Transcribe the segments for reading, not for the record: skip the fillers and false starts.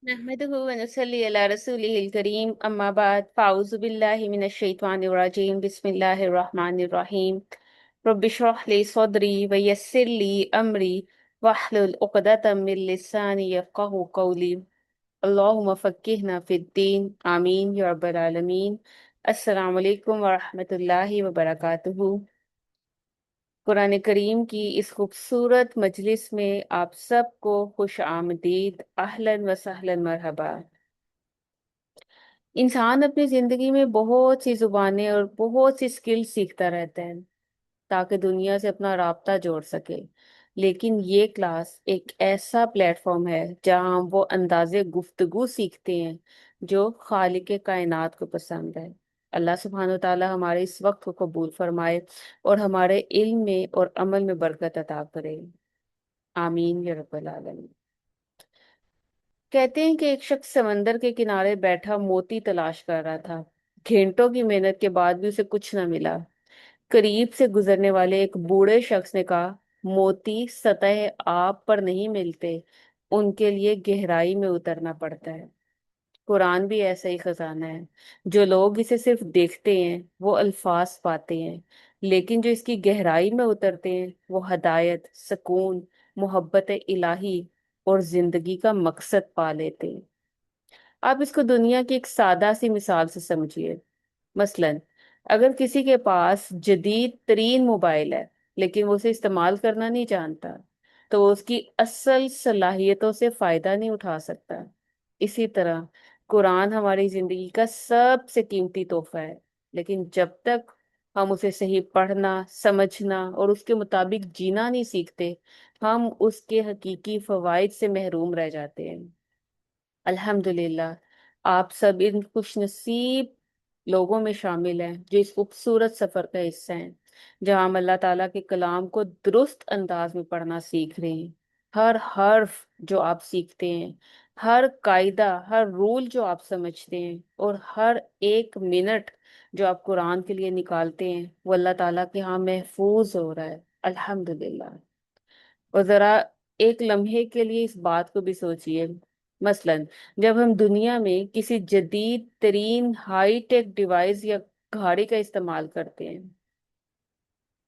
نحمده ونصلي على رسوله الكريم أما بعد فأعوذ بالله من الشيطان الرجيم بسم الله الرحمن الرحيم رب اشرح لي صدري ويسر لي أمري واحلل عقدة من لساني يفقهوا قولي اللهم فقهنا في الدين آمين يا رب العالمين السلام علیکم ورحمۃ اللہ وبرکاتہ۔ قرآن کریم کی اس خوبصورت مجلس میں آپ سب کو خوش آمدید، اہلاً و سہلاً مرحبا۔ انسان اپنی زندگی میں بہت سی زبانیں اور بہت سی سکل سیکھتا رہتا ہے تاکہ دنیا سے اپنا رابطہ جوڑ سکے، لیکن یہ کلاس ایک ایسا پلیٹ فارم ہے جہاں ہم وہ انداز گفتگو سیکھتے ہیں جو خالق کائنات کو پسند ہے۔ اللہ سبحانہ و تعالی ہمارے اس وقت کو قبول فرمائے اور ہمارے علم میں اور عمل میں برکت عطا کرے، آمین یا رب العالمین۔ کہتے ہیں کہ ایک شخص سمندر کے کنارے بیٹھا موتی تلاش کر رہا تھا۔ گھنٹوں کی محنت کے بعد بھی اسے کچھ نہ ملا۔ قریب سے گزرنے والے ایک بوڑھے شخص نے کہا، موتی سطح آب پر نہیں ملتے، ان کے لیے گہرائی میں اترنا پڑتا ہے۔ قرآن بھی ایسا ہی خزانہ ہے۔ جو لوگ اسے صرف دیکھتے ہیں وہ الفاظ پاتے ہیں، لیکن جو اس کی گہرائی میں اترتے ہیں وہ ہدایت، سکون، محبت الہی اور زندگی کا مقصد پا لیتے ہیں۔ آپ اس کو دنیا کی ایک سادہ سی مثال سے سمجھیے۔ مثلا اگر کسی کے پاس جدید ترین موبائل ہے لیکن وہ اسے استعمال کرنا نہیں جانتا تو وہ اس کی اصل صلاحیتوں سے فائدہ نہیں اٹھا سکتا۔ اسی طرح قرآن ہماری زندگی کا سب سے قیمتی تحفہ ہے، لیکن جب تک ہم اسے صحیح پڑھنا، سمجھنا اور اس کے مطابق جینا نہیں سیکھتے، ہم اس کے حقیقی فوائد سے محروم رہ جاتے ہیں۔ الحمدللہ آپ سب ان خوش نصیب لوگوں میں شامل ہیں جو اس خوبصورت سفر کا حصہ ہیں، جہاں ہم اللہ تعالیٰ کے کلام کو درست انداز میں پڑھنا سیکھ رہے ہیں۔ ہر حرف جو آپ سیکھتے ہیں، ہر قاعدہ، ہر رول جو آپ سمجھتے ہیں اور ہر ایک منٹ جو آپ قرآن کے لیے نکالتے ہیں وہ اللہ تعالیٰ کے ہاں محفوظ ہو رہا ہے، الحمدللہ۔ اور ذرا ایک لمحے کے لیے اس بات کو بھی سوچئے، مثلا جب ہم دنیا میں کسی جدید ترین ہائی ٹیک ڈیوائس یا گھڑی کا استعمال کرتے ہیں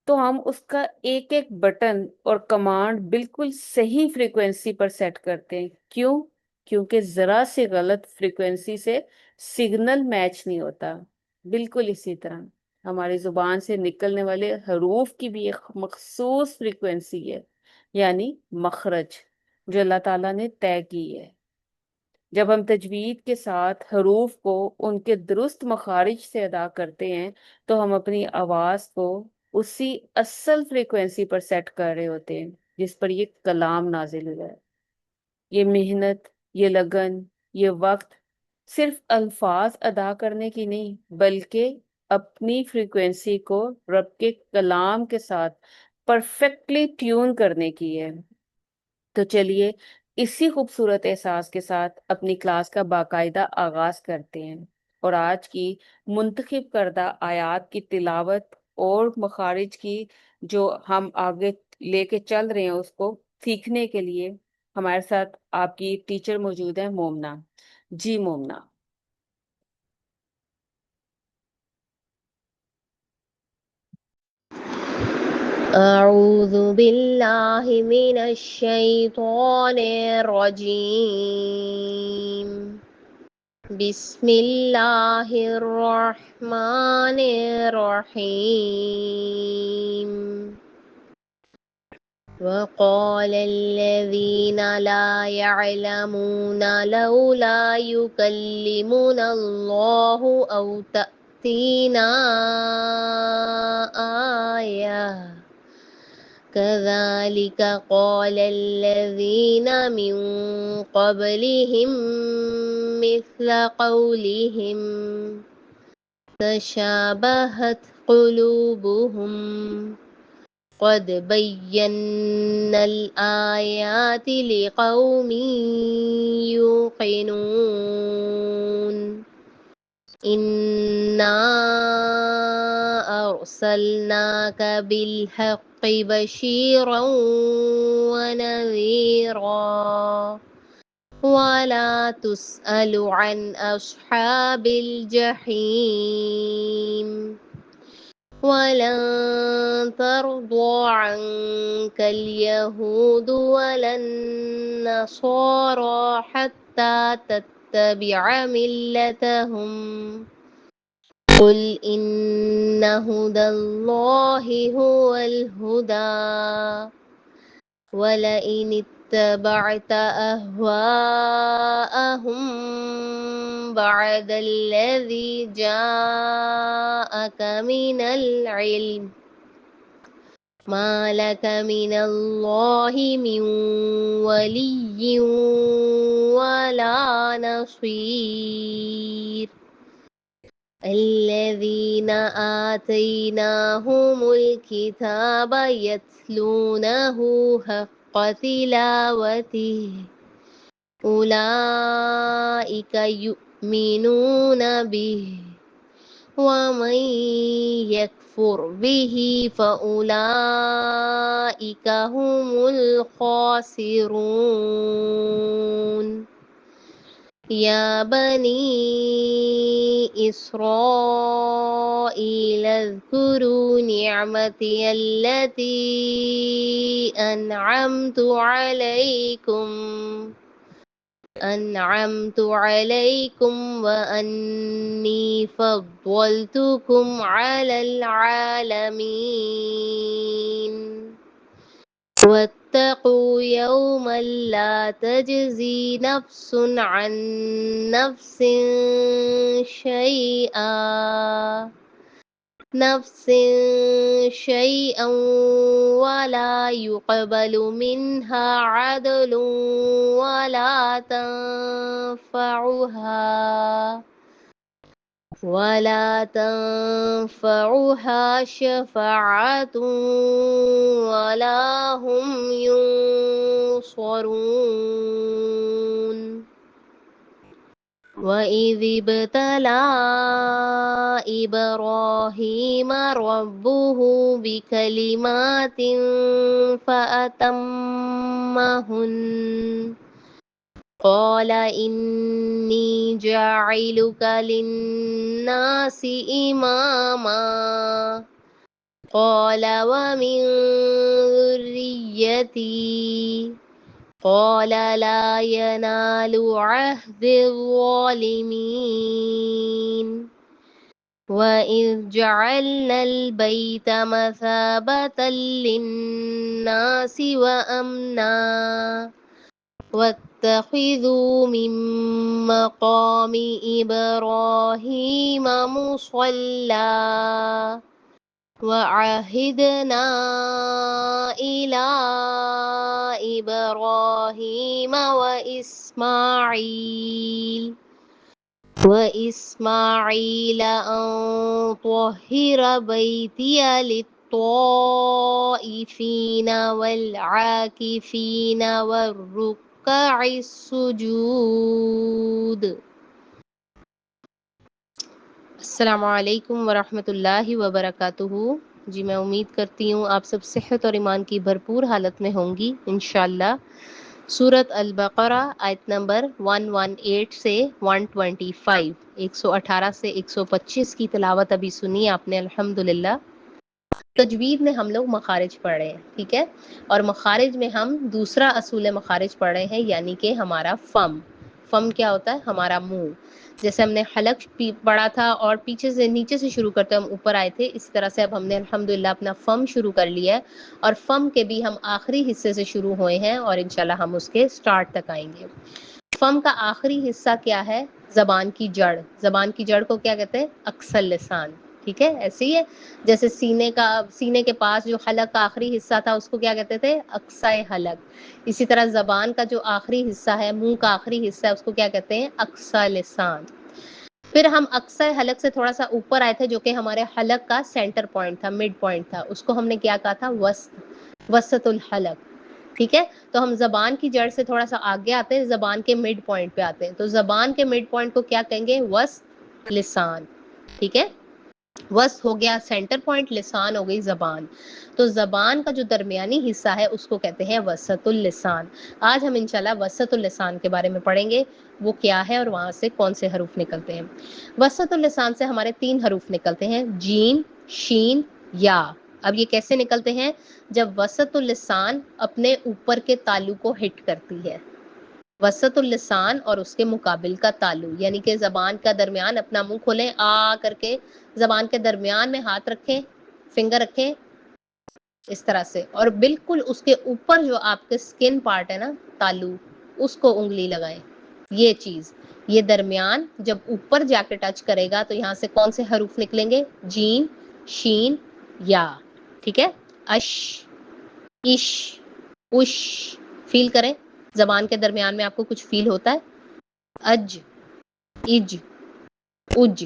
تو ہم اس کا ایک ایک بٹن اور کمانڈ بالکل صحیح فریکوینسی پر سیٹ کرتے ہیں۔ کیوں؟ کیونکہ ذرا سی غلط فریکوینسی سے سگنل میچ نہیں ہوتا۔ بالکل اسی طرح ہماری زبان سے نکلنے والے حروف کی بھی ایک مخصوص فریکوینسی ہے، یعنی مخرج، جو اللہ تعالیٰ نے طے کی ہے۔ جب ہم تجوید کے ساتھ حروف کو ان کے درست مخارج سے ادا کرتے ہیں تو ہم اپنی آواز کو اسی اصل فریکوینسی پر سیٹ کر رہے ہوتے ہیں جس پر یہ کلام نازل ہوا ہے۔ یہ محنت، یہ لگن، یہ وقت صرف الفاظ ادا کرنے کی نہیں، بلکہ اپنی فریکوینسی کو رب کے کلام کے ساتھ پرفیکٹلی ٹیون کرنے کی ہے۔ تو چلیے اسی خوبصورت احساس کے ساتھ اپنی کلاس کا باقاعدہ آغاز کرتے ہیں، اور آج کی منتخب کردہ آیات کی تلاوت اور مخارج کی جو ہم آگے لے کے چل رہے ہیں اس کو سیکھنے کے لیے ہمارے ساتھ آپ کی ٹیچر موجود ہے، مومنا۔ جی مومنا۔ أعوذ بالله من الشيطان الرجيم. بسم الله الرحمن الرحيم. وقال الذين لا يعلمون لولا يكلمنا الله أو تأتينا آية كذلك قال الذين من قبلهم مثل قولهم تشابهت قلوبهم قد بينا الآيات لقوم يوقنون إنا أرسلناك بالحق بشيرا ونذيرا ولا تسأل عن أصحاب الجحيم ولن ترضى عنك اليهود ولا النصارى حتى تتبع ملتهم قل إن هدى الله هو الهدى ولئن اتبعت أهواءهم بعد الذي جاءك من العلم ما لك من الله من ولي ولا نصير الذين آتيناهم الكتاب يتلونه حق تلاوته أولئك يؤمنون به ومن يكفر به فأولئك هم الخاسرون يا بني إسرائيل اذكروا نعمتي التي أنعمت عليكم وأني فضلتكم على العالمين واتقوا يوما لا تجزي نفس عن نفس شيئا ولا يقبل منها عدل ولا تنفعها شفاعة ولا هم ينصرون وإذ ابتلى إبراهيم ربه بكلمات فأتمهن قال إني جاعلك للناس إماما قال ومن ذريتي قال لا ينال عهد الظالمين وإذ جعلنا البيت مثابة للناس وأمنا واتخذوا من مقام إبراهيم مصلى وعهدنا إلى إبراهيم وإسماعيل أن طهر بيتي للطائفين والعاكفين والركع السجود السلام علیکم ورحمۃ اللہ وبرکاتہ۔ جی میں امید کرتی ہوں آپ سب صحت اور ایمان کی بھرپور حالت میں ہوں گی انشاءاللہ۔ سورۃ البقرہ آیت نمبر 118 سے 125، 118 سے 125 کی تلاوت ابھی سنی آپ نے الحمدللہ۔ تجوید میں ہم لوگ مخارج پڑھ رہے ہیں، ٹھیک ہے، اور مخارج میں ہم دوسرا اصول مخارج پڑھ رہے ہیں، یعنی کہ ہمارا فم کیا ہوتا ہے؟ ہمارا منہ۔ جیسے ہم نے حلق پڑھا تھا اور پیچھے سے نیچے سے شروع کرتے ہم اوپر آئے تھے، اسی طرح سے اب ہم نے الحمدللہ اپنا فم شروع کر لیا ہے، اور فم کے بھی ہم آخری حصے سے شروع ہوئے ہیں اور انشاءاللہ ہم اس کے سٹارٹ تک آئیں گے۔ فم کا آخری حصہ کیا ہے؟ زبان کی جڑ۔ زبان کی جڑ کو کیا کہتے ہیں؟ اقصی لسان، ٹھیک ہے، ایسے ہی ہے جیسے سینے کے پاس جو حلق کا آخری حصہ تھا اس کو کیا کہتے تھے؟ اقصی حلق۔ اسی طرح زبان کا جو آخری حصہ ہے، منہ کا آخری حصہ ہے، اس کو کیا کہتے ہیں؟ اقصی لسان۔ پھر ہم اقصی حلق سے تھوڑا سا اوپر آئے تھے جو کہ ہمارے حلق کا سینٹر پوائنٹ تھا، مڈ پوائنٹ تھا، اس کو ہم نے کیا کہا تھا؟ وسط الحلق، ٹھیک ہے۔ تو ہم زبان کی جڑ سے تھوڑا سا آگے آتے ہیں، زبان کے مڈ پوائنٹ پہ آتے ہیں، تو زبان کے مڈ پوائنٹ کو کیا کہیں گے؟ وسط لسان، ٹھیک ہے۔ وسط ہو گیا سینٹر پوائنٹ، لسان ہو گئی زبان. تو زبان کا جو درمیانی حصہ ہے اس کو کہتے ہیں وسط اللسان. آج ہم انشاءاللہ وسط اللسان کے بارے میں پڑھیں گے، وہ کیا ہے اور وہاں سے کون سے حروف نکلتے ہیں. وسط اللسان سے ہمارے 3 حروف نکلتے ہیں، جیم، شین، یا. اب یہ کیسے نکلتے ہیں؟ جب وسط اللسان اپنے اوپر کے تالو کو ہٹ کرتی ہے. وسط اللسان اور اس کے مقابل کا تالو، یعنی کہ زبان کا درمیان، اپنا منہ کھولیں آ کر کے، زبان کے درمیان میں ہاتھ رکھیں، فنگر رکھیں اس طرح سے، اور بالکل اس کے اوپر جو آپ کے سکن پارٹ ہے نا، تالو، اس کو انگلی لگائیں. یہ چیز، یہ درمیان جب اوپر جا کے ٹچ کرے گا تو یہاں سے کون سے حروف نکلیں گے؟ جیم، شین، یا. ٹھیک ہے؟ اش، اش، اش. فیل کریں زبان کے درمیان میں آپ کو کچھ فیل ہوتا ہے؟ اج، اج، اج.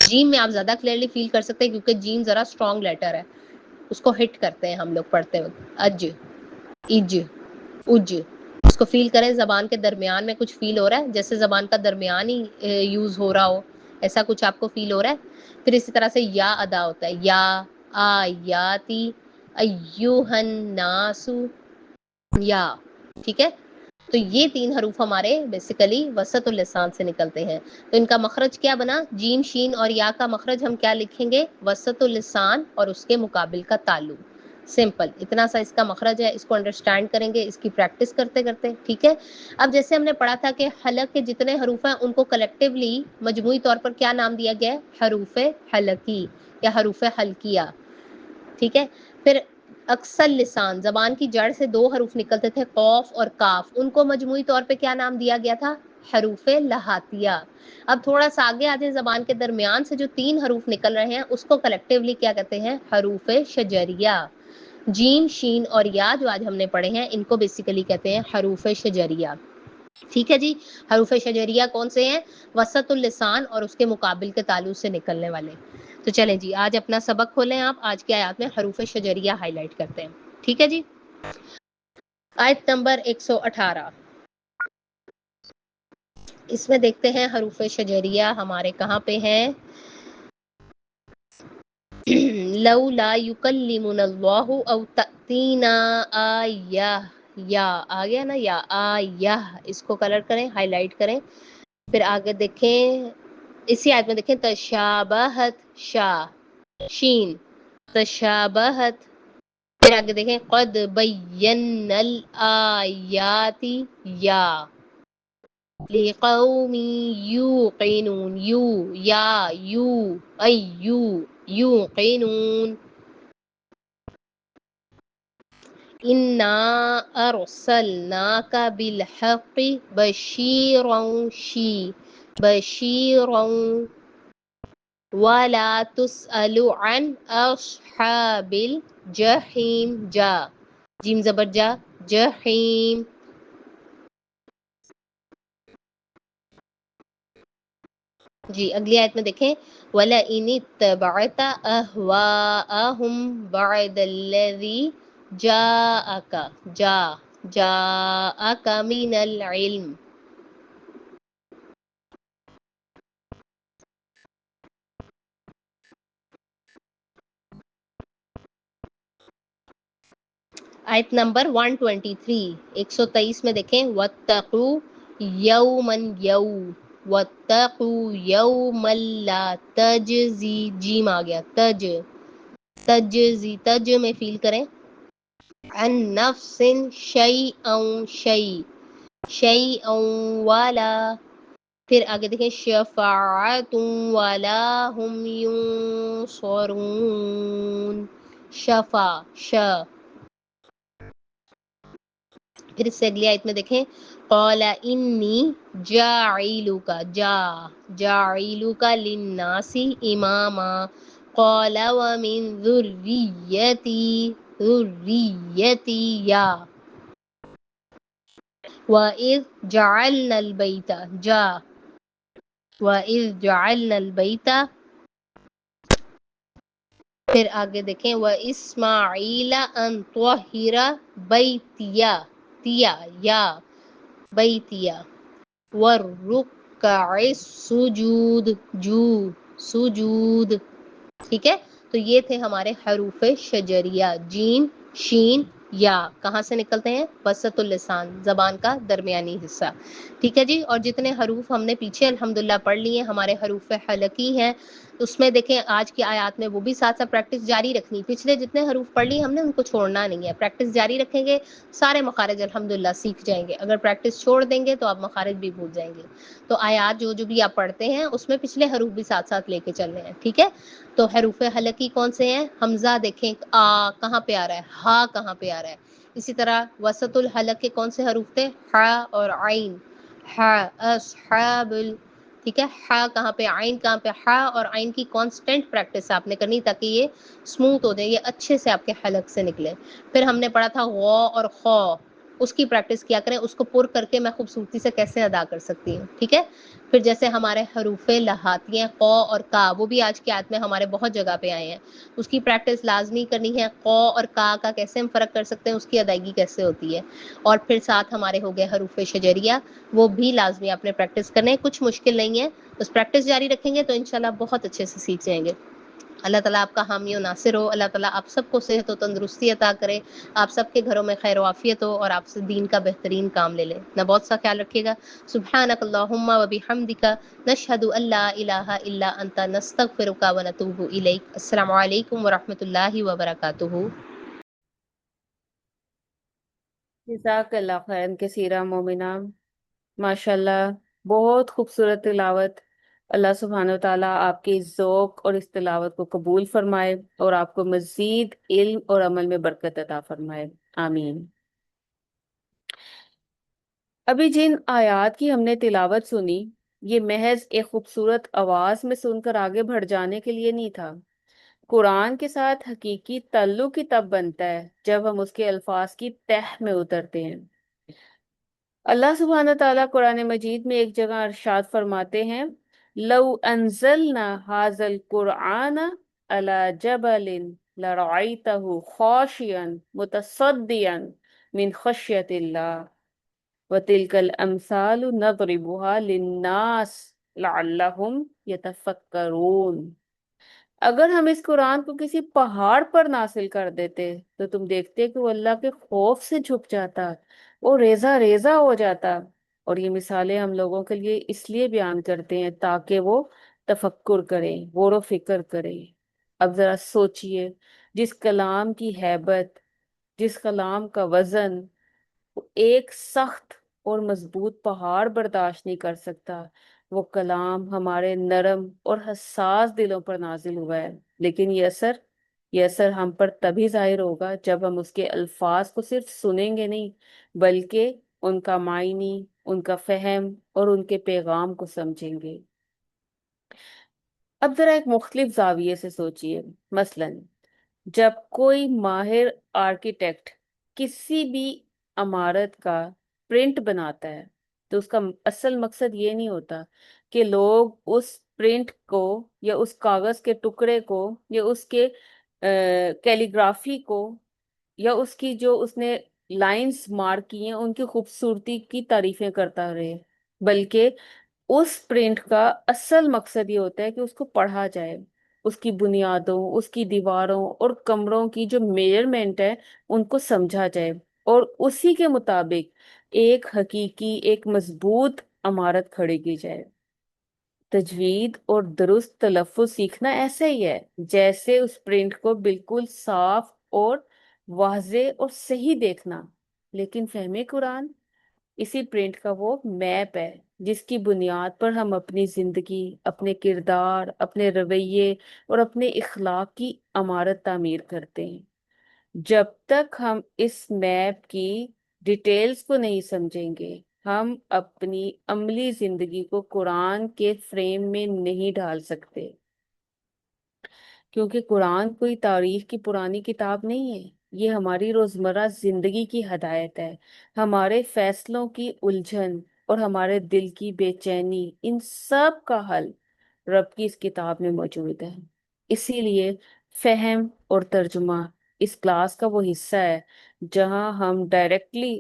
جیم میں آپ زیادہ کلیئرلی فیل کر سکتے ہیں کیونکہ جیم ذرا اسٹرانگ لیٹر ہے، اس کو ہٹ کرتے ہیں ہم لوگ پڑھتے وقت. اج، اج، اج. اس کو فیل کریں زبان کے درمیان میں کچھ فیل ہو رہا ہے، جیسے زبان کا درمیان ہی یوز ہو رہا ہو، ایسا کچھ آپ کو فیل ہو رہا ہے. پھر اسی طرح سے یا ادا ہوتا ہے، یا، آیاتی، ایوہن الناسو، یا. ٹھیک ہے؟ تو یہ 3 حروف ہمارے بیسیکلی وسط اللسان سے نکلتے ہیں. تو ان کا مخرج کیا بنا؟ جیم، شین اور یا کا مخرج ہم کیا لکھیں گے؟ وسط اللسان اور اس کے مقابل کا تالو. سمپل اتنا سا اس کا مخرج ہے، اس کو انڈرسٹینڈ کریں گے اس کی پریکٹس کرتے کرتے. ٹھیک ہے؟ اب جیسے ہم نے پڑھا تھا کہ حلق کے جتنے حروف ہیں ان کو کلیکٹیولی مجموعی طور پر کیا نام دیا گیا ہے؟ حروف حلقی یا حروف حلقیہ. ٹھیک ہے؟ پھر اکثر لسان، زبان کی جڑ سے 2 حروف نکلتے تھے، قوف اور کاف، ان کو مجموعی طور پہ کیا نام دیا گیا تھا؟ حروف لہاتیہ. اب تھوڑا سا آگے آ جائیں، زبان کے درمیان سے جو 3 حروف نکل رہے ہیں اس کو کلیکٹیولی کیا کہتے ہیں؟ حروف شجریہ. جیم، شین اور یا جو آج ہم نے پڑھے ہیں ان کو بیسیکلی کہتے ہیں حروف شجریہ. ٹھیک ہے جی؟ حروف شجریہ کون سے ہیں؟ وسط اللسان اور اس کے مقابل کے تالو سے نکلنے والے. تو چلیں جی آج اپنا سبق کھولیں، آپ آج کی آیات میں حروف شجریہ ہائی لائٹ کرتے ہیں. ٹھیک ہے جی؟ آیت نمبر 118. اس میں دیکھتے ہیں حروف شجریہ ہمارے کہاں پہ ہیں. لولا یکلمنا اللہ او تأتینا آیہ، یا آ گیا نا، یا آیہ، اس کو کلر کریں، ہائی لائٹ کریں. پھر آگے دیکھیں اسی آیت میں دیکھیں تشابہت، شا، شین، تشابہت. پھر آگے دیکھیں قد بینا الآیات، یا، لقوم یوقنون، یو، یا، یو، ایو، یوقنون. انا ارسلناک بالحق بشیرا، شی، بشیرا، ولا تسأل عن اصحاب الجحیم، جا، جیم زبر جا، جحیم. جی اگلی آیت میں دیکھیں وَلَئِنِ اتَّبَعْتَ أَهْوَاءَهُمْ بَعْدَ الَّذِي جَاءَكَ، جَاءَكَ مِنَ الْعِلْمِ. آیت نمبر 123، 123 میں دیکھیں وَاتَّقُوا يَوْمًا، وَاتَّقُوا يَوْمًا لَا تَجْزِي، جیم آ گیا، تجزی، تج میں فیل کریں، عن نفس شیئا، شیئا والا. پھر آگے دیکھیں شفاعت ولا هم ينصرون، شفا، ش. پھر اس سے اگلی آیت میں دیکھیں قال انی جاعلک، جاعلک للناس اماما، قال ومن ذریتی، ذریتی، یا. وَإِذْ جَعَلْنَا الْبَيْتَ، جا، وَإِذْ جَعَلْنَا الْبَيْتَ. پھر آگے دیکھیں وَإِسْمَاعِيلَ أَن طَهِّرَ بَيْتِيَ، تیا، یا، بیتیا. وَالرُّكَّعِ السُّجُودِ، جو، سجود. ٹھیک ہے، تو یہ تھے ہمارے حروف شجریہ، جین، شین، یا کہاں سے نکلتے ہیں؟ وسط اللسان، زبان کا درمیانی حصہ، ٹھیک ہے جی۔ اور جتنے حروف ہم نے پیچھے الحمدللہ پڑھ لیے ہمارے حروف حلقی ہیں، اس میں دیکھیں آج کی آیات میں وہ بھی ساتھ ساتھ پریکٹس جاری رکھنی، پچھلے جتنے حروف پڑھ لیے ہم نے ان کو چھوڑنا نہیں ہے، پریکٹس جاری رکھیں گے سارے مخارج الحمدللہ سیکھ جائیں گے، اگر پریکٹس چھوڑ دیں گے تو آپ مخارج بھی بھول جائیں گے۔ تو آیات جو جو بھی آپ پڑھتے ہیں اس میں پچھلے حروف بھی ساتھ ساتھ لے کے چلنے ہیں، ٹھیک ہے۔ تو حروف حلقی کون سے ہیں؟ حمزہ دیکھیں آ کہاں پہ آ رہا ہے، ہا کہاں پہ آ رہا ہے۔ اسی طرح وسط الحلق کے کون سے حروف تھے؟ ح اور عین، ح، اصحاب ٹھیک ہے، ح کہاں پہ، عین کہاں پہ؟ ح اور عین کی کانسٹنٹ پریکٹس آپ نے کرنی تاکہ یہ اسموتھ ہو جائے، یہ اچھے سے آپ کے حلق سے نکلے۔ پھر ہم نے پڑھا تھا غ اور خ، اس کی پریکٹس کیا کریں، اس کو پر کر کے میں خوبصورتی سے کیسے ادا کر سکتی ہوں، ٹھیک ہے۔ پھر جیسے ہمارے حروف لہاتی ہیں ق اور کا، وہ بھی آج کی آیت میں ہمارے بہت جگہ پہ آئے ہیں، اس کی پریکٹس لازمی کرنی ہے۔ ق اور کا کیسے ہم فرق کر سکتے ہیں، اس کی ادائیگی کیسے ہوتی ہے۔ اور پھر ساتھ ہمارے ہو گئے حروف شجریہ، وہ بھی لازمی آپ نے پریکٹس کرنے، کچھ مشکل نہیں ہے، بس پریکٹس جاری رکھیں گے تو انشاءاللہ بہت اچھے سے سیکھ جائیں گے۔ اللہ تعالیٰ آپ کا حامی و ناصر ہو، اللہ تعالیٰ آپ سب کو صحت و تندرستی عطا کرے، آپ سب کے گھروں میں خیر و عافیت ہو، اور آپ سے دین کا بہترین کام لے لیں۔ اپنا بہت سا خیال رکھیے گا۔ سبحانک اللہم و بحمدک، نشہد ان لا الہ الا انت، نستغفرک و نتوب الیک۔ السلام علیکم ورحمۃ اللہ وبرکاتہ۔ جزاک اللہ خیر کثیرا مومنہ، ماشاء اللہ، بہت خوبصورت تلاوت۔ اللہ سبحانہ و تعالیٰ آپ کے اس ذوق اور اس تلاوت کو قبول فرمائے اور آپ کو مزید علم اور عمل میں برکت عطا فرمائے، آمین۔ ابھی جن آیات کی ہم نے تلاوت سنی، یہ محض ایک خوبصورت آواز میں سن کر آگے بڑھ جانے کے لیے نہیں تھا۔ قرآن کے ساتھ حقیقی تعلق ہی تب بنتا ہے جب ہم اس کے الفاظ کی تہ میں اترتے ہیں۔ اللہ سبحانہ تعالیٰ قرآن مجید میں ایک جگہ ارشاد فرماتے ہیں، لو انزلنا هذا القرآن على جبل لرأيته خاشعا متصدعا من خشية الله وتلك الأمثال نضربها للناس لعلهم يتفكرون۔ اگر ہم اس قرآن کو کسی پہاڑ پر نازل کر دیتے تو تم دیکھتے کہ وہ اللہ کے خوف سے جھک جاتا، وہ ریزہ ریزہ ہو جاتا۔ اور یہ مثالیں ہم لوگوں کے لیے اس لیے بیان کرتے ہیں تاکہ وہ تفکر کریں، غور و فکر کریں۔ اب ذرا سوچئے، جس کلام کی ہیبت، جس کلام کا وزن ایک سخت اور مضبوط پہاڑ برداشت نہیں کر سکتا، وہ کلام ہمارے نرم اور حساس دلوں پر نازل ہوا ہے، لیکن یہ اثر ہم پر تبھی ظاہر ہوگا جب ہم اس کے الفاظ کو صرف سنیں گے نہیں، بلکہ ان کا معنی، ان کا فہم اور ان کے پیغام کو سمجھیں گے۔ اب ذرا ایک مختلف زاویے سے سوچئے، مثلا جب کوئی ماہر آرکیٹیکٹ کسی بھی عمارت کا پرنٹ بناتا ہے تو اس کا اصل مقصد یہ نہیں ہوتا کہ لوگ اس پرنٹ کو یا اس کاغذ کے ٹکڑے کو یا اس کے کیلیگرافی کو یا اس کی جو اس نے لائنز مارک کی ہیں ان کی خوبصورتی کی تعریفیں کرتا رہے، بلکہ اس پرنٹ کا اصل مقصد یہ ہوتا ہے کہ اس کو پڑھا جائے، اس کی بنیادوں، اس کی دیواروں اور کمروں کی جو میجرمنٹ ہے ان کو سمجھا جائے، اور اسی کے مطابق ایک حقیقی، ایک مضبوط عمارت کھڑی کی جائے۔ تجوید اور درست تلفظ سیکھنا ایسا ہی ہے جیسے اس پرنٹ کو بالکل صاف اور واضح اور صحیح دیکھنا، لیکن فہم قرآن اسی پرنٹ کا وہ میپ ہے جس کی بنیاد پر ہم اپنی زندگی، اپنے کردار، اپنے رویے اور اپنے اخلاق کی عمارت تعمیر کرتے ہیں۔ جب تک ہم اس میپ کی ڈیٹیلز کو نہیں سمجھیں گے، ہم اپنی عملی زندگی کو قرآن کے فریم میں نہیں ڈال سکتے، کیونکہ قرآن کوئی تاریخ کی پرانی کتاب نہیں ہے، یہ ہماری روزمرہ زندگی کی ہدایت ہے۔ ہمارے فیصلوں کی الجھن اور ہمارے دل کی بے چینی، ان سب کا حل رب کی اس کتاب میں موجود ہے۔ اسی لیے فہم اور ترجمہ اس کلاس کا وہ حصہ ہے جہاں ہم ڈائریکٹلی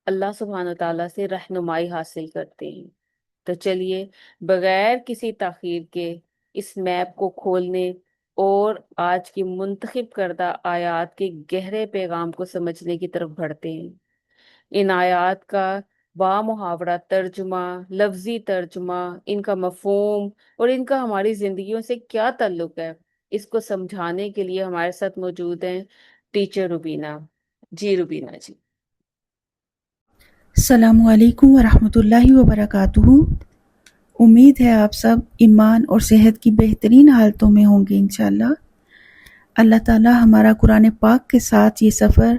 اللہ سبحانہ تعالیٰ سے رہنمائی حاصل کرتے ہیں۔ تو چلیے، بغیر کسی تاخیر کے اس میپ کو کھولنے اور آج کی منتخب کردہ آیات کے گہرے پیغام کو سمجھنے کی طرف بڑھتے ہیں۔ ان آیات کا بامحاورہ ترجمہ، لفظی ترجمہ، ان کا مفہوم اور ان کا ہماری زندگیوں سے کیا تعلق ہے، اس کو سمجھانے کے لیے ہمارے ساتھ موجود ہیں ٹیچر روبینہ۔ جی روبینہ جی۔ السلام علیکم ورحمۃ اللہ وبرکاتہ۔ امید ہے آپ سب ایمان اور صحت کی بہترین حالتوں میں ہوں گے انشاءاللہ۔ اللہ تعالی ہمارا قرآن پاک کے ساتھ یہ سفر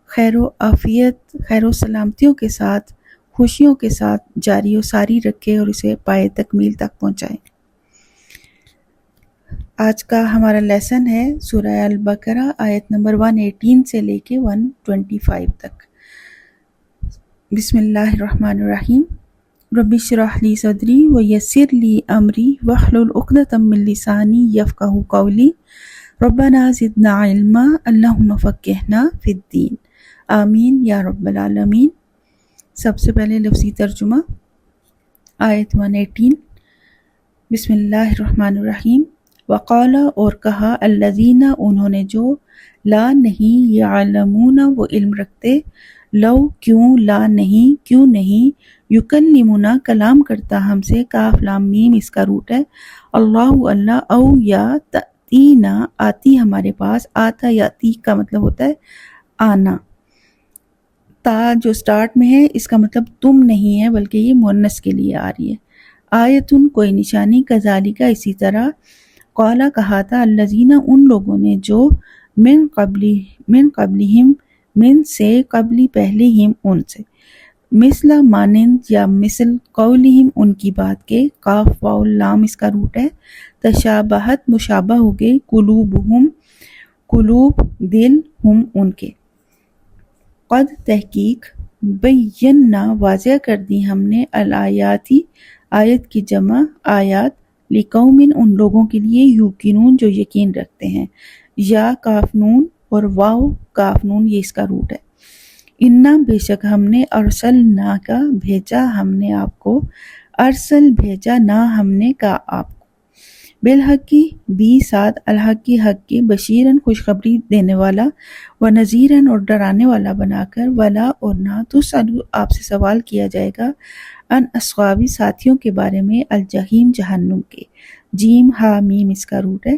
خیر و عافیت، خیر و سلامتیوں کے ساتھ، خوشیوں کے ساتھ جاری و ساری رکھے اور اسے پائے تکمیل تک پہنچائے۔ آج کا ہمارا لیسن ہے سورہ البقرہ آیت نمبر 118 سے لے کے 125 تک۔ بسم اللہ الرحمن الرحیم۔ رب اشرح لی صدری ویسر لی امری واحلل عقدۃ من لسانی یفقہوا قولی ربنا زدنا علما اللہم فقہنا فی الدین آمین یا رب العالمین۔ سب سے پہلے لفظی ترجمہ آیت 118۔ بسم اللہ الرحمن الرحیم۔ وقال اور کہا الذین انہوں نے جو لا نہیں یعلمون وہ علم رکھتے، لو کیوں، لا نہیں کیوں نہیں، یکلمنا کلام کرتا ہم سے، کاف لام میم اس کا روٹ ہے، اللہ اللہ، او یا تأتینا آتی ہمارے پاس، آتا یاتی کا مطلب ہوتا ہے آنا، تا جو سٹارٹ میں ہے اس کا مطلب تم نہیں ہے بلکہ یہ مؤنث کے لیے آ رہی ہے۔ آیتن کوئی نشانی، کذالک اسی طرح، قالا کہا تھا، الذین ان لوگوں نے جو من قبلہم من سے قبلی پہلے ہم ان سے، مثل مانند یا مثل قولہم ان کی بات کے، قاف واو لام اس کا روٹ ہے، تشابہت مشابہ ہو گئے، قلوبہم قلوب دل ہم ان کے، قد تحقیق بینا واضح کر دی ہم نے، الآیاتی آیت کی جمع آیات، لقوم ان لوگوں کے لیے، یوقنون جو یقین رکھتے ہیں، یا کاف نون اور واو کاف نون یہ اس کا روٹ ہے، انا بے شک ہم نے، ارسلنا کا بھیجا ہم نے آپ کو، ارسل بھیجا نہ ہم نے کا آپ کو، بالحق کی بھی ساتھ، الحق کی حق کی، بشیرن خوشخبری دینے والا، و نذیرن اور ڈرانے والا بنا کر، ولا اور نہ، تسألو آپ سے سوال کیا جائے گا، ان اصحابی ساتھیوں کے بارے میں، الجحیم جہنم کے، جیم ہا میم اس کا روٹ ہے،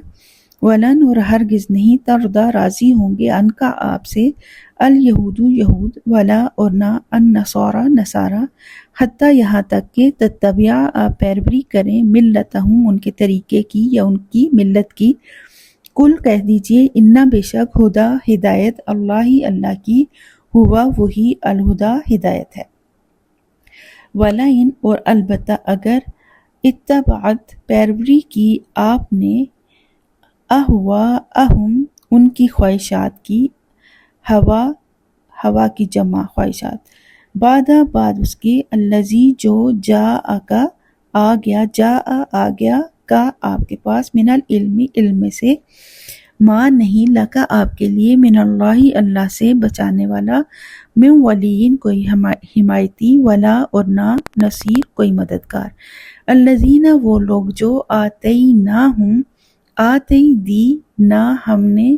ولن اور ہرگز نہیں، ترضا راضی ہوں گے، ان کا آپ سے، الیہود یہود، ولا اور نہ، النصارى نصارى، حتیٰ یہاں تک کہ تتبع آپ پیروی کریں، ملتہم ان کے طریقے کی یا ان کی ملت کی، کل کہہ دیجئے، انا بے شک، ہدا ہدایت، اللہ اللہ کی، ہوا وہی، الہدا ہدایت ہے، وَلَئِن اور البتہ اگر، اتبعت پیروی کی آپ نے، اہواءہم ان کی خواہشات کی، ہوا کی جمع خواہشات، بعد اس کے، الذی جو جاءکا آ گیا کا آپ کے پاس، من العلم علم میں سے، ما نہیں، لکا آپ کے لیے، من اللہ اللہ سے بچانے والا، من ولی کوئی حمایتی، ولا اور نہ، نصیر کوئی مددگار، الذین وہ لوگ جو، آتیناہم آتے دی نہ ہم نے،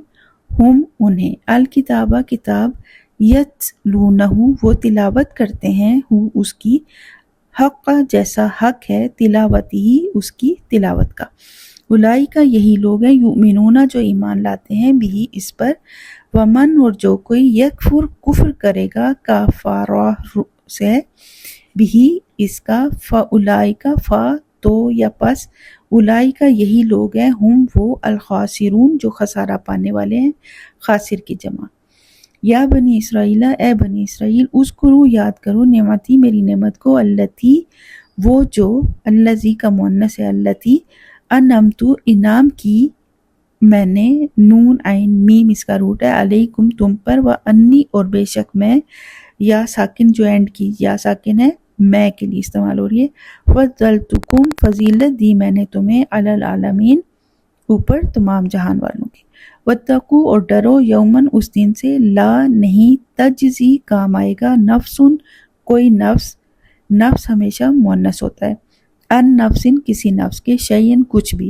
ہم انہیں، الکتابہ کتاب، یتلونہ وہ تلاوت کرتے ہیں، ہو اس کی، حق جیسا حق ہے، تلاوتی ہی اس کی تلاوت کا، اولئک یہی لوگ ہیں، یؤمنون جو ایمان لاتے ہیں، بھی اس پر، ومن اور جو کوئی، یکفر کفر کرے گا، کفارہ سے، بھی اس کا، فاولئک تو یا پس، اولئک یہی لوگ ہیں، ہم وہ، الخاسرون جو خسارہ پانے والے ہیں، خاسر کی جمع، یا بنی اسرائیل اے بنی اسرائیل، اذکروا یاد کرو، نعمتی میری نعمت کو، اللتی وہ جو، الذی کا مؤنث ہے، اللتی انعمت انعام کی میں نے، نون عین میم اس کا روٹ ہے، علیکم تم پر، و انی اور بے شک میں، یا ساکن جو اینڈ کی یا ساکن ہے میں کے لیے استعمال ہو رہی ہے، فضلتکم فضیلت دی میں نے تمہیں، علی العالمین اوپر تمام جہان والوں کی، واتقوا اور ڈرو، یومن اس دن سے، لا نہیں، تجزی کام آئے گا، نفسن کوئی نفس، نفس ہمیشہ مؤنث ہوتا ہے، ان نفسن کسی نفس کے، شیئن کچھ بھی،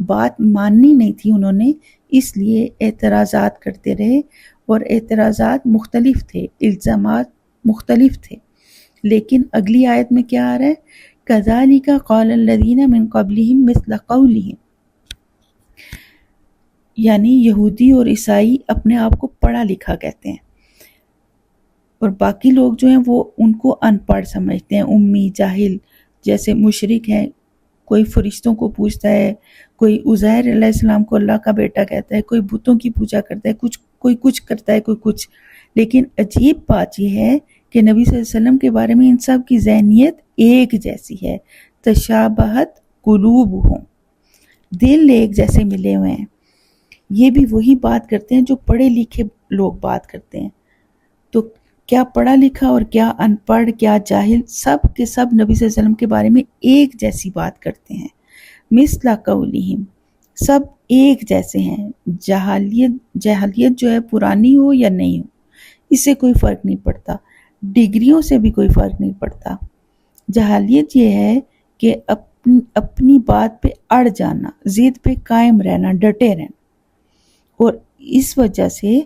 بات ماننی نہیں تھی انہوں نے، اس لیے اعتراضات کرتے رہے، اور اعتراضات مختلف تھے، الزامات مختلف تھے۔ لیکن اگلی آیت میں کیا آ رہا ہے؟ كَذَلِكَ قَالَ الَّذِينَ مِن قَبْلِهِمْ مِثْلَ قَوْلِهِمْ، یعنی یہودی اور عیسائی اپنے آپ کو پڑھا لکھا کہتے ہیں، اور باقی لوگ جو ہیں وہ ان کو ان پڑھ سمجھتے ہیں، امی، جاہل، جیسے مشرک ہیں، کوئی فرشتوں کو پوجتا ہے، کوئی عزیر علیہ السلام کو اللہ کا بیٹا کہتا ہے، کوئی بتوں کی پوجا کرتا ہے، کوئی کچھ کرتا ہے، کوئی کچھ۔ لیکن عجیب بات یہ ہے کہ نبی صلی اللہ علیہ وسلم کے بارے میں ان سب کی ذہنیت ایک جیسی ہے، تشابہت قلوبہم، دل ایک جیسے ملے ہوئے ہیں۔ یہ بھی وہی بات کرتے ہیں جو پڑھے لکھے لوگ بات کرتے ہیں۔ تو کیا پڑھا لکھا اور کیا ان پڑھ، کیا جاہل، سب کے سب نبی صلی اللہ علیہ وسلم کے بارے میں ایک جیسی بات کرتے ہیں۔ مثل قولہم، سب ایک جیسے ہیں۔ جہالیت جو ہے پرانی ہو یا نہیں ہو، اس سے کوئی فرق نہیں پڑتا، ڈگریوں سے بھی کوئی فرق نہیں پڑتا۔ جہالیت یہ ہے کہ اپنی بات پہ اڑ جانا، ضد پہ قائم رہنا، ڈٹے رہنا، اور اس وجہ سے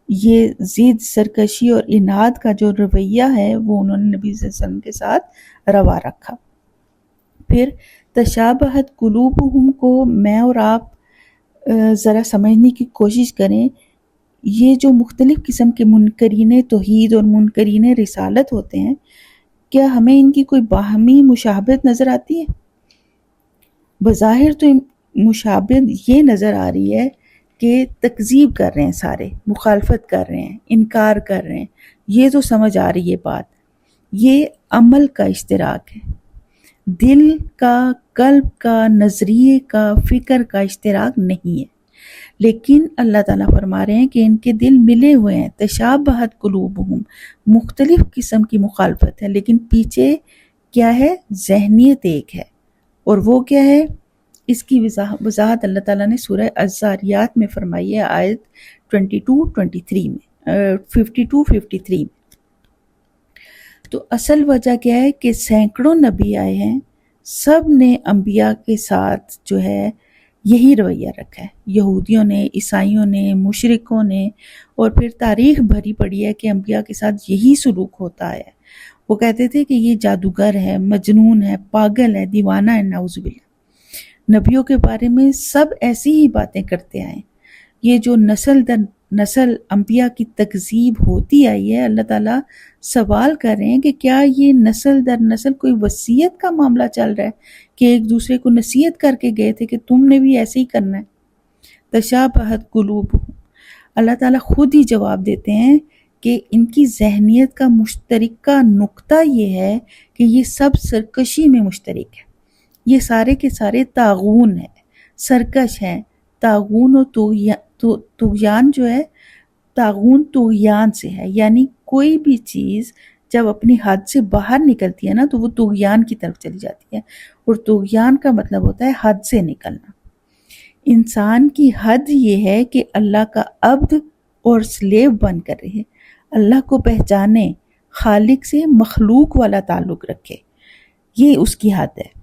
یہ ضد، سرکشی اور اناد کا جو رویہ ہے وہ انہوں نے نبی صلی اللہ علیہ وسلم کے ساتھ روا رکھا۔ پھر تشابہت قلوبہم کو میں اور آپ ذرا سمجھنے کی کوشش کریں۔ یہ جو مختلف قسم کے منکرین توحید اور منکرین رسالت ہوتے ہیں، کیا ہمیں ان کی کوئی باہمی مشابہت نظر آتی ہے؟ بظاہر تو مشابہت یہ نظر آ رہی ہے کہ تکذیب کر رہے ہیں، سارے مخالفت کر رہے ہیں، انکار کر رہے ہیں، یہ تو سمجھ آ رہی ہے بات۔ یہ عمل کا اشتراک ہے، دل کا، قلب کا، نظریے کا، فکر کا اشتراک نہیں ہے۔ لیکن اللہ تعالیٰ فرما رہے ہیں کہ ان کے دل ملے ہوئے ہیں، تشابہت قلوبہم، مختلف قسم کی مخالفت ہے، لیکن پیچھے کیا ہے؟ ذہنیت ایک ہے، اور وہ کیا ہے؟ اس کی وضاحت اللہ تعالیٰ نے سورہ الذاریات میں فرمائی ہے، آیت 22-23 میں، 52-53 میں۔ تو اصل وجہ کیا ہے کہ سینکڑوں نبی آئے ہیں، سب نے انبیاء کے ساتھ جو ہے یہی رویہ رکھا ہے، یہودیوں نے، عیسائیوں نے، مشرکوں نے، اور پھر تاریخ بھری پڑی ہے کہ انبیاء کے ساتھ یہی سلوک ہوتا ہے۔ وہ کہتے تھے کہ یہ جادوگر ہے، مجنون ہے، پاگل ہے، دیوانہ ہے، نعوذ باللہ۔ نبیوں کے بارے میں سب ایسی ہی باتیں کرتے آئے۔ یہ جو نسل در نسل انبیاء کی تکذیب ہوتی آئی ہے، اللہ تعالیٰ سوال کر رہے ہیں کہ کیا یہ نسل در نسل کوئی وصیت کا معاملہ چل رہا ہے کہ ایک دوسرے کو نصیحت کر کے گئے تھے کہ تم نے بھی ایسے ہی کرنا ہے؟ تشابہت قلوبہم، اللہ تعالیٰ خود ہی جواب دیتے ہیں کہ ان کی ذہنیت کا مشترکہ نقطہ یہ ہے کہ یہ سب سرکشی میں مشترک ہے۔ یہ سارے کے سارے طاغون ہیں، سرکش ہیں۔ طاغون و طغیان جو ہے، طاغون طغیان سے ہے، یعنی کوئی بھی چیز جب اپنی حد سے باہر نکلتی ہے نا تو وہ طغیان کی طرف چلی جاتی ہے، اور طغیان کا مطلب ہوتا ہے حد سے نکلنا۔ انسان کی حد یہ ہے کہ اللہ کا عبد اور سلیو بن کر رہے، اللہ کو پہچانے، خالق سے مخلوق والا تعلق رکھے، یہ اس کی حد ہے۔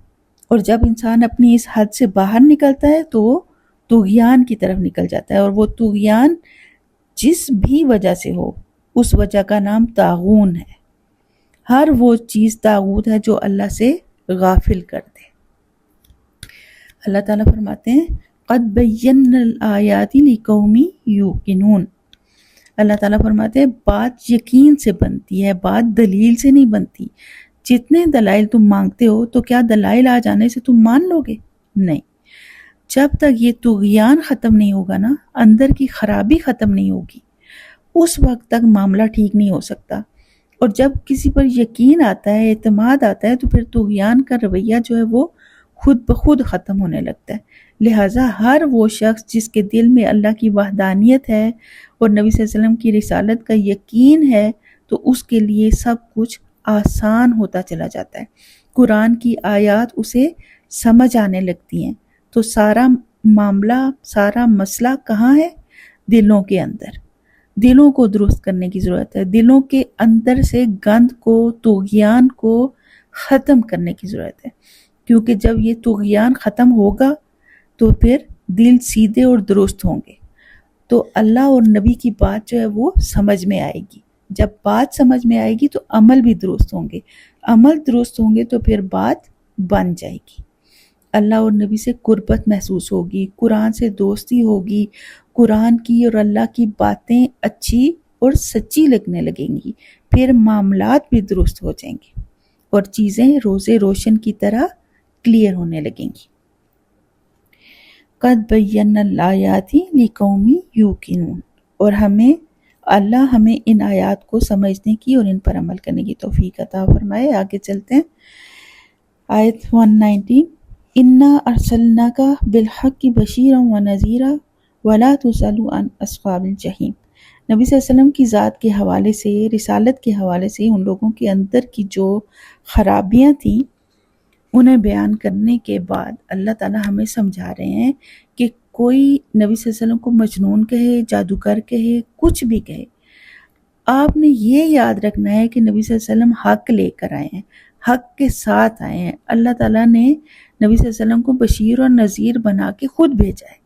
اور جب انسان اپنی اس حد سے باہر نکلتا ہے تو وہ طغیان کی طرف نکل جاتا ہے، اور وہ طغیان جس بھی وجہ سے ہو، اس وجہ کا نام طاغون ہے۔ ہر وہ چیز طاغوت ہے جو اللہ سے غافل کر دے۔ اللہ تعالیٰ فرماتے ہیں قد بینا الآیات لقوم یوقنون، اللہ تعالیٰ فرماتے ہیں بات یقین سے بنتی ہے، بات دلیل سے نہیں بنتی۔ جتنے دلائل تم مانگتے ہو تو کیا دلائل آ جانے سے تم مان لو گے؟ نہیں، جب تک یہ طغیان ختم نہیں ہوگا نا، اندر کی خرابی ختم نہیں ہوگی، اس وقت تک معاملہ ٹھیک نہیں ہو سکتا۔ اور جب کسی پر یقین آتا ہے، اعتماد آتا ہے، تو پھر طغیان کا رویہ جو ہے وہ خود بخود ختم ہونے لگتا ہے۔ لہٰذا ہر وہ شخص جس کے دل میں اللہ کی وحدانیت ہے اور نبی صلی اللہ علیہ وسلم کی رسالت کا یقین ہے، تو اس کے لیے سب کچھ آسان ہوتا چلا جاتا ہے۔ قرآن کی آیات اسے سمجھ آنے لگتی ہیں، تو سارا معاملہ، سارا مسئلہ کہاں ہے؟ دلوں کے اندر۔ دلوں کو درست کرنے کی ضرورت ہے، دلوں کے اندر سے گند کو، طغیان کو ختم کرنے کی ضرورت ہے، کیونکہ جب یہ طغیان ختم ہوگا تو پھر دل سیدھے اور درست ہوں گے، تو اللہ اور نبی کی بات جو ہے وہ سمجھ میں آئے گی۔ جب بات سمجھ میں آئے گی تو عمل بھی درست ہوں گے، عمل درست ہوں گے تو پھر بات بن جائے گی۔ اللہ اور نبی سے قربت محسوس ہوگی، قرآن سے دوستی ہوگی، قرآن کی اور اللہ کی باتیں اچھی اور سچی لگنے لگیں گی، پھر معاملات بھی درست ہو جائیں گے اور چیزیں روزے روشن کی طرح کلیئر ہونے لگیں گی۔ قد بینا الآیات لقوم یوقنون، اور اللہ ہمیں ان آیات کو سمجھنے کی اور ان پر عمل کرنے کی توفیق عطا فرمائے۔ آگے چلتے ہیں، آیت 119، انا ارسلناک بالحق بشیرا ونذیرا ولا تسأل عن اصحاب الجحیم۔ نبی صلی اللہ علیہ وسلم کی ذات کے حوالے سے، رسالت کے حوالے سے ان لوگوں کے اندر کی جو خرابیاں تھیں انہیں بیان کرنے کے بعد اللہ تعالیٰ ہمیں سمجھا رہے ہیں کہ کوئی نبی صلی اللہ علیہ وسلم کو مجنون کہے، جادوگر کہے، کچھ بھی کہے، آپ نے یہ یاد رکھنا ہے کہ نبی صلی اللہ علیہ وسلم حق لے کر آئے ہیں، حق کے ساتھ آئے ہیں۔ اللہ تعالیٰ نے نبی صلی اللہ علیہ وسلم کو بشیر اور نذیر بنا کے خود بھیجا ہے۔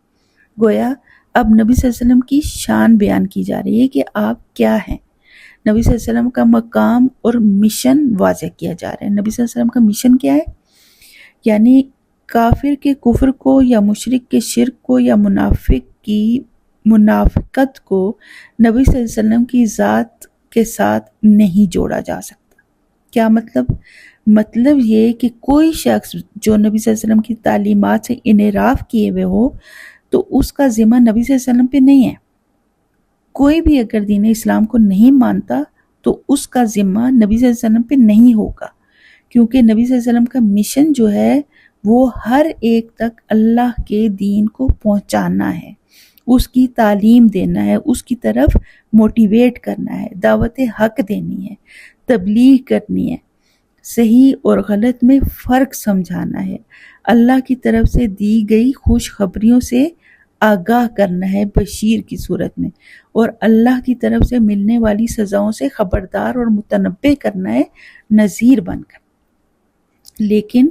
گویا اب نبی صلی اللہ علیہ وسلم کی شان بیان کی جا رہی ہے کہ آپ کیا ہیں۔ نبی صلی اللہ علیہ وسلم کا مقام اور مشن واضح کیا جا رہا ہے۔ نبی صلی اللہ علیہ وسلم کا مشن کیا ہے؟ یعنی کافر کے کفر کو یا مشرک کے شرک کو یا منافق کی منافقت کو نبی صلی اللہ علیہ وسلم کی ذات کے ساتھ نہیں جوڑا جا سکتا۔ کیا مطلب؟ مطلب یہ کہ کوئی شخص جو نبی صلی اللہ علیہ وسلم کی تعلیمات سے انحراف کیے ہوئے ہو تو اس کا ذمہ نبی صلی اللہ علیہ وسلم پہ نہیں ہے۔ کوئی بھی اگر دین اسلام کو نہیں مانتا تو اس کا ذمہ نبی صلی اللہ علیہ وسلم پہ نہیں ہوگا، کیونکہ نبی صلی اللہ علیہ وسلم کا مشن جو ہے وہ ہر ایک تک اللہ کے دین کو پہنچانا ہے، اس کی تعلیم دینا ہے، اس کی طرف موٹیویٹ کرنا ہے، دعوت حق دینی ہے، تبلیغ کرنی ہے، صحیح اور غلط میں فرق سمجھانا ہے، اللہ کی طرف سے دی گئی خوشخبریوں سے آگاہ کرنا ہے بشیر کی صورت میں، اور اللہ کی طرف سے ملنے والی سزاؤں سے خبردار اور متنبہ کرنا ہے نذیر بن کر۔ لیکن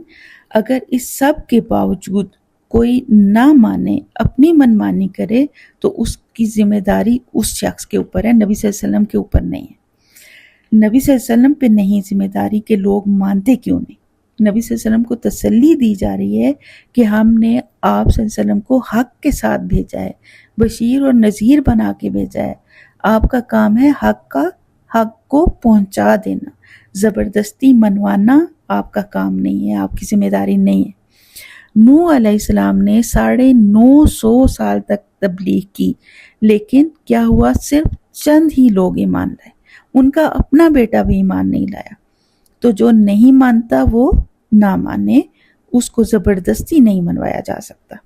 اگر اس سب کے باوجود کوئی نہ مانے، اپنی منمانی کرے، تو اس کی ذمہ داری اس شخص کے اوپر ہے، نبی صلی اللہ علیہ وسلم کے اوپر نہیں ہے۔ نبی صلی اللہ علیہ وسلم پہ نہیں ذمہ داری کہ لوگ مانتے کیوں نہیں۔ نبی صلی اللہ علیہ وسلم کو تسلی دی جا رہی ہے کہ ہم نے آپ صلی اللہ علیہ وسلم کو حق کے ساتھ بھیجا ہے، بشیر اور نذیر بنا کے بھیجا ہے۔ آپ کا کام ہے حق کو پہنچا دینا، زبردستی منوانا آپ کا کام نہیں ہے، آپ کی ذمہ داری نہیں ہے۔ نوح علیہ السلام نے 950 سال تک تبلیغ کی، لیکن کیا ہوا؟ صرف چند ہی لوگ ایمان لائے، ان کا اپنا بیٹا بھی ایمان نہیں لایا۔ تو جو نہیں مانتا وہ نہ مانے، اس کو زبردستی نہیں منوایا جا سکتا۔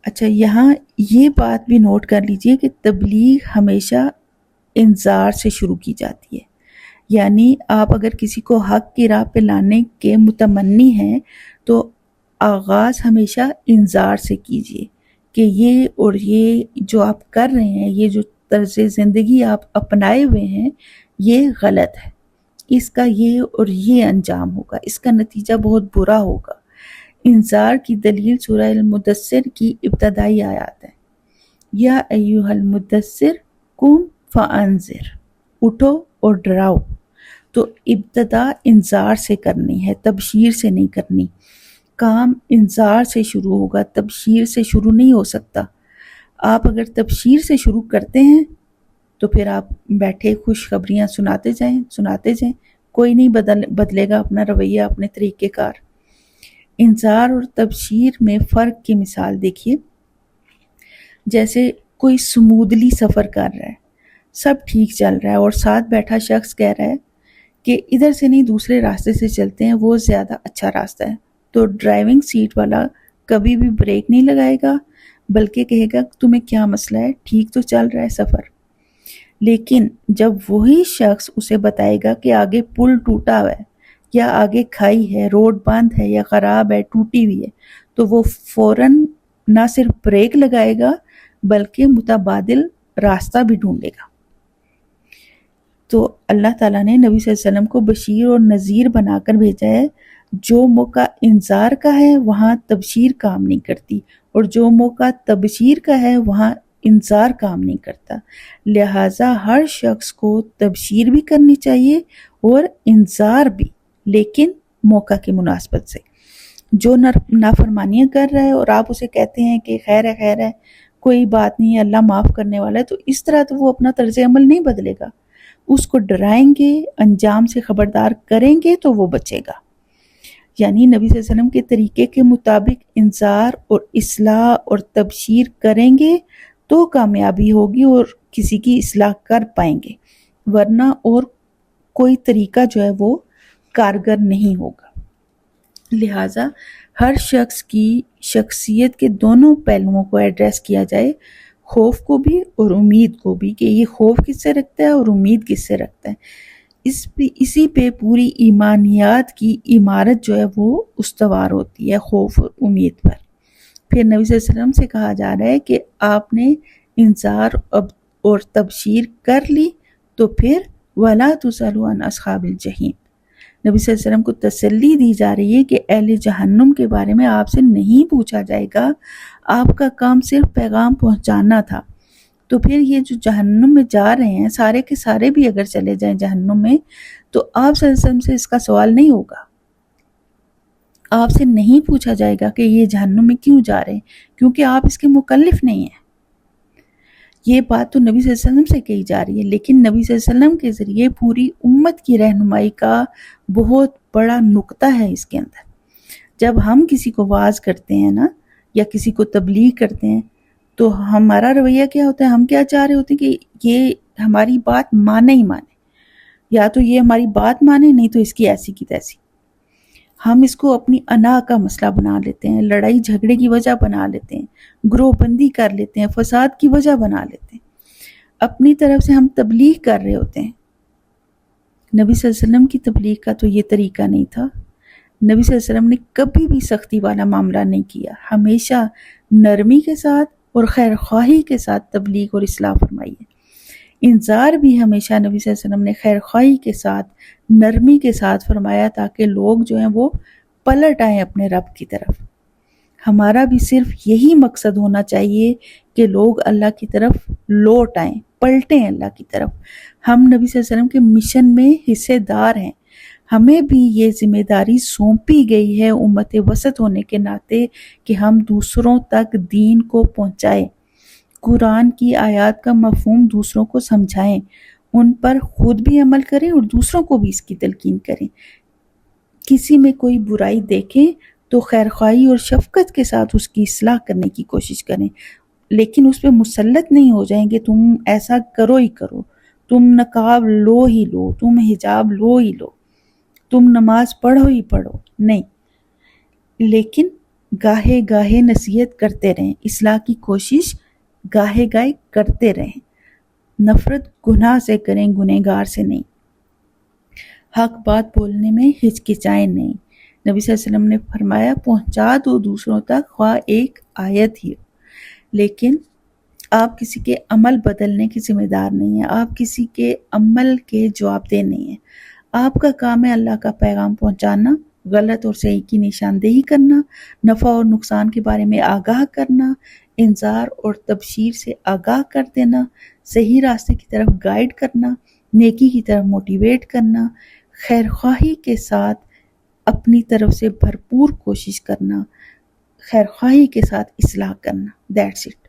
اچھا، یہاں یہ بات بھی نوٹ کر لیجئے کہ تبلیغ ہمیشہ انذار سے شروع کی جاتی ہے، یعنی آپ اگر کسی کو حق کی راہ پہ لانے کے متمنی ہیں تو آغاز ہمیشہ انذار سے کیجئے کہ یہ اور یہ جو آپ کر رہے ہیں، یہ جو طرز زندگی آپ اپنائے ہوئے ہیں، یہ غلط ہے، اس کا یہ اور یہ انجام ہوگا، اس کا نتیجہ بہت برا ہوگا۔ انذار کی دلیل سورہ المدثر کی ابتدائی آیات ہے، یا ایھا المدثر قم فانذر، اٹھو اور ڈراؤ۔ تو ابتدا انذار سے کرنی ہے، تبشیر سے نہیں کرنی۔ کام انذار سے شروع ہوگا، تبشیر سے شروع نہیں ہو سکتا۔ آپ اگر تبشیر سے شروع کرتے ہیں تو پھر آپ بیٹھے خوشخبریاں سناتے جائیں، کوئی نہیں بدلے گا اپنا رویہ، اپنے طریقہ کار۔ انذار اور تبشیر میں فرق کی مثال دیکھیے، جیسے کوئی سمودلی سفر کر رہا ہے، سب ٹھیک چل رہا ہے، اور ساتھ بیٹھا شخص کہہ رہا ہے کہ ادھر سے نہیں دوسرے راستے سے چلتے ہیں، وہ زیادہ اچھا راستہ ہے، تو ڈرائیونگ سیٹ والا کبھی بھی بریک نہیں لگائے گا، بلکہ کہے گا تمہیں کیا مسئلہ ہے، ٹھیک تو چل رہا ہے سفر۔ لیکن جب وہی شخص اسے بتائے گا کہ آگے پل ٹوٹا ہوا ہے، یا آگے کھائی ہے، روڈ بند ہے، یا خراب ہے، ٹوٹی ہوئی ہے، تو وہ فوراً نہ صرف بریک لگائے گا بلکہ متبادل راستہ بھی ڈھونڈے گا۔ تو اللہ تعالیٰ نے نبی صلی اللہ علیہ وسلم کو بشیر اور نذیر بنا کر بھیجا ہے، جو موقع انذار کا ہے وہاں تبشیر کام نہیں کرتی، اور جو موقع تبشیر کا ہے وہاں انذار کام نہیں کرتا۔ لہٰذا ہر شخص کو تبشیر بھی کرنی چاہیے اور انذار بھی، لیکن موقع کی مناسبت سے۔ جو نافرمانیاں کر رہا ہے اور آپ اسے کہتے ہیں کہ خیر ہے کوئی بات نہیں ہے، اللہ معاف کرنے والا ہے، تو اس طرح تو وہ اپنا طرز عمل نہیں بدلے گا۔ اس کو ڈرائیں گے، انجام سے خبردار کریں گے تو وہ بچے گا۔ یعنی نبی صلی اللہ علیہ وسلم کے طریقے کے مطابق انذار اور اصلاح اور تبشیر کریں گے تو کامیابی ہوگی اور کسی کی اصلاح کر پائیں گے، ورنہ اور کوئی طریقہ جو ہے وہ کارگر نہیں ہوگا۔ لہٰذا ہر شخص کی شخصیت کے دونوں پہلوؤں کو ایڈریس کیا جائے، خوف کو بھی اور امید کو بھی، کہ یہ خوف کس سے رکھتا ہے اور امید کس سے رکھتا ہے۔ اسی پہ پوری ایمانیات کی عمارت جو ہے وہ استوار ہوتی ہے، خوف اور امید پر۔ پھر نبی صلی اللہ علیہ وسلم سے کہا جا رہا ہے کہ آپ نے انذار اور تبشیر کر لی تو پھر وَلَا تُسْأَلُوا عَنْ أَصْحَابِ الْجَحِيمِ، نبی صلی اللہ علیہ وسلم کو تسلی دی جا رہی ہے کہ اہل جہنم کے بارے میں آپ سے نہیں پوچھا جائے گا، آپ کا کام صرف پیغام پہنچانا تھا۔ تو پھر یہ جو جہنم میں جا رہے ہیں سارے کے سارے بھی اگر چلے جائیں جہنم میں تو آپ صلی اللہ علیہ وسلم سے اس کا سوال نہیں ہوگا، آپ سے نہیں پوچھا جائے گا کہ یہ جہنم میں کیوں جا رہے ہیں، کیونکہ آپ اس کے مکلف نہیں ہیں۔ یہ بات تو نبی صلی اللہ علیہ وسلم سے کہی جا رہی ہے، لیکن نبی صلی اللہ علیہ وسلم کے ذریعے پوری امت کی رہنمائی کا بہت بڑا نقطہ ہے اس کے اندر۔ جب ہم کسی کو واعظ کرتے ہیں نا، یا کسی کو تبلیغ کرتے ہیں، تو ہمارا رویہ کیا ہوتا ہے؟ ہم کیا چاہ رہے ہوتے ہیں کہ یہ ہماری بات مانے ہی مانے، یا تو یہ ہماری بات مانے، نہیں تو اس کی ایسی کی تیسی۔ ہم اس کو اپنی انا کا مسئلہ بنا لیتے ہیں، لڑائی جھگڑے کی وجہ بنا لیتے ہیں، گروہ بندی کر لیتے ہیں، فساد کی وجہ بنا لیتے ہیں۔ اپنی طرف سے ہم تبلیغ کر رہے ہوتے ہیں۔ نبی صلی اللہ علیہ وسلم کی تبلیغ کا تو یہ طریقہ نہیں تھا۔ نبی صلی اللہ علیہ وسلم نے کبھی بھی سختی والا معاملہ نہیں کیا، ہمیشہ نرمی کے ساتھ اور خیر خواہی کے ساتھ تبلیغ اور اصلاح فرمائی ہے۔ انذار بھی ہمیشہ نبی صلی اللہ علیہ وسلم نے خیر خواہی کے ساتھ، نرمی کے ساتھ فرمایا، تاکہ لوگ جو ہیں وہ پلٹ آئیں اپنے رب کی طرف۔ ہمارا بھی صرف یہی مقصد ہونا چاہیے کہ لوگ اللہ کی طرف لوٹ آئیں، پلٹیں اللہ کی طرف۔ ہم نبی صلی اللہ علیہ وسلم کے مشن میں حصے دار ہیں، ہمیں بھی یہ ذمہ داری سونپی گئی ہے امت وسط ہونے کے ناطے کہ ہم دوسروں تک دین کو پہنچائیں، قرآن کی آیات کا مفہوم دوسروں کو سمجھائیں، ان پر خود بھی عمل کریں اور دوسروں کو بھی اس کی تلقین کریں۔ کسی میں کوئی برائی دیکھیں تو خیرخواہی اور شفقت کے ساتھ اس کی اصلاح کرنے کی کوشش کریں، لیکن اس پہ مسلط نہیں ہو جائیں کہ تم ایسا کرو ہی کرو، تم نقاب لو ہی لو، تم حجاب لو ہی لو، تم نماز پڑھو ہی پڑھو، نہیں، لیکن گاہے گاہے نصیحت کرتے رہیں، اصلاح کی کوشش گاہے گاہے کرتے رہیں۔ نفرت گناہ سے کریں، گنہگار سے نہیں۔ حق بات بولنے میں ہچکچائیں نہیں۔ نبی صلی اللہ علیہ وسلم نے فرمایا پہنچا دو دوسروں تک، خواہ ایک آیت ہی ہو، لیکن آپ کسی کے عمل بدلنے کی ذمہ دار نہیں ہیں، آپ کسی کے عمل کے جواب دہ نہیں ہیں۔ آپ کا کام ہے اللہ کا پیغام پہنچانا، غلط اور صحیح کی نشاندہی کرنا، نفع اور نقصان کے بارے میں آگاہ کرنا، انذار اور تبشیر سے آگاہ کر دینا، صحیح راستے کی طرف گائیڈ کرنا، نیکی کی طرف موٹیویٹ کرنا، خیرخواہی کے ساتھ اپنی طرف سے بھرپور کوشش کرنا، خیرخواہی کے ساتھ اصلاح کرنا، دیٹس اٹ۔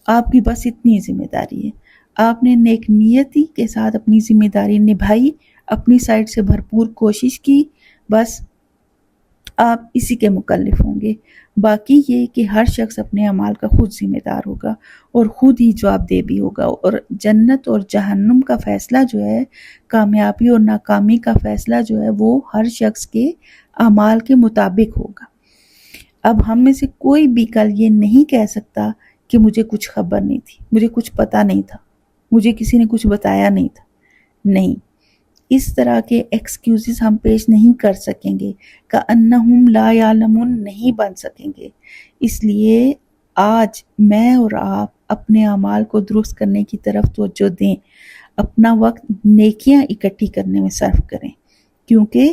آپ کی بس اتنی ذمہ داری ہے۔ آپ نے نیک نیتی کے ساتھ اپنی ذمہ داری نبھائی، اپنی سائڈ سے بھرپور کوشش کی، بس آپ اسی کے مکلف ہوں گے۔ باقی یہ کہ ہر شخص اپنے اعمال کا خود ذمہ دار ہوگا اور خود ہی جواب دہ بھی ہوگا، اور جنت اور جہنم کا فیصلہ جو ہے، کامیابی اور ناکامی کا فیصلہ جو ہے، وہ ہر شخص کے اعمال کے مطابق ہوگا۔ اب ہم میں سے کوئی بھی کل یہ نہیں کہہ سکتا کہ مجھے کچھ خبر نہیں تھی، مجھے کچھ پتہ نہیں تھا، مجھے کسی نے کچھ بتایا نہیں تھا، نہیں، اس طرح کے ایکسکیوزز ہم پیش نہیں کر سکیں گے، کأنہم لا یعلمون نہیں بن سکیں گے۔ اس لیے آج میں اور آپ اپنے اعمال کو درست کرنے کی طرف توجہ دیں، اپنا وقت نیکیاں اکٹھی کرنے میں صرف کریں، کیونکہ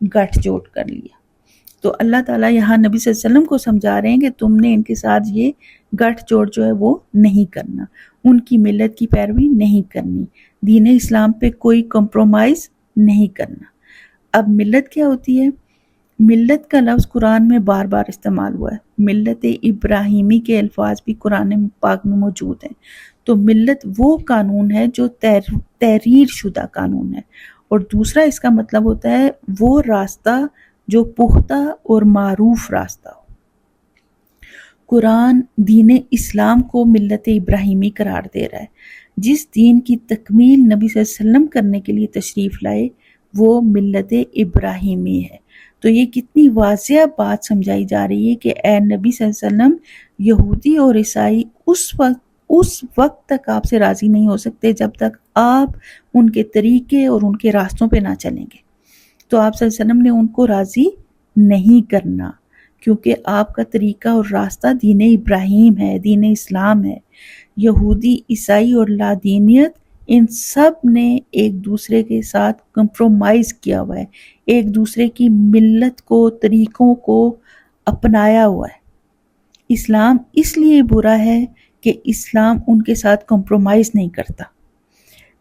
گٹھ جوڑ کر لیا۔ تو اللہ تعالیٰ یہاں نبی صلی اللہ علیہ وسلم کو سمجھا رہے ہیں کہ تم نے ان کے ساتھ یہ گٹھ جوڑ جو ہے وہ نہیں کرنا، ان کی ملت کی پیروی نہیں کرنی، دین اسلام پہ کوئی کمپرومائز نہیں کرنا۔ اب ملت کیا ہوتی ہے؟ ملت کا لفظ قرآن میں بار بار استعمال ہوا ہے، ملت ابراہیمی کے الفاظ بھی قرآن پاک میں موجود ہیں۔ تو ملت وہ قانون ہے جو تحریر شدہ قانون ہے، اور دوسرا اس کا مطلب ہوتا ہے وہ راستہ جو پختہ اور معروف راستہ ہو۔ قرآن دین اسلام کو ملت ابراہیمی قرار دے رہا ہے۔ جس دین کی تکمیل نبی صلی اللہ علیہ وسلم کرنے کے لیے تشریف لائے وہ ملت ابراہیمی ہے۔ تو یہ کتنی واضح بات سمجھائی جا رہی ہے کہ اے نبی صلی اللہ علیہ وسلم، یہودی اور عیسائی اس وقت تک آپ سے راضی نہیں ہو سکتے جب تک آپ ان کے طریقے اور ان کے راستوں پہ نہ چلیں گے۔ تو آپ صلی اللہ علیہ وسلم نے ان کو راضی نہیں کرنا، کیونکہ آپ کا طریقہ اور راستہ دین ابراہیم ہے، دین اسلام ہے۔ یہودی، عیسائی اور لادینیت، ان سب نے ایک دوسرے کے ساتھ کمپرومائز کیا ہوا ہے، ایک دوسرے کی ملت کو، طریقوں کو اپنایا ہوا ہے۔ اسلام اس لیے برا ہے کہ اسلام ان کے ساتھ کمپرومائز نہیں کرتا۔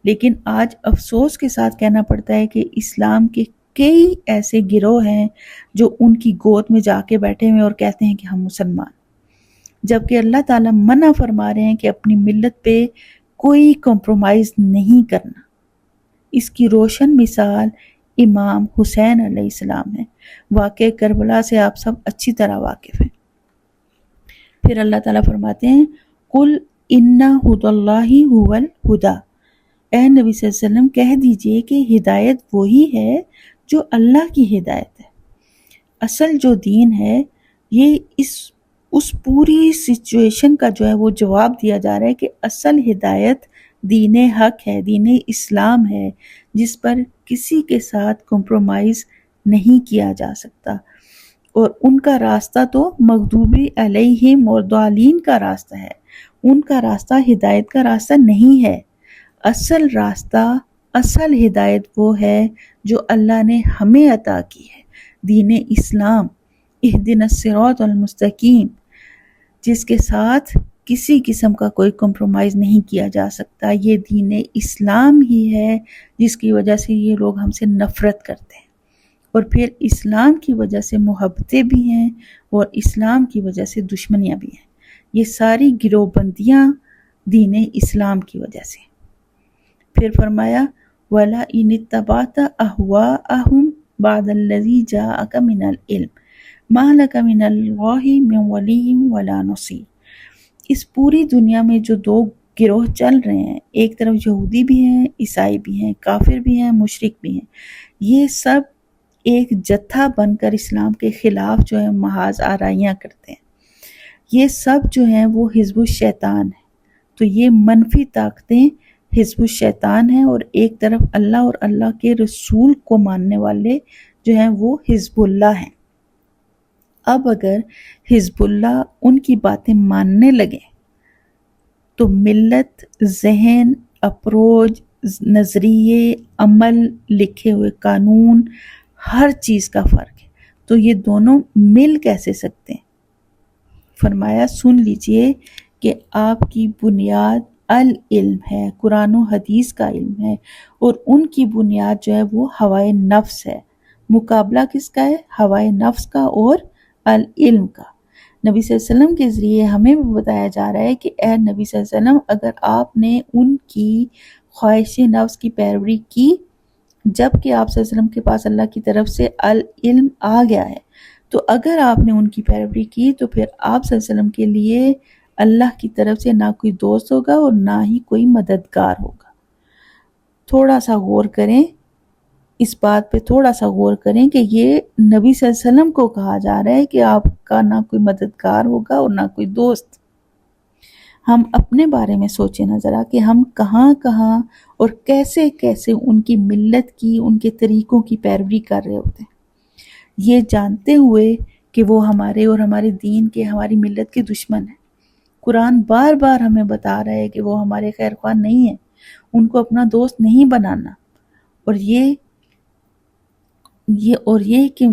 لیکن آج افسوس کے ساتھ کہنا پڑتا ہے کہ اسلام کے کئی ایسے گروہ ہیں جو ان کی گود میں جا کے بیٹھے ہوئے اور کہتے ہیں کہ ہم مسلمان، جبکہ اللہ تعالیٰ منع فرما رہے ہیں کہ اپنی ملت پہ کوئی کمپرومائز نہیں کرنا۔ اس کی روشن مثال امام حسین علیہ السلام ہے۔ واقعہ کربلا سے آپ سب اچھی طرح واقف ہیں۔ پھر اللہ تعالیٰ فرماتے ہیں قُلْ إِنَّ هُدَى اللَّهِ هُوَ الْهُدَى، اے نبی صلی اللہ علیہ وسلم کہہ دیجئے کہ ہدایت وہی ہے جو اللہ کی ہدایت ہے۔ اصل جو دین ہے، یہ اس پوری سچویشن کا جو ہے وہ جواب دیا جا رہا ہے کہ اصل ہدایت دین حق ہے، دین اسلام ہے، جس پر کسی کے ساتھ کمپرومائز نہیں کیا جا سکتا۔ اور ان کا راستہ تو مغضوبی علیہم اور ضالین کا راستہ ہے، ان کا راستہ ہدایت کا راستہ نہیں ہے۔ اصل راستہ، اصل ہدایت وہ ہے جو اللہ نے ہمیں عطا کی ہے، دین اسلام، اہدنا الصراط المستقیم، جس کے ساتھ کسی قسم کا کوئی کمپرومائز نہیں کیا جا سکتا۔ یہ دین اسلام ہی ہے جس کی وجہ سے یہ لوگ ہم سے نفرت کرتے ہیں، اور پھر اسلام کی وجہ سے محبتیں بھی ہیں اور اسلام کی وجہ سے دشمنیاں بھی ہیں۔ یہ ساری گروہ بندیاں دین اسلام کی وجہ سے۔ پھر فرمایا وَلَا إِنِ اتَّبَعْتَ أَهْوَاءَهُمْ بَعْدَ الَّذِي جَاءَكَ مِنَ الْعِلْمِ مَا لَكَ مِنَ اللَّهِ مِنْ وَلِيٍّ وَلَا نَصِيرٍ۔ اس پوری دنیا میں جو دو گروہ چل رہے ہیں، ایک طرف یہودی بھی ہیں، عیسائی بھی ہیں، کافر بھی ہیں، مشرک بھی ہیں، یہ سب ایک جتھا بن کر اسلام کے خلاف جو ہے محاذ آرائیاں کرتے ہیں۔ یہ سب جو ہیں وہ حزب الشیطان ہیں۔ تو یہ منفی طاقتیں حزب الشیطان ہیں، اور ایک طرف اللہ اور اللہ کے رسول کو ماننے والے جو ہیں وہ حزب اللہ ہیں۔ اب اگر حزب اللہ ان کی باتیں ماننے لگیں تو ملت، ذہن، اپروچ، نظریے، عمل، لکھے ہوئے قانون، ہر چیز کا فرق ہے۔ تو یہ دونوں مل کیسے سکتے ہیں؟ فرمایا سن لیجئے کہ آپ کی بنیاد العلم ہے، قرآن و حدیث کا علم ہے، اور ان کی بنیاد جو ہے وہ ہوائے نفس ہے۔ مقابلہ کس کا ہے؟ ہوائے نفس کا اور العلم کا۔ نبی صلی اللہ علیہ وسلم کے ذریعے ہمیں بھی بتایا جا رہا ہے کہ اے نبی صلی اللہ علیہ وسلم، اگر آپ نے ان کی خواہش نفس کی پیروی کی جب کہ آپ صلی اللہ علیہ وسلم کے پاس اللہ کی طرف سے العلم آ گیا ہے، تو اگر آپ نے ان کی پیروی کی تو پھر آپ صلی اللہ علیہ وسلم کے لیے اللہ کی طرف سے نہ کوئی دوست ہوگا اور نہ ہی کوئی مددگار ہوگا۔ تھوڑا سا غور کریں اس بات پہ، تھوڑا سا غور کریں کہ یہ نبی صلی اللہ علیہ وسلم کو کہا جا رہا ہے کہ آپ کا نہ کوئی مددگار ہوگا اور نہ کوئی دوست۔ ہم اپنے بارے میں سوچیں نہ ذرا کہ ہم کہاں کہاں اور کیسے کیسے ان کی ملت کی، ان کے طریقوں کی پیروی کر رہے ہوتے ہیں، یہ جانتے ہوئے کہ وہ ہمارے اور ہمارے دین کے، ہماری ملت کے دشمن ہیں۔ قرآن بار بار ہمیں بتا رہا ہے کہ وہ ہمارے خیر خواہ نہیں ہیں، ان کو اپنا دوست نہیں بنانا۔ اور یہ یہ کہ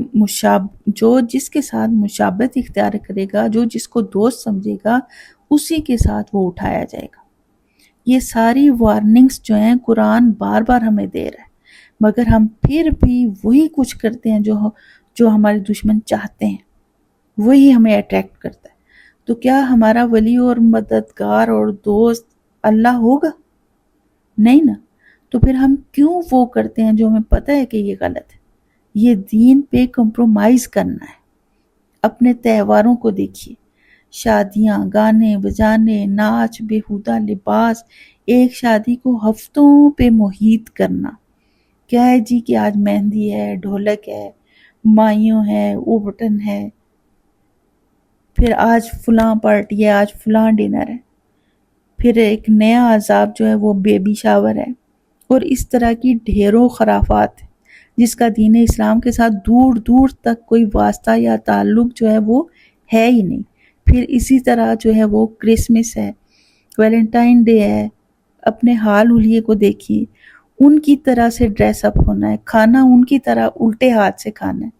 جو جس کے ساتھ مشابہت اختیار کرے گا، جو جس کو دوست سمجھے گا، اسی کے ساتھ وہ اٹھایا جائے گا۔ یہ ساری وارننگز جو ہیں قرآن بار بار ہمیں دے رہا ہے، مگر ہم پھر بھی وہی کچھ کرتے ہیں جو ہمارے دشمن چاہتے ہیں، وہی ہمیں اٹریکٹ کرتا ہے۔ تو کیا ہمارا ولی اور مددگار اور دوست اللہ ہوگا؟ نہیں نا۔ تو پھر ہم کیوں وہ کرتے ہیں جو ہمیں پتہ ہے کہ یہ غلط ہے؟ یہ دین پہ کمپرومائز کرنا ہے۔ اپنے تہواروں کو دیکھیے، شادیاں، گانے بجانے، ناچ، بیہودہ لباس، ایک شادی کو ہفتوں پہ محیط کرنا۔ کیا ہے جی کہ آج مہندی ہے، ڈھولک ہے، مائیوں ہے، اوبٹن ہے، پھر آج فلاں پارٹی ہے، آج فلاں ڈنر ہے، پھر ایک نیا عذاب جو ہے وہ بیبی شاور ہے، اور اس طرح کی ڈھیروں خرافات ہیں جس کا دین اسلام کے ساتھ دور دور تک کوئی واسطہ یا تعلق جو ہے وہ ہے ہی نہیں۔ پھر اسی طرح جو ہے وہ کرسمس ہے، ویلنٹائن ڈے ہے، اپنے حال حلیے کو دیکھیے، ان کی طرح سے ڈریس اپ ہونا ہے، کھانا ان کی طرح الٹے ہاتھ سے کھانا ہے،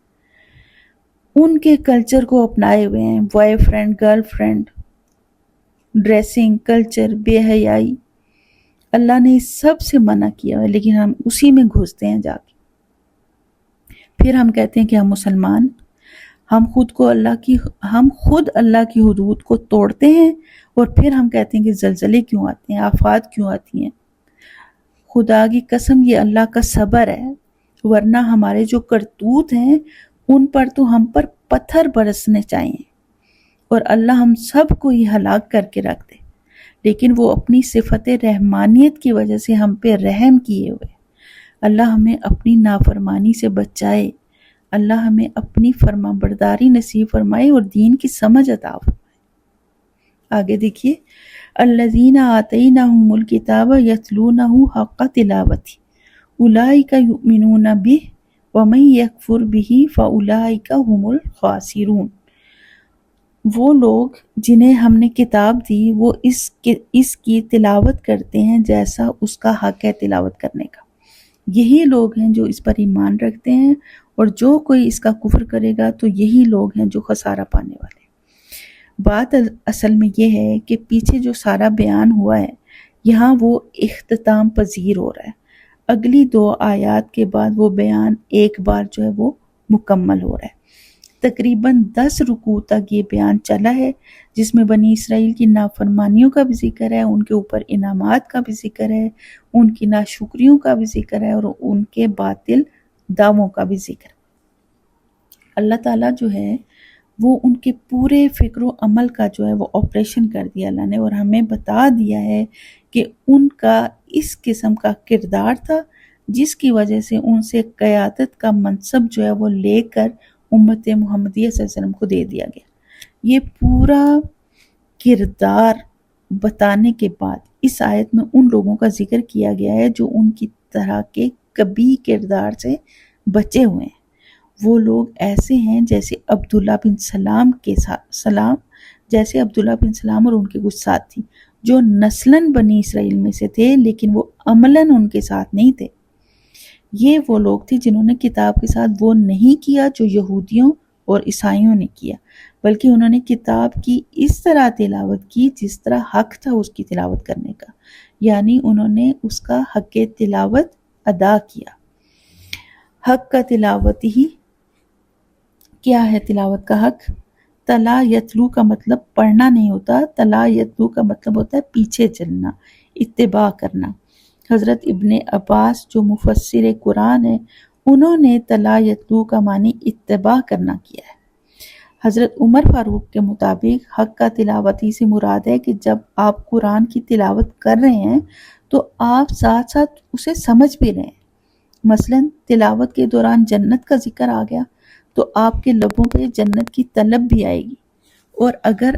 ان کے کلچر کو اپنائے ہوئے ہیں، boy friend girl friend, dressing culture, بے حیائی۔ اللہ نے اس سب سے منع کیا ہے، لیکن ہم اسی میں گھستے ہیں جا کے۔ پھر ہم کہتے ہیں کہ ہم مسلمان، ہم خود اللہ کی حدود کو توڑتے ہیں، اور پھر ہم کہتے ہیں کہ زلزلے کیوں آتے ہیں، آفات کیوں آتی ہیں۔ خدا کی قسم یہ اللہ کا صبر ہے، ورنہ ہمارے جو کرتوت ہیں ان پر تو ہم پر پتھر برسنے چاہیے اور اللہ ہم سب کو ہی ہلاک کر کے رکھ دے، لیکن وہ اپنی صفت رحمانیت کی وجہ سے ہم پہ رحم کیے ہوئے۔ اللہ ہمیں اپنی نافرمانی سے بچائے، اللہ ہمیں اپنی فرما برداری نصیب فرمائے اور دین کی سمجھ عطا فرمائے۔ آگے دیکھیے، الذین آتیناہم الکتاب یتلونہ حق تلاوتہ اولئک یؤمنون بہ ومن یکفر بہ فاولئک هم الخاسرون۔ وہ لوگ جنہیں ہم نے کتاب دی وہ اس کی تلاوت کرتے ہیں جیسا اس کا حق ہے تلاوت کرنے کا۔ یہی لوگ ہیں جو اس پر ایمان رکھتے ہیں، اور جو کوئی اس کا کفر کرے گا تو یہی لوگ ہیں جو خسارہ پانے والے ہیں۔ بات اصل میں یہ ہے کہ پیچھے جو سارا بیان ہوا ہے یہاں وہ اختتام پذیر ہو رہا ہے۔ اگلی 2 آیات کے بعد وہ بیان ایک بار جو ہے وہ مکمل ہو رہا ہے۔ تقریباً 10 رکوع تک یہ بیان چلا ہے، جس میں بنی اسرائیل کی نافرمانیوں کا بھی ذکر ہے، ان کے اوپر انعامات کا بھی ذکر ہے، ان کی ناشکریوں کا بھی ذکر ہے، اور ان کے باطل دعووں کا بھی ذکر۔ اللہ تعالیٰ جو ہے وہ ان کے پورے فکر و عمل کا جو ہے وہ آپریشن کر دیا اللہ نے، اور ہمیں بتا دیا ہے کہ ان کا اس قسم کا کردار تھا جس کی وجہ سے ان سے قیادت کا منصب جو ہے وہ لے کر امت محمدیہ صلی اللہ علیہ وسلم کو دے دیا گیا۔ یہ پورا کردار بتانے کے بعد اس آیت میں ان لوگوں کا ذکر کیا گیا ہے جو ان کی طرح کے کبھی کردار سے بچے ہوئے ہیں۔ وہ لوگ ایسے ہیں جیسے عبداللہ بن سلام اور ان کے کچھ ساتھی، جو نسلاً بنی اسرائیل میں سے تھے لیکن وہ عملاً ان کے ساتھ نہیں تھے۔ یہ وہ لوگ تھے جنہوں نے کتاب کے ساتھ وہ نہیں کیا جو یہودیوں اور عیسائیوں نے کیا، بلکہ انہوں نے کتاب کی اس طرح تلاوت کی جس طرح حق تھا اس کی تلاوت کرنے کا، یعنی انہوں نے اس کا حق تلاوت ادا کیا۔ حق کا تلاوت ہی کیا ہے؟ تلاوت کا حق تلا یتلو کا مطلب پڑھنا نہیں ہوتا، تلا یتلو کا مطلب ہوتا ہے پیچھے چلنا، اتباع کرنا۔ حضرت ابن عباس جو مفسر قرآن ہے انہوں نے تلا یتلو کا معنی اتباع کرنا کیا ہے۔ حضرت عمر فاروق کے مطابق حق کا تلاوت ہی سے مراد ہے کہ جب آپ قرآن کی تلاوت کر رہے ہیں تو آپ ساتھ ساتھ اسے سمجھ بھی رہے ہیں۔ مثلاً تلاوت کے دوران جنت کا ذکر آ گیا تو آپ کے لبوں پہ جنت کی طلب بھی آئے گی، اور اگر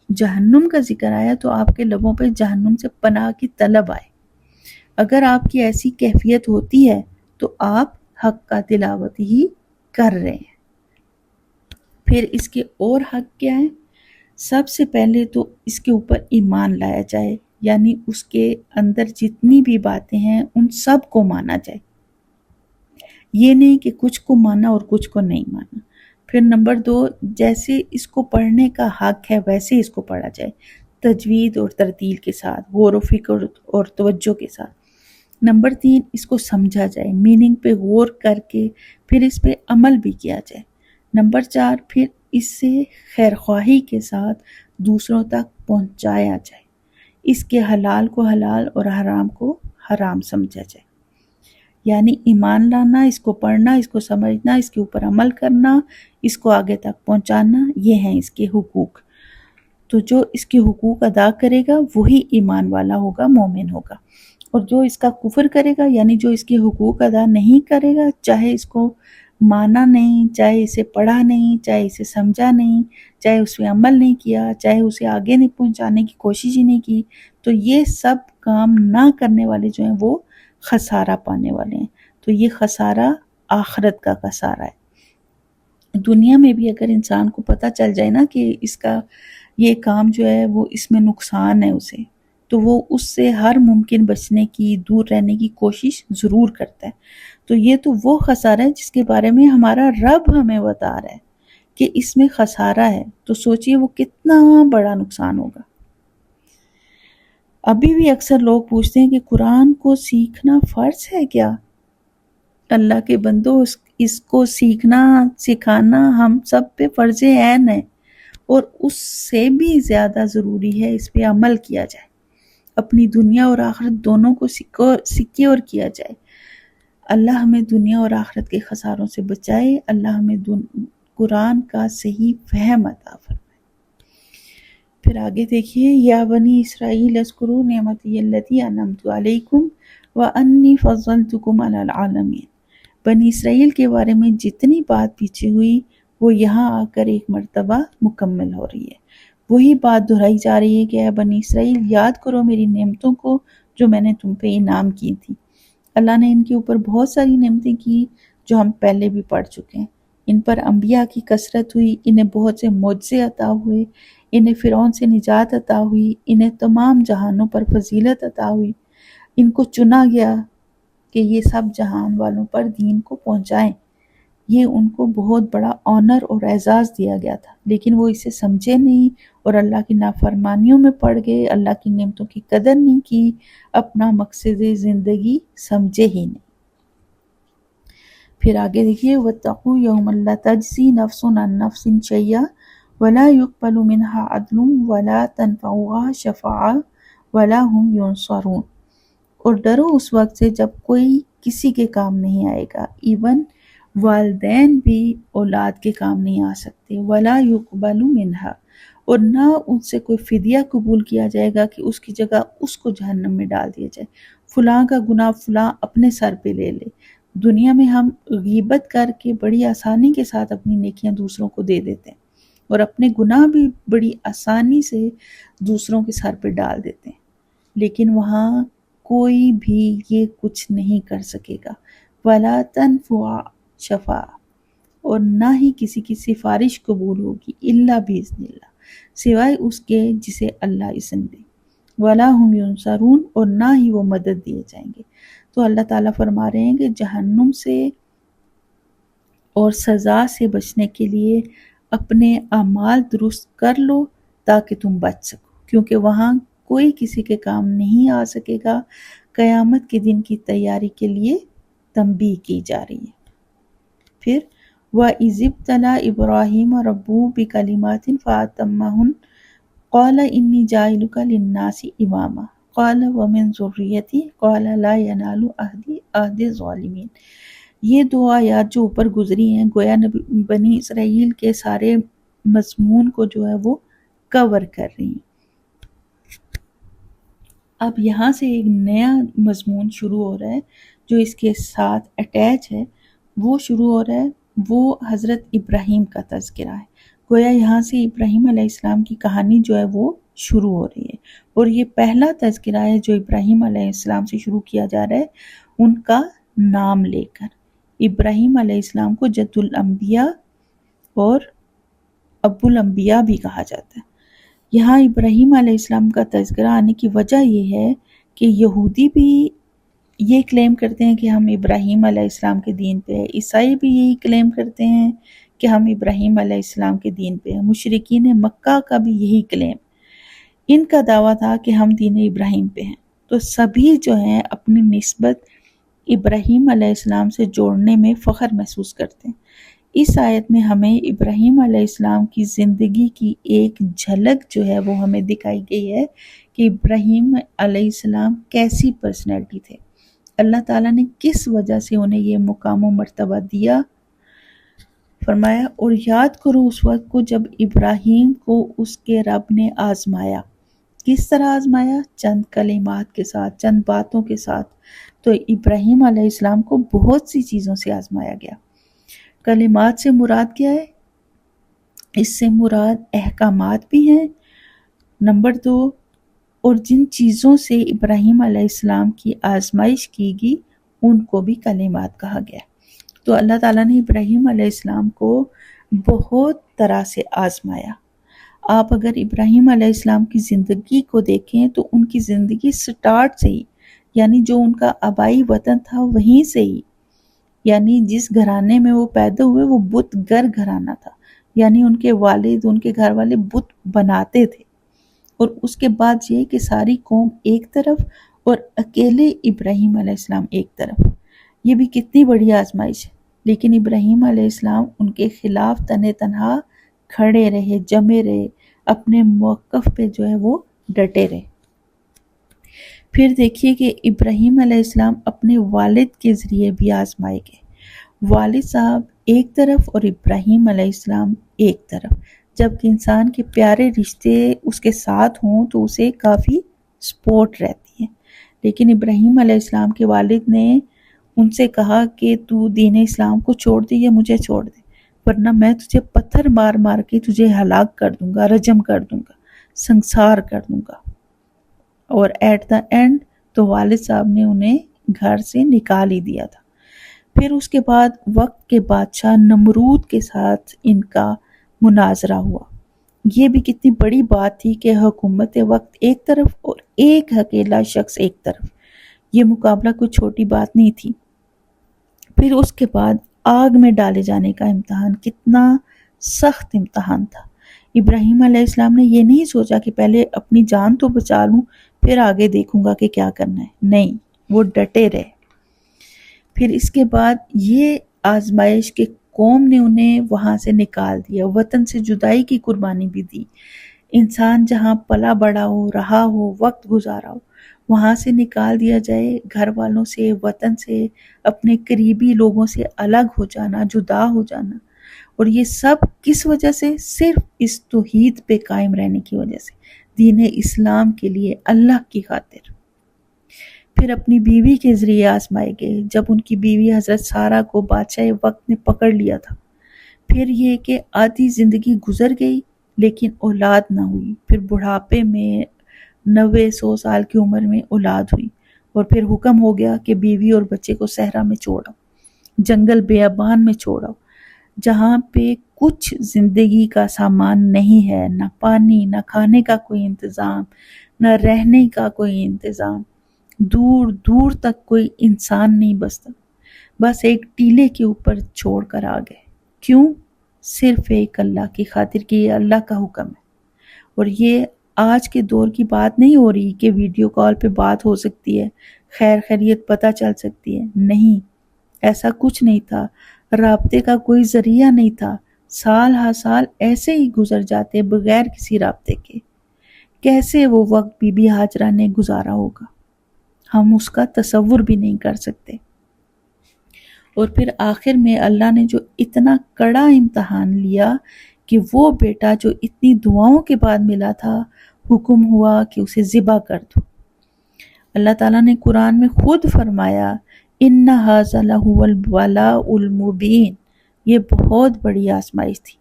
جہنم کا ذکر آیا تو آپ کے لبوں پہ جہنم سے پناہ کی طلب آئے۔ اگر آپ کی ایسی کیفیت ہوتی ہے تو آپ حق کا تلاوت ہی کر رہے ہیں۔ پھر اس کے اور حق کیا ہیں؟ سب سے پہلے تو اس کے اوپر ایمان لایا جائے، یعنی اس کے اندر جتنی بھی باتیں ہیں ان سب کو مانا جائے۔ یہ نہیں کہ کچھ کو مانا اور کچھ کو نہیں مانا۔ پھر نمبر 2، جیسے اس کو پڑھنے کا حق ہے ویسے اس کو پڑھا جائے، تجوید اور ترتیل کے ساتھ، غور و فکر اور توجہ کے ساتھ۔ نمبر 3، اس کو سمجھا جائے، میننگ پہ غور کر کے پھر اس پہ عمل بھی کیا جائے۔ نمبر 4، پھر اس سے خیرخواہی کے ساتھ دوسروں تک پہنچایا جائے، اس کے حلال کو حلال اور حرام کو حرام سمجھا جائے۔ یعنی ایمان لانا، اس کو پڑھنا، اس کو سمجھنا، اس کے اوپر عمل کرنا، اس کو آگے تک پہنچانا، یہ ہیں اس کے حقوق۔ تو جو اس کے حقوق ادا کرے گا وہی ایمان والا ہوگا، مومن ہوگا۔ اور جو اس کا کفر کرے گا، یعنی جو اس کے حقوق ادا نہیں کرے گا، چاہے اس کو مانا نہیں، چاہے اسے پڑھا نہیں، چاہے اسے سمجھا نہیں، چاہے اس پہ عمل نہیں کیا، چاہے اسے آگے نہیں پہنچانے کی کوشش ہی نہیں کی، تو یہ سب کام نہ کرنے والے جو ہیں وہ خسارہ پانے والے ہیں۔ تو یہ خسارہ آخرت کا خسارہ ہے۔ دنیا میں بھی اگر انسان کو پتہ چل جائے نا کہ اس کا یہ کام جو ہے وہ اس میں نقصان ہے اسے، تو وہ اس سے ہر ممکن بچنے کی، دور رہنے کی کوشش ضرور کرتا ہے۔ تو یہ تو وہ خسارہ ہے جس کے بارے میں ہمارا رب ہمیں بتا رہا ہے کہ اس میں خسارہ ہے، تو سوچئے وہ کتنا بڑا نقصان ہوگا۔ ابھی بھی اکثر لوگ پوچھتے ہیں کہ قرآن کو سیکھنا فرض ہے کیا؟ اللہ کے بندو، اس کو سیکھنا سکھانا ہم سب پہ فرض عین ہے، اور اس سے بھی زیادہ ضروری ہے اس پہ عمل کیا جائے، اپنی دنیا اور آخرت دونوں کو سیکیور کیا جائے۔ اللہ ہمیں دنیا اور آخرت کے خساروں سے بچائے، اللہ ہمیں قرآن کا صحیح فہم عطا فرمائے۔ پھر آگے دیکھیے، یا بنی اسرائیل اذکروا نعمتی التی انعمت علیکم وانی فضلتکم علی العالمین۔ بنی اسرائیل کے بارے میں جتنی بات پیچھے ہوئی وہ یہاں آ کر ایک مرتبہ مکمل ہو رہی ہے۔ وہی بات دہرائی جا رہی ہے کہ اے بنی اسرائیل، یاد کرو میری نعمتوں کو جو میں نے تم پہ انعام کی تھی۔ اللہ نے ان کے اوپر بہت ساری نعمتیں کی جو ہم پہلے بھی پڑھ چکے ہیں۔ ان پر انبیاء کی کثرت ہوئی، انہیں بہت سے معجزے عطا ہوئے، انہیں فرعون سے نجات عطا ہوئی، انہیں تمام جہانوں پر فضیلت عطا ہوئی، ان کو چنا گیا کہ یہ سب جہان والوں پر دین کو پہنچائیں۔ یہ ان کو بہت بڑا آنر اور اعزاز دیا گیا تھا، لیکن وہ اسے سمجھے نہیں اور اللہ کی نافرمانیوں میں پڑ گئے، اللہ کی نعمتوں کی قدر نہیں کی، اپنا مقصد زندگی سمجھے ہی نہیں۔ پھر آگے دیکھیے، وَاتَّقُوا يَوْمًا لَا تَجْزِي نَفْسٌ عَن نَفْسٍ شَيْئًا وَلَا يُقْبَلُ مِنْهَا عَدْلٌ وَلَا تَنفَعُهَا شَفَاعَةٌ وَلَا هُمْ يُنصَرُونَ۔ اور ڈرو اس وقت سے جب کوئی کسی کے کام نہیں آئے گا، ایون والدین بھی اولاد کے کام نہیں آ سکتے، وَلَا يُقْبَلُ مِنْهَا، اور نہ ان سے کوئی فدیہ قبول کیا جائے گا کہ اس کی جگہ اس کو جہنم میں ڈال دیا جائے۔ فلاں کا گناہ فلاں اپنے سر پہ لے لے۔ دنیا میں ہم غیبت کر کے بڑی آسانی کے ساتھ اپنی نیکیاں دوسروں کو دے دیتے ہیں، اور اپنے گناہ بھی بڑی آسانی سے دوسروں کے سر پہ ڈال دیتے ہیں، لیکن وہاں کوئی بھی یہ کچھ نہیں کر سکے گا۔ وَلَا تَنفُعُ شَفَاعَةٌ، اور نہ ہی کسی کی سفارش قبول ہوگی، الا بِإِذْنِ اللہ، سوائے اس کے جسے اللہ اذن دے۔ وَلَا هُمْ يُنصَرُونَ، اور نہ ہی وہ مدد دیے جائیں گے۔ تو اللہ تعالیٰ فرما رہے ہیں کہ جہنم سے اور سزا سے بچنے کے لیے اپنے اعمال درست کر لو تاکہ تم بچ سکو، کیونکہ وہاں کوئی کسی کے کام نہیں آ سکے گا۔ قیامت کے دن کی تیاری کے لیے تنبیہ کی جا رہی ہے۔ پھر وَإِذِ ابْتَلَىٰ إِبْرَاهِيمَ رَبُّهُ بِكَلِمَاتٍ فَأَتَمَّهُنَّ قَالَ إِنِّي جَاعِلُكَ لِلنَّاسِ إِمَامًا قَالَ وَمِن ذُرِّيَّتِي قَالَ لَا يَنَالُ عَهْدِي الظَّالِمِينَ۔ یہ دو آیات جو اوپر گزری ہیں گویا بنی اسرائیل کے سارے مضمون کو جو ہے وہ کور کر رہی ہیں۔ اب یہاں سے ایک نیا مضمون شروع ہو رہا ہے جو اس کے ساتھ اٹیچ ہے، وہ شروع ہو رہا ہے، وہ حضرت ابراہیم کا تذکرہ ہے۔ گویا یہاں سے ابراہیم علیہ السلام کی کہانی جو ہے وہ شروع ہو رہی ہے، اور یہ پہلا تذکرہ ہے جو ابراہیم علیہ السلام سے شروع کیا جا رہا ہے ان کا نام لے کر۔ ابراہیم علیہ السلام کو جد الانبیاء اور ابو الانبیاء بھی کہا جاتا ہے۔ یہاں ابراہیم علیہ السلام کا تذکرہ آنے کی وجہ یہ ہے کہ یہودی بھی یہ کلیم کرتے ہیں کہ ہم ابراہیم علیہ السلام کے دین پہ ہیں، عیسائی بھی یہی کلیم کرتے ہیں کہ ہم ابراہیم علیہ السلام کے دین پہ ہیں، مشرکین مکہ کا بھی یہی کلیم، ان کا دعویٰ تھا کہ ہم دین ابراہیم پہ ہیں۔ تو سبھی جو ہیں اپنی نسبت ابراہیم علیہ السلام سے جوڑنے میں فخر محسوس کرتے ہیں۔ اس آیت میں ہمیں ابراہیم علیہ السلام کی زندگی کی ایک جھلک جو ہے وہ ہمیں دکھائی گئی ہے کہ ابراہیم علیہ السلام کیسی پرسنالٹی تھے، اللہ تعالیٰ نے کس وجہ سے انہیں یہ مقام و مرتبہ دیا۔ فرمایا اور یاد کرو اس وقت کو جب ابراہیم کو اس کے رب نے آزمایا۔ کس طرح آزمایا؟ چند کلمات کے ساتھ، چند باتوں کے ساتھ۔ تو ابراہیم علیہ السلام کو بہت سی چیزوں سے آزمایا گیا۔ کلمات سے مراد کیا ہے؟ اس سے مراد احکامات بھی ہیں، نمبر 2، اور جن چیزوں سے ابراہیم علیہ السلام کی آزمائش کی گئی ان کو بھی کلمات کہا گیا۔ تو اللہ تعالیٰ نے ابراہیم علیہ السلام کو بہت طرح سے آزمایا۔ آپ اگر ابراہیم علیہ السلام کی زندگی کو دیکھیں تو ان کی زندگی سٹارٹ سے ہی، یعنی جو ان کا آبائی وطن تھا وہیں سے ہی، یعنی جس گھرانے میں وہ پیدا ہوئے وہ بت گر گھرانہ تھا، یعنی ان کے والد، ان کے گھر والے بت بناتے تھے، اور اس کے بعد یہ کہ ساری قوم ایک طرف اور اکیلے ابراہیم علیہ السلام ایک طرف، یہ بھی کتنی بڑی آزمائش ہے۔ لیکن ابراہیم علیہ السلام ان کے خلاف تنے تنہا کھڑے رہے، جمے رہے، اپنے موقف پہ جو ہے وہ ڈٹے رہے۔ پھر دیکھیے کہ ابراہیم علیہ السلام اپنے والد کے ذریعے بھی آزمائے گئے، والد صاحب ایک طرف اور ابراہیم علیہ السلام ایک طرف۔ جبکہ انسان کے پیارے رشتے اس کے ساتھ ہوں تو اسے کافی سپورٹ رہتی ہے، لیکن ابراہیم علیہ السلام کے والد نے ان سے کہا کہ تو دین اسلام کو چھوڑ دے یا مجھے چھوڑ دے، ورنہ میں تجھے پتھر مار مار کے تجھے ہلاک کر دوں گا، رجم کر دوں گا، سنسار کر دوں گا۔ اور ایٹ دا اینڈ تو والد صاحب نے انہیں گھر سے نکال ہی دیا تھا۔ پھر اس کے بعد وقت کے بادشاہ نمرود کے ساتھ ان کا مناظرہ ہوا۔ یہ بھی کتنی بڑی بات تھی کہ حکومت وقت ایک طرف اور ایک اکیلا شخص ایک طرف، یہ مقابلہ کوئی چھوٹی بات نہیں تھی۔ پھر اس کے بعد آگ میں ڈالے جانے کا امتحان، کتنا سخت امتحان تھا۔ ابراہیم علیہ السلام نے یہ نہیں سوچا کہ پہلے اپنی جان تو بچا لوں پھر آگے دیکھوں گا کہ کیا کرنا ہے، نہیں، وہ ڈٹے رہے۔ پھر اس کے بعد یہ آزمائش کہ قوم نے انہیں وہاں سے نکال دیا، وطن سے جدائی کی قربانی بھی دی۔ انسان جہاں پلا بڑا ہو، رہا ہو، وقت گزارا ہو، وہاں سے نکال دیا جائے، گھر والوں سے، وطن سے، اپنے قریبی لوگوں سے الگ ہو جانا، جدا ہو جانا، اور یہ سب کس وجہ سے؟ صرف اس توحید پہ قائم رہنے کی وجہ سے، دین اسلام کے لیے، اللہ کی خاطر۔ پھر اپنی بیوی کے ذریعے آزمائے گئے، جب ان کی بیوی حضرت سارہ کو بادشاہ وقت نے پکڑ لیا تھا۔ پھر یہ کہ آدھی زندگی گزر گئی لیکن اولاد نہ ہوئی، پھر بڑھاپے میں 90-100 سال کی عمر میں اولاد ہوئی، اور پھر حکم ہو گیا کہ بیوی اور بچے کو صحرا میں چھوڑو، جنگل بیابان میں چھوڑو، جہاں پہ کچھ زندگی کا سامان نہیں ہے، نہ پانی، نہ کھانے کا کوئی انتظام، نہ رہنے کا کوئی انتظام، دور دور تک کوئی انسان نہیں بستا، بس ایک ٹیلے کے اوپر چھوڑ کر آ گئے۔ کیوں؟ صرف ایک اللہ کی خاطر کہ یہ اللہ کا حکم ہے۔ اور یہ آج کے دور کی بات نہیں ہو رہی کہ ویڈیو کال پہ بات ہو سکتی ہے، خیر خیریت پتہ چل سکتی ہے، نہیں، ایسا کچھ نہیں تھا، رابطے کا کوئی ذریعہ نہیں تھا، سال ہر سال ایسے ہی گزر جاتے بغیر کسی رابطے کے۔ کیسے وہ وقت بی بی ہاجرہ نے گزارا ہوگا، ہم اس کا تصور بھی نہیں کر سکتے۔ اور پھر آخر میں اللہ نے جو اتنا کڑا امتحان لیا کہ وہ بیٹا جو اتنی دعاؤں کے بعد ملا تھا، حکم ہوا کہ اسے ذبح کر دو۔ اللہ تعالیٰ نے قرآن میں خود فرمایا اِنَّ هَذَا لَهُوَ الْبَلَاءُ الْمُبِينُ، یہ بہت بڑی آزمائش تھی،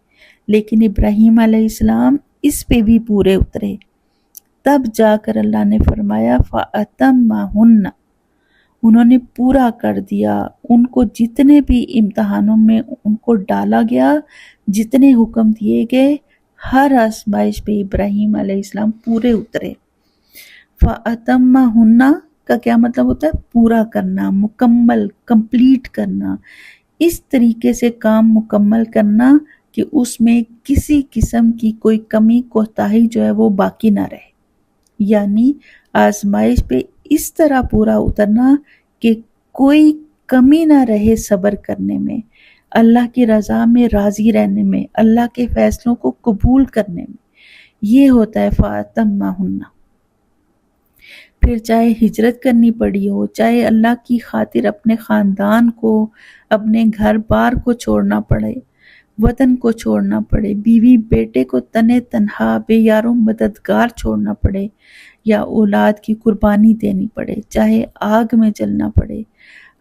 لیکن ابراہیم علیہ السلام اس پہ بھی پورے اترے۔ تب جا کر اللہ نے فرمایا فَأَتَمَّهُنَّ، انہوں نے پورا کر دیا ان کو، جتنے بھی امتحانوں میں ان کو ڈالا گیا، جتنے حکم دیے گئے، ہر آزمائش پہ ابراہیم علیہ السلام پورے اترے۔ فَأَتَمَّهُنَّ کا کیا مطلب ہوتا ہے؟ پورا کرنا، مکمل، کمپلیٹ کرنا، اس طریقے سے کام مکمل کرنا کہ اس میں کسی قسم کی کوئی کمی کوتاہی جو ہے وہ باقی نہ رہے، یعنی آزمائش پہ اس طرح پورا اترنا کہ کوئی کمی نہ رہے صبر کرنے میں، اللہ کی رضا میں راضی رہنے میں، اللہ کے فیصلوں کو قبول کرنے میں. یہ ہوتا ہے فَأَتَمَّهُنَّ. پھر چاہے ہجرت کرنی پڑی ہو، چاہے اللہ کی خاطر اپنے خاندان کو، اپنے گھر بار کو چھوڑنا پڑے، وطن کو چھوڑنا پڑے، بیوی بیٹے کو تنے تنہا بے یار و مددگار چھوڑنا پڑے، یا اولاد کی قربانی دینی پڑے، چاہے آگ میں جلنا پڑے،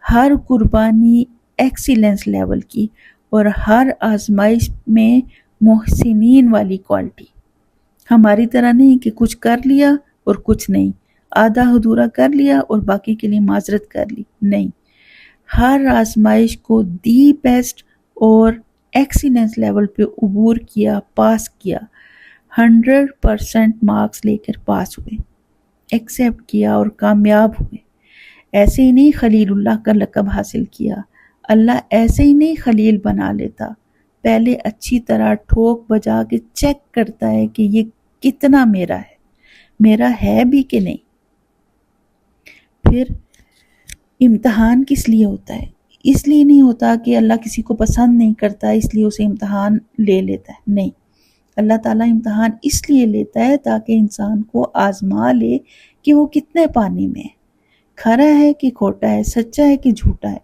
ہر قربانی ایکسیلنس لیول کی، اور ہر آزمائش میں محسنین والی کوالٹی. ہماری طرح نہیں کہ کچھ کر لیا اور کچھ نہیں، آدھا ادھورا کر لیا اور باقی کے لیے معذرت کر لی. نہیں، ہر آزمائش کو دی بیسٹ اور ایکسیلنس لیول پہ عبور کیا، پاس کیا، 100% مارکس لے کر پاس ہوئے، ایکسیپٹ کیا اور کامیاب ہوئے. ایسے ہی نہیں خلیل اللہ کا لقب حاصل کیا، اللہ ایسے ہی نہیں خلیل بنا لیتا، پہلے اچھی طرح ٹھوک بجا کے چیک کرتا ہے کہ یہ کتنا میرا ہے بھی کہ نہیں. پھر امتحان کس لیے ہوتا ہے؟ اس لیے نہیں ہوتا کہ اللہ کسی کو پسند نہیں کرتا اس لیے اسے امتحان لے لیتا ہے، نہیں. اللہ تعالیٰ امتحان اس لیے لیتا ہے تاکہ انسان کو آزما لے کہ وہ کتنے پانی میں ہے، کھرا ہے کہ کھوٹا ہے، سچا ہے کہ جھوٹا ہے.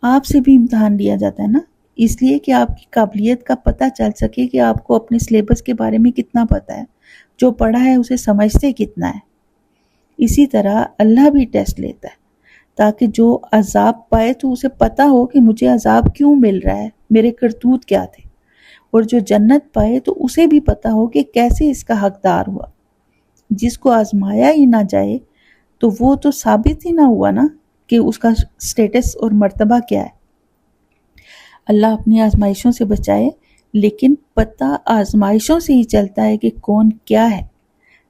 آپ سے بھی امتحان لیا جاتا ہے نا، اس لیے کہ آپ کی قابلیت کا پتہ چل سکے کہ آپ کو اپنے سلیبس کے بارے میں کتنا پتہ ہے، جو پڑھا ہے اسے سمجھتے کتنا ہے. اسی طرح اللہ بھی ٹیسٹ لیتا ہے تاکہ جو عذاب پائے تو اسے پتہ ہو کہ مجھے عذاب کیوں مل رہا ہے، میرے کرتوت کیا تھے، اور جو جنت پائے تو اسے بھی پتہ ہو کہ کیسے اس کا حقدار ہوا. جس کو آزمایا ہی نہ جائے تو وہ تو ثابت ہی نہ ہوا نا کہ اس کا سٹیٹس اور مرتبہ کیا ہے. اللہ اپنی آزمائشوں سے بچائے، لیکن پتہ آزمائشوں سے ہی چلتا ہے کہ کون کیا ہے.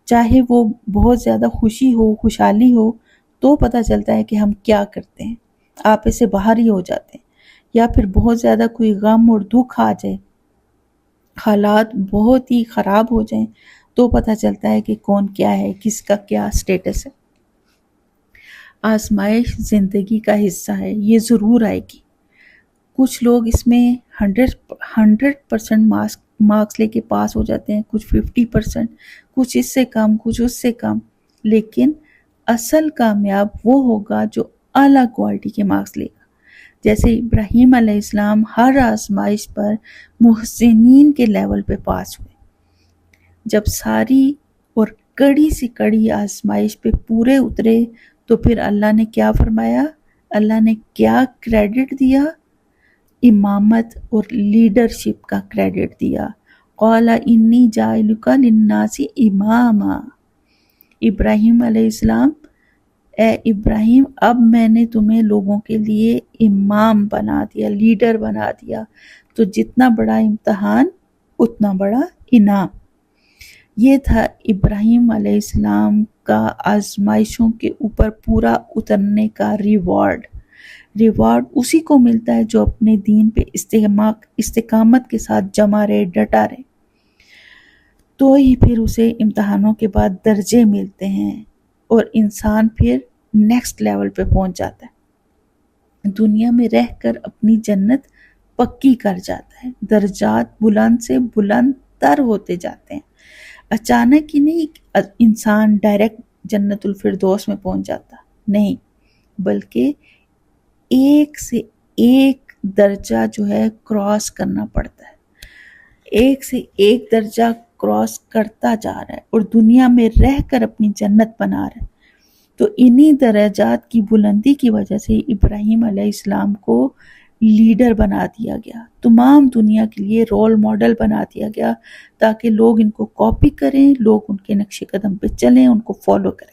چاہے وہ بہت زیادہ خوشی ہو، خوشحالی ہو، تو پتہ چلتا ہے کہ ہم کیا کرتے ہیں، آپے سے باہر ہی ہو جاتے ہیں. یا پھر بہت زیادہ کوئی غم اور دکھ آ جائے، حالات بہت ہی خراب ہو جائیں، تو پتہ چلتا ہے کہ کون کیا ہے، کس کا کیا سٹیٹس ہے. آزمائش زندگی کا حصہ ہے، یہ ضرور آئے گی. کچھ لوگ اس میں 100% مارکس لے کے پاس ہو جاتے ہیں، کچھ 50%، کچھ اس سے کم، کچھ اس سے کم. لیکن اصل کامیاب وہ ہوگا جو اعلیٰ کوالٹی کے مارکس لے گا. جیسے ابراہیم علیہ السلام ہر آزمائش پر محسنین کے لیول پہ پاس ہوئے. جب ساری اور کڑی سے کڑی آزمائش پہ پورے اترے تو پھر اللہ نے کیا فرمایا؟ اللہ نے کیا کریڈٹ دیا؟ امامت اور لیڈرشپ کا کریڈٹ دیا. قال انی جاعلک للناس اماما. ابراہیم علیہ السلام، اے ابراہیم، اب میں نے تمہیں لوگوں کے لیے امام بنا دیا، لیڈر بنا دیا. تو جتنا بڑا امتحان اتنا بڑا انعام. یہ تھا ابراہیم علیہ السلام کا آزمائشوں کے اوپر پورا اترنے کا ریوارڈ. ریوارڈ اسی کو ملتا ہے جو اپنے دین پہ استقامت کے ساتھ جمع رہے، ڈٹا رہے، تو ہی پھر اسے امتحانوں کے بعد درجے ملتے ہیں اور انسان پھر نیکسٹ لیول پہ پہنچ جاتا ہے، دنیا میں رہ کر اپنی جنت پکی کر جاتا ہے. درجات بلند سے بلند تر ہوتے جاتے ہیں. اچانک ہی نہیں انسان ڈائریکٹ جنت الفردوس میں پہنچ جاتا، نہیں، بلکہ ایک سے ایک درجہ جو ہے کراس کرنا پڑتا ہے، ایک سے ایک درجہ کراس کرتا جا رہا ہے اور دنیا میں رہ کر اپنی جنت بنا رہا ہے. تو انہی درجات کی بلندی کی وجہ سے ابراہیم علیہ السلام کو لیڈر بنا دیا گیا، تمام دنیا کے لیے رول ماڈل بنا دیا گیا تاکہ لوگ ان کو کاپی کریں، لوگ ان کے نقش قدم پہ چلیں، ان کو فالو کریں.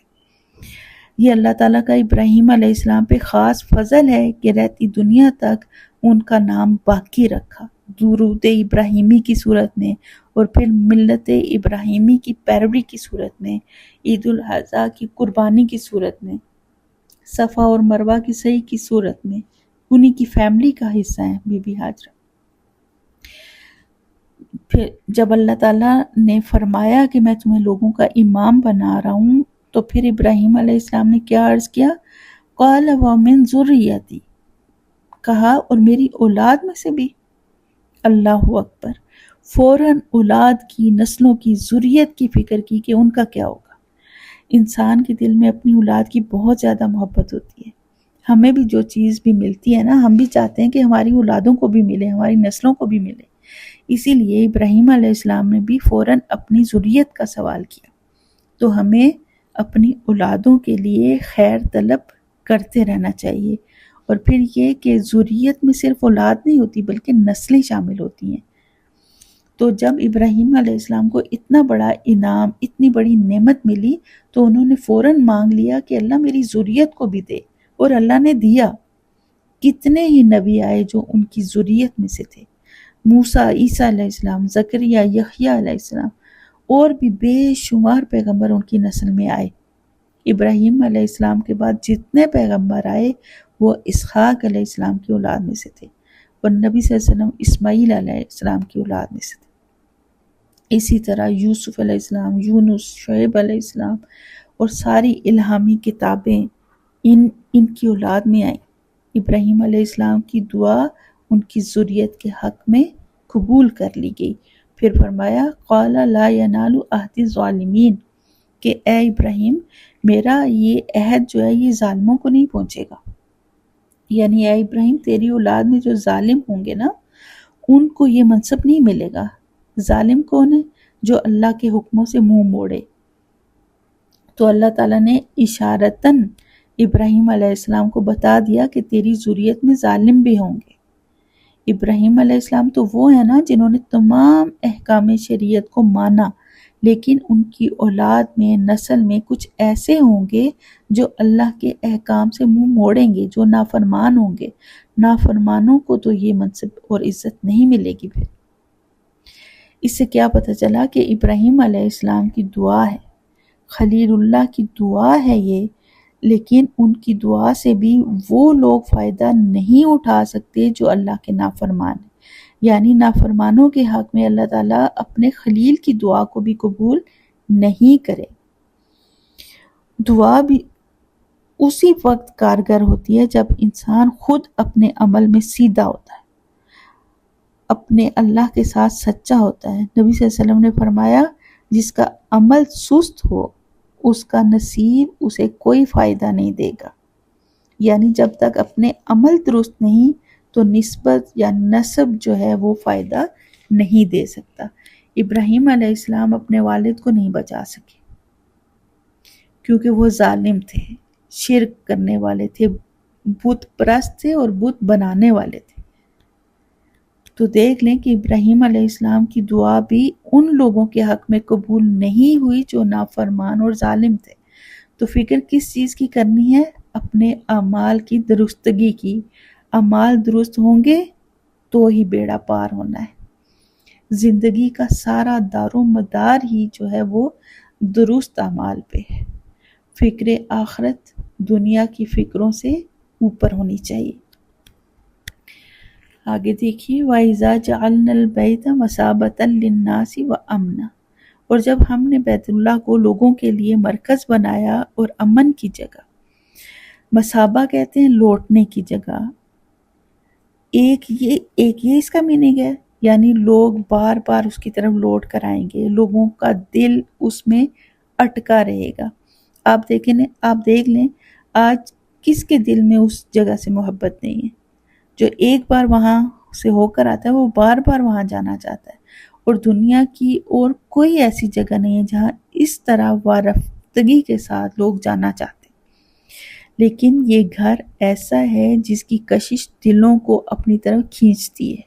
یہ اللہ تعالیٰ کا ابراہیم علیہ السلام پہ خاص فضل ہے کہ رہتی دنیا تک ان کا نام باقی رکھا، درود ابراہیمی کی صورت میں اور پھر ملت ابراہیمی کی پیروی کی صورت میں، عید الاضحیٰ کی قربانی کی صورت میں، صفا اور مروہ کی سعی کی صورت میں انہی کی فیملی کا حصہ ہیں بی بی ہاجرہ۔ پھر جب اللہ تعالیٰ نے فرمایا کہ میں تمہیں لوگوں کا امام بنا رہا ہوں، تو پھر ابراہیم علیہ السلام نے کیا عرض کیا؟ قال ومن ذریتی، کہا اور میری اولاد میں سے بھی۔ اللہ اکبر، فوراً اولاد کی، نسلوں کی، ذریت کی فکر کی کہ ان کا کیا ہوگا۔ انسان کے دل میں اپنی اولاد کی بہت زیادہ محبت ہوتی ہے۔ ہمیں بھی جو چیز بھی ملتی ہے نا، ہم بھی چاہتے ہیں کہ ہماری اولادوں کو بھی ملے، ہماری نسلوں کو بھی ملے۔ اسی لیے ابراہیم علیہ السلام نے بھی فوراً اپنی ذریت کا سوال کیا۔ تو ہمیں اپنی اولادوں کے لیے خیر طلب کرتے رہنا چاہیے۔ اور پھر یہ کہ ذریت میں صرف اولاد نہیں ہوتی بلکہ نسلیں شامل ہوتی ہیں۔ تو جب ابراہیم علیہ السلام کو اتنا بڑا انعام، اتنی بڑی نعمت ملی، تو انہوں نے فوراً مانگ لیا کہ اللہ میری ذریت کو بھی دے، اور اللہ نے دیا۔ کتنے ہی نبی آئے جو ان کی ذریت میں سے تھے، موسیٰ، عیسیٰ علیہ السلام، زکریا، یحییٰ علیہ السلام، اور بھی بے شمار پیغمبر ان کی نسل میں آئے۔ ابراہیم علیہ السلام کے بعد جتنے پیغمبر آئے وہ اسحاق علیہ السلام کی اولاد میں سے تھے، اور نبی صلی اللہ علیہ وسلم اسماعیل علیہ السلام کی اولاد میں سے تھے۔ اسی طرح یوسف علیہ السلام، یونس، شعیب علیہ السلام، اور ساری الہامی کتابیں ان کی اولاد میں آئیں۔ ابراہیم علیہ السلام کی دعا ان کی ذریت کے حق میں قبول کر لی گئی۔ پھر فرمایا قال لا ینال عہد الظالمین، کہ اے ابراہیم میرا یہ عہد جو ہے یہ ظالموں کو نہیں پہنچے گا۔ یعنی اے ابراہیم تیری اولاد میں جو ظالم ہوں گے نا، ان کو یہ منصب نہیں ملے گا۔ ظالم کون ہے؟ جو اللہ کے حکموں سے منہ موڑے۔ تو اللہ تعالیٰ نے اشارتاً ابراہیم علیہ السلام کو بتا دیا کہ تیری ذریت میں ظالم بھی ہوں گے۔ ابراہیم علیہ السلام تو وہ ہیں نا جنہوں نے تمام احکام شریعت کو مانا، لیکن ان کی اولاد میں، نسل میں کچھ ایسے ہوں گے جو اللہ کے احکام سے منہ موڑیں گے، جو نافرمان ہوں گے۔ نافرمانوں کو تو یہ منصب اور عزت نہیں ملے گی۔ پھر اس سے کیا پتہ چلا کہ ابراہیم علیہ السلام کی دعا ہے، خلیل اللہ کی دعا ہے یہ، لیکن ان کی دعا سے بھی وہ لوگ فائدہ نہیں اٹھا سکتے جو اللہ کے نافرمان ہیں۔ یعنی نافرمانوں کے حق میں اللہ تعالیٰ اپنے خلیل کی دعا کو بھی قبول نہیں کرے۔ دعا بھی اسی وقت کارگر ہوتی ہے جب انسان خود اپنے عمل میں سیدھا ہوتا ہے، اپنے اللہ کے ساتھ سچا ہوتا ہے۔ نبی صلی اللہ علیہ وسلم نے فرمایا جس کا عمل سست ہو اس کا نصیب اسے کوئی فائدہ نہیں دے گا۔ یعنی جب تک اپنے عمل درست نہیں تو نسبت یا نسب جو ہے وہ فائدہ نہیں دے سکتا۔ ابراہیم علیہ السلام اپنے والد کو نہیں بچا سکے کیونکہ وہ ظالم تھے، شرک کرنے والے تھے، بت پرست تھے اور بت بنانے والے تھے۔ تو دیکھ لیں کہ ابراہیم علیہ السلام کی دعا بھی ان لوگوں کے حق میں قبول نہیں ہوئی جو نافرمان اور ظالم تھے۔ تو فکر کس چیز کی کرنی ہے؟ اپنے اعمال کی درستگی کی۔ اعمال درست ہوں گے تو ہی بیڑا پار ہونا ہے۔ زندگی کا سارا دار و مدار ہی جو ہے وہ درست اعمال پہ ہے۔ فکر آخرت دنیا کی فکروں سے اوپر ہونی چاہیے۔ آگے دیکھیے وَإِذَا جَعَلْنَا الْبَيْتَ مَثَابَةً لِلنَّاسِ وَأَمْنًا، اور جب ہم نے بیت اللہ کو لوگوں کے لیے مرکز بنایا اور امن کی جگہ۔ مصابہ کہتے ہیں لوٹنے کی جگہ۔ ایک یہ اس کا میننگ ہے، یعنی لوگ بار بار اس کی طرف لوٹ کر آئیں گے، لوگوں کا دل اس میں اٹکا رہے گا۔ آپ دیکھ لیں آج کس کے دل میں اس جگہ سے محبت نہیں ہے؟ جو ایک بار وہاں سے ہو کر آتا ہے وہ بار بار وہاں جانا چاہتا ہے۔ اور دنیا کی اور کوئی ایسی جگہ نہیں ہے جہاں اس طرح وارفتگی کے ساتھ لوگ جانا چاہتے ہیں۔ لیکن یہ گھر ایسا ہے جس کی کشش دلوں کو اپنی طرف کھینچتی ہے،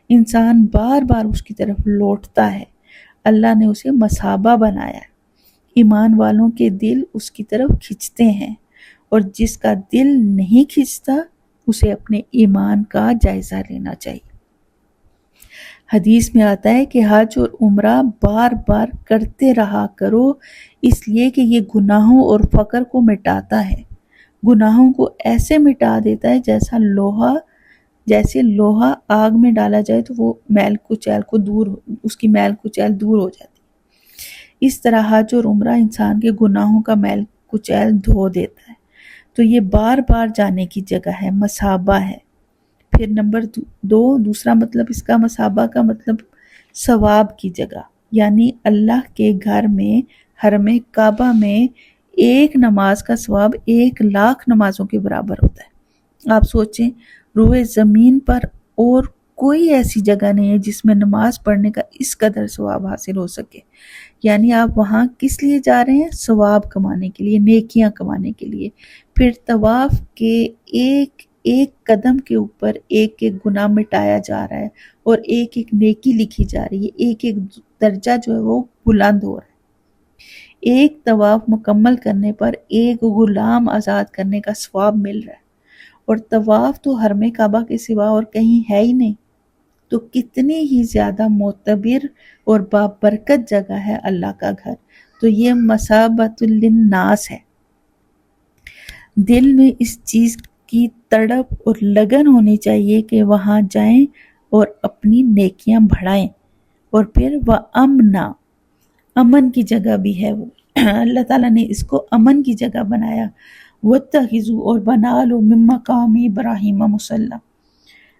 انسان بار بار اس کی طرف لوٹتا ہے۔ اللہ نے اسے مصابہ بنایا ہے، ایمان والوں کے دل اس کی طرف کھنچتے ہیں، اور جس کا دل نہیں کھنچتا اسے اپنے ایمان کا جائزہ لینا چاہیے۔ حدیث میں آتا ہے کہ حج اور عمرہ بار بار کرتے رہا کرو، اس لیے کہ یہ گناہوں اور فقر کو مٹاتا ہے۔ گناہوں کو ایسے مٹا دیتا ہے جیسے لوہا آگ میں ڈالا جائے تو وہ اس کی میل کچیل دور ہو جاتی ہے۔ اس طرح حج اور عمرہ انسان کے گناہوں کا میل کچیل دھو دیتا ہے۔ تو یہ بار بار جانے کی جگہ ہے، مثابہ ہے۔ پھر نمبر دوسرا مطلب اس کا مثابہ کا مطلب ثواب کی جگہ، یعنی اللہ کے گھر میں حرم کعبہ میں ایک نماز کا ثواب 1,00,000 نمازوں کے برابر ہوتا ہے۔ آپ سوچیں، روئے زمین پر اور کوئی ایسی جگہ نہیں ہے جس میں نماز پڑھنے کا اس قدر ثواب حاصل ہو سکے۔ یعنی آپ وہاں کس لیے جا رہے ہیں؟ ثواب کمانے کے لیے، نیکیاں کمانے کے لیے۔ پھر طواف کے ایک ایک قدم کے اوپر ایک ایک گناہ مٹایا جا رہا ہے اور ایک ایک نیکی لکھی جا رہی ہے، ایک ایک درجہ جو ہے وہ بلند ہو رہا ہے۔ ایک طواف مکمل کرنے پر ایک غلام آزاد کرنے کا ثواب مل رہا ہے، اور طواف تو حرم کعبہ کے سوا اور کہیں ہے ہی نہیں، تو کتنی ہی زیادہ معتبر اور بابرکت جگہ ہے اللہ کا گھر۔ تو یہ مثابۃ للناس ہے۔ دل میں اس چیز کی تڑپ اور لگن ہونی چاہیے کہ وہاں جائیں اور اپنی نیکیاں بڑھائیں۔ اور پھر وَأَمْنًا، امن کی جگہ بھی ہے وہ، اللہ تعالیٰ نے اس کو امن کی جگہ بنایا۔ وَاتَّخِذُوا، اور بنا لو، مِن مقام ابراہیم مصلی،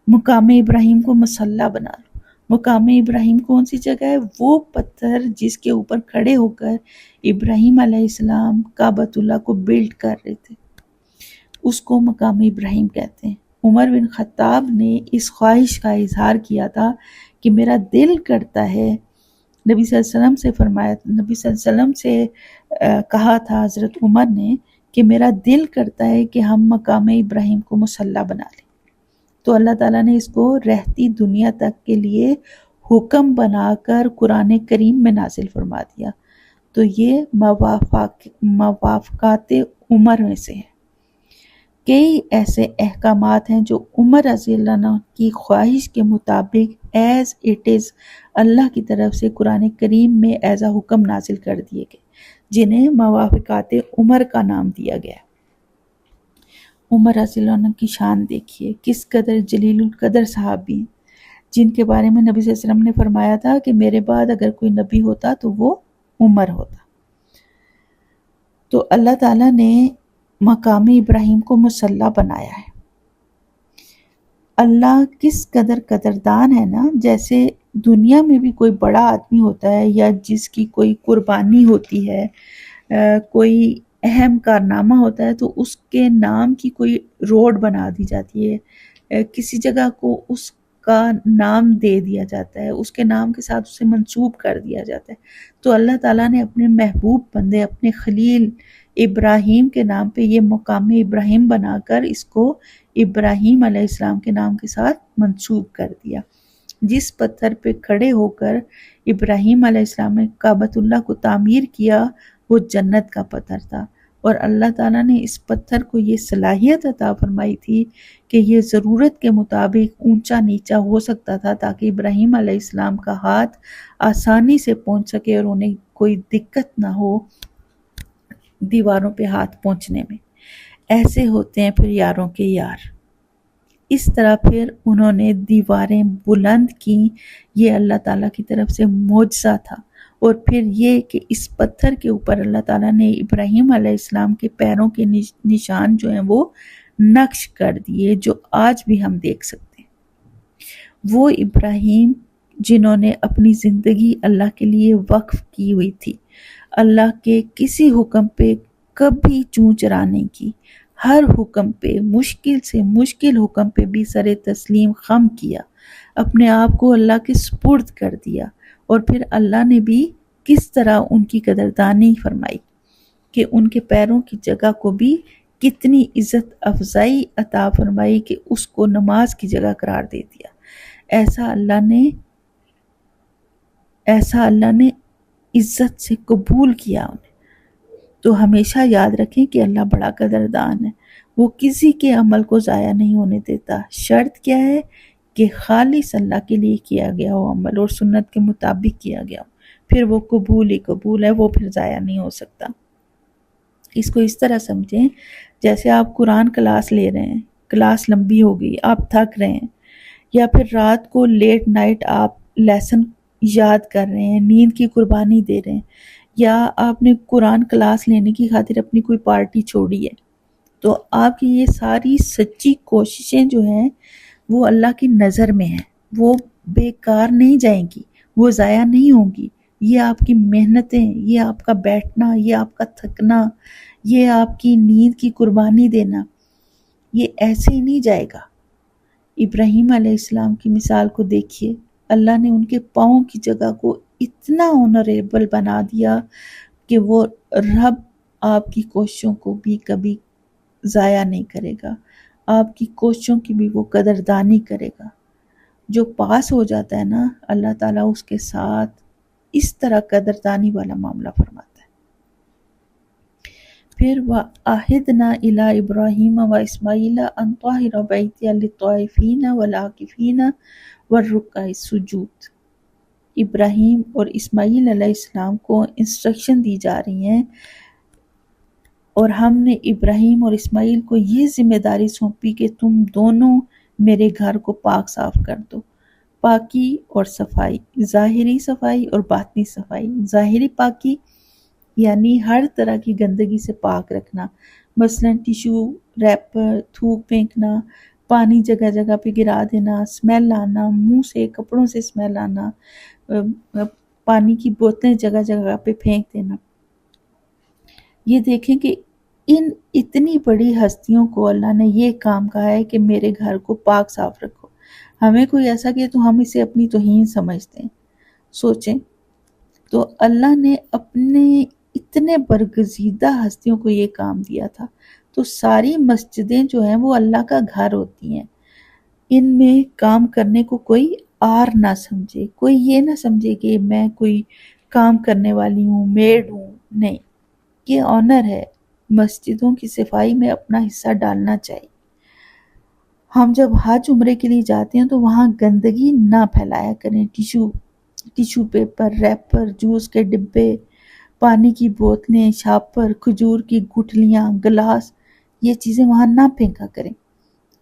مقام ابراہیم کو مصلی بنا لو۔ مقام ابراہیم کون سی جگہ ہے؟ وہ پتھر جس کے اوپر کھڑے ہو کر ابراہیم علیہ السلام کعبۃ اللہ کو بلڈ کر رہے تھے، اس کو مقام ابراہیم کہتے ہیں۔ عمر بن خطاب نے اس خواہش کا اظہار کیا تھا کہ میرا دل کرتا ہے، نبی صلی اللہ علیہ وسلم سے فرمایا، نبی صلی اللہ علیہ وسلم سے کہا تھا حضرت عمر نے کہ میرا دل کرتا ہے کہ ہم مقام ابراہیم کو مصلی بنا لیں۔ تو اللہ تعالیٰ نے اس کو رہتی دنیا تک کے لیے حکم بنا کر قرآن کریم میں نازل فرما دیا۔ تو یہ موافقات عمر میں سے ہے۔ کئی ایسے احکامات ہیں جو عمر رضی اللہ عنہ کی خواہش کے مطابق ایز اٹ از اللہ کی طرف سے قرآن کریم میں ایز اے حکم نازل کر دیے گئے، جنہیں موافقات عمر کا نام دیا گیا۔ عمر رضی اللہ عنہ کی شان دیکھیے، کس قدر جلیل القدر صحابی ہیں، جن کے بارے میں نبی صلی اللہ علیہ وسلم نے فرمایا تھا کہ میرے بعد اگر کوئی نبی ہوتا تو وہ عمر ہوتا۔ تو اللہ تعالیٰ نے مقام ابراہیم کو مصلی بنایا ہے۔ اللہ کس قدر قدردان ہے نا، جیسے دنیا میں بھی کوئی بڑا آدمی ہوتا ہے یا جس کی کوئی قربانی ہوتی ہے، کوئی اہم کارنامہ ہوتا ہے، تو اس کے نام کی کوئی روڈ بنا دی جاتی ہے، کسی جگہ کو اس کا نام دے دیا جاتا ہے، اس کے نام کے ساتھ اسے منسوب کر دیا جاتا ہے۔ تو اللہ تعالیٰ نے اپنے محبوب بندے، اپنے خلیل ابراہیم کے نام پہ یہ مقام ابراہیم بنا کر اس کو ابراہیم علیہ السلام کے نام کے ساتھ منسوب کر دیا۔ جس پتھر پہ کھڑے ہو کر ابراہیم علیہ السلام نے کعبۃ اللہ کو تعمیر کیا وہ جنت کا پتھر تھا، اور اللہ تعالیٰ نے اس پتھر کو یہ صلاحیت عطا فرمائی تھی کہ یہ ضرورت کے مطابق اونچا نیچا ہو سکتا تھا، تاکہ ابراہیم علیہ السلام کا ہاتھ آسانی سے پہنچ سکے اور انہیں کوئی دقت نہ ہو دیواروں پہ ہاتھ پہنچنے میں۔ ایسے ہوتے ہیں پھر یاروں کے یار۔ اس طرح پھر انہوں نے دیواریں بلند کی، یہ اللہ تعالیٰ کی طرف سے معجزہ تھا۔ اور پھر یہ کہ اس پتھر کے اوپر اللہ تعالیٰ نے ابراہیم علیہ السلام کے پیروں کے نشان جو ہیں وہ نقش کر دیے، جو آج بھی ہم دیکھ سکتے ہیں۔ وہ ابراہیم جنہوں نے اپنی زندگی اللہ کے لیے وقف کی ہوئی تھی، اللہ کے کسی حکم پہ کبھی چوں چرا نہیں کی، ہر حکم پہ، مشکل سے مشکل حکم پہ بھی سر تسلیم خم کیا، اپنے آپ کو اللہ کے سپرد کر دیا۔ اور پھر اللہ نے بھی کس طرح ان کی قدردانی فرمائی کہ ان کے پیروں کی جگہ کو بھی کتنی عزت افزائی عطا فرمائی کہ اس کو نماز کی جگہ قرار دے دیا۔ ایسا اللہ نے عزت سے قبول کیا انہیں۔ تو ہمیشہ یاد رکھیں کہ اللہ بڑا قدردان ہے، وہ کسی کے عمل کو ضائع نہیں ہونے دیتا۔ شرط کیا ہے کہ خالص اللہ کے لیے کیا گیا ہو عمل اور سنت کے مطابق کیا گیا ہو، پھر وہ قبول ہی قبول ہے، وہ پھر ضائع نہیں ہو سکتا۔ اس کو اس طرح سمجھیں جیسے آپ قرآن کلاس لے رہے ہیں، کلاس لمبی ہو گئی، آپ تھک رہے ہیں، یا پھر رات کو لیٹ نائٹ آپ لیسن یاد کر رہے ہیں، نیند کی قربانی دے رہے ہیں، یا آپ نے قرآن کلاس لینے کی خاطر اپنی کوئی پارٹی چھوڑی ہے، تو آپ کی یہ ساری سچی کوششیں جو ہیں وہ اللہ کی نظر میں ہیں، وہ بیکار نہیں جائیں گی، وہ ضائع نہیں ہوں گی۔ یہ آپ کی محنتیں، یہ آپ کا بیٹھنا، یہ آپ کا تھکنا، یہ آپ کی نیند کی قربانی دینا، یہ ایسے ہی نہیں جائے گا۔ ابراہیم علیہ السلام کی مثال کو دیکھیے، اللہ نے ان کے پاؤں کی جگہ کو اتنا آنریبل بنا دیا کہ وہ رب آپ کی کوششوں کو بھی کبھی ضائع نہیں کرے گا، آپ کی کوششوں کی بھی وہ قدردانی کرے گا۔ جو پاس ہو جاتا ہے نا، اللہ تعالیٰ اس کے ساتھ اس طرح قدردانی والا معاملہ فرماتا ہے۔ پھر وَعَهِدْنَا إِلَىٰ إِبْرَاهِيمَ وَإِسْمَاعِيلَ أَن طَهِّرَ بَيْتِيَ لِلطَّائِفِينَ وَالْعَاكِفِينَ وَالرُّكَّعِ السُّجُودِ۔ ابراہیم اور اسماعیل علیہ السلام کو انسٹرکشن دی جا رہی ہیں، اور ہم نے ابراہیم اور اسماعیل کو یہ ذمہ داری سونپی کہ تم دونوں میرے گھر کو پاک صاف کر دو۔ پاکی اور صفائی، ظاہری صفائی اور باطنی صفائی۔ ظاہری پاکی یعنی ہر طرح کی گندگی سے پاک رکھنا، مثلا ٹیشو، ریپر، تھوک پھینکنا، پانی جگہ جگہ پہ گرا دینا، اسمیل آنا، منہ سے کپڑوں سے اسمیل آنا، پانی کی بوتلیں جگہ جگہ پہ پھینک دینا۔ یہ دیکھیں کہ ان اتنی بڑی ہستیوں کو اللہ نے یہ کام کہا ہے کہ میرے گھر کو پاک صاف رکھو، ہمیں کوئی ایسا کہ تو ہم اسے اپنی توہین سمجھتے ہیں۔ سوچیں تو اللہ نے اپنے اتنے برگزیدہ ہستیوں کو یہ کام دیا تھا، تو ساری مسجدیں جو ہیں وہ اللہ کا گھر ہوتی ہیں، ان میں کام کرنے کو کوئی آر نہ سمجھے، کوئی یہ نہ سمجھے کہ میں کوئی کام کرنے والی ہوں، میڈ ہوں، نہیں، یہ آنر ہے۔ مسجدوں کی صفائی میں اپنا حصہ ڈالنا چاہیے۔ ہم جب حج عمرے کے لیے جاتے ہیں تو وہاں گندگی نہ پھیلایا کریں، ٹیشو پیپر، ریپر، جوس کے ڈبے، پانی کی بوتلیں، شاپر، کھجور کی گٹھلیاں، گلاس، یہ چیزیں وہاں نہ پھینکا کریں۔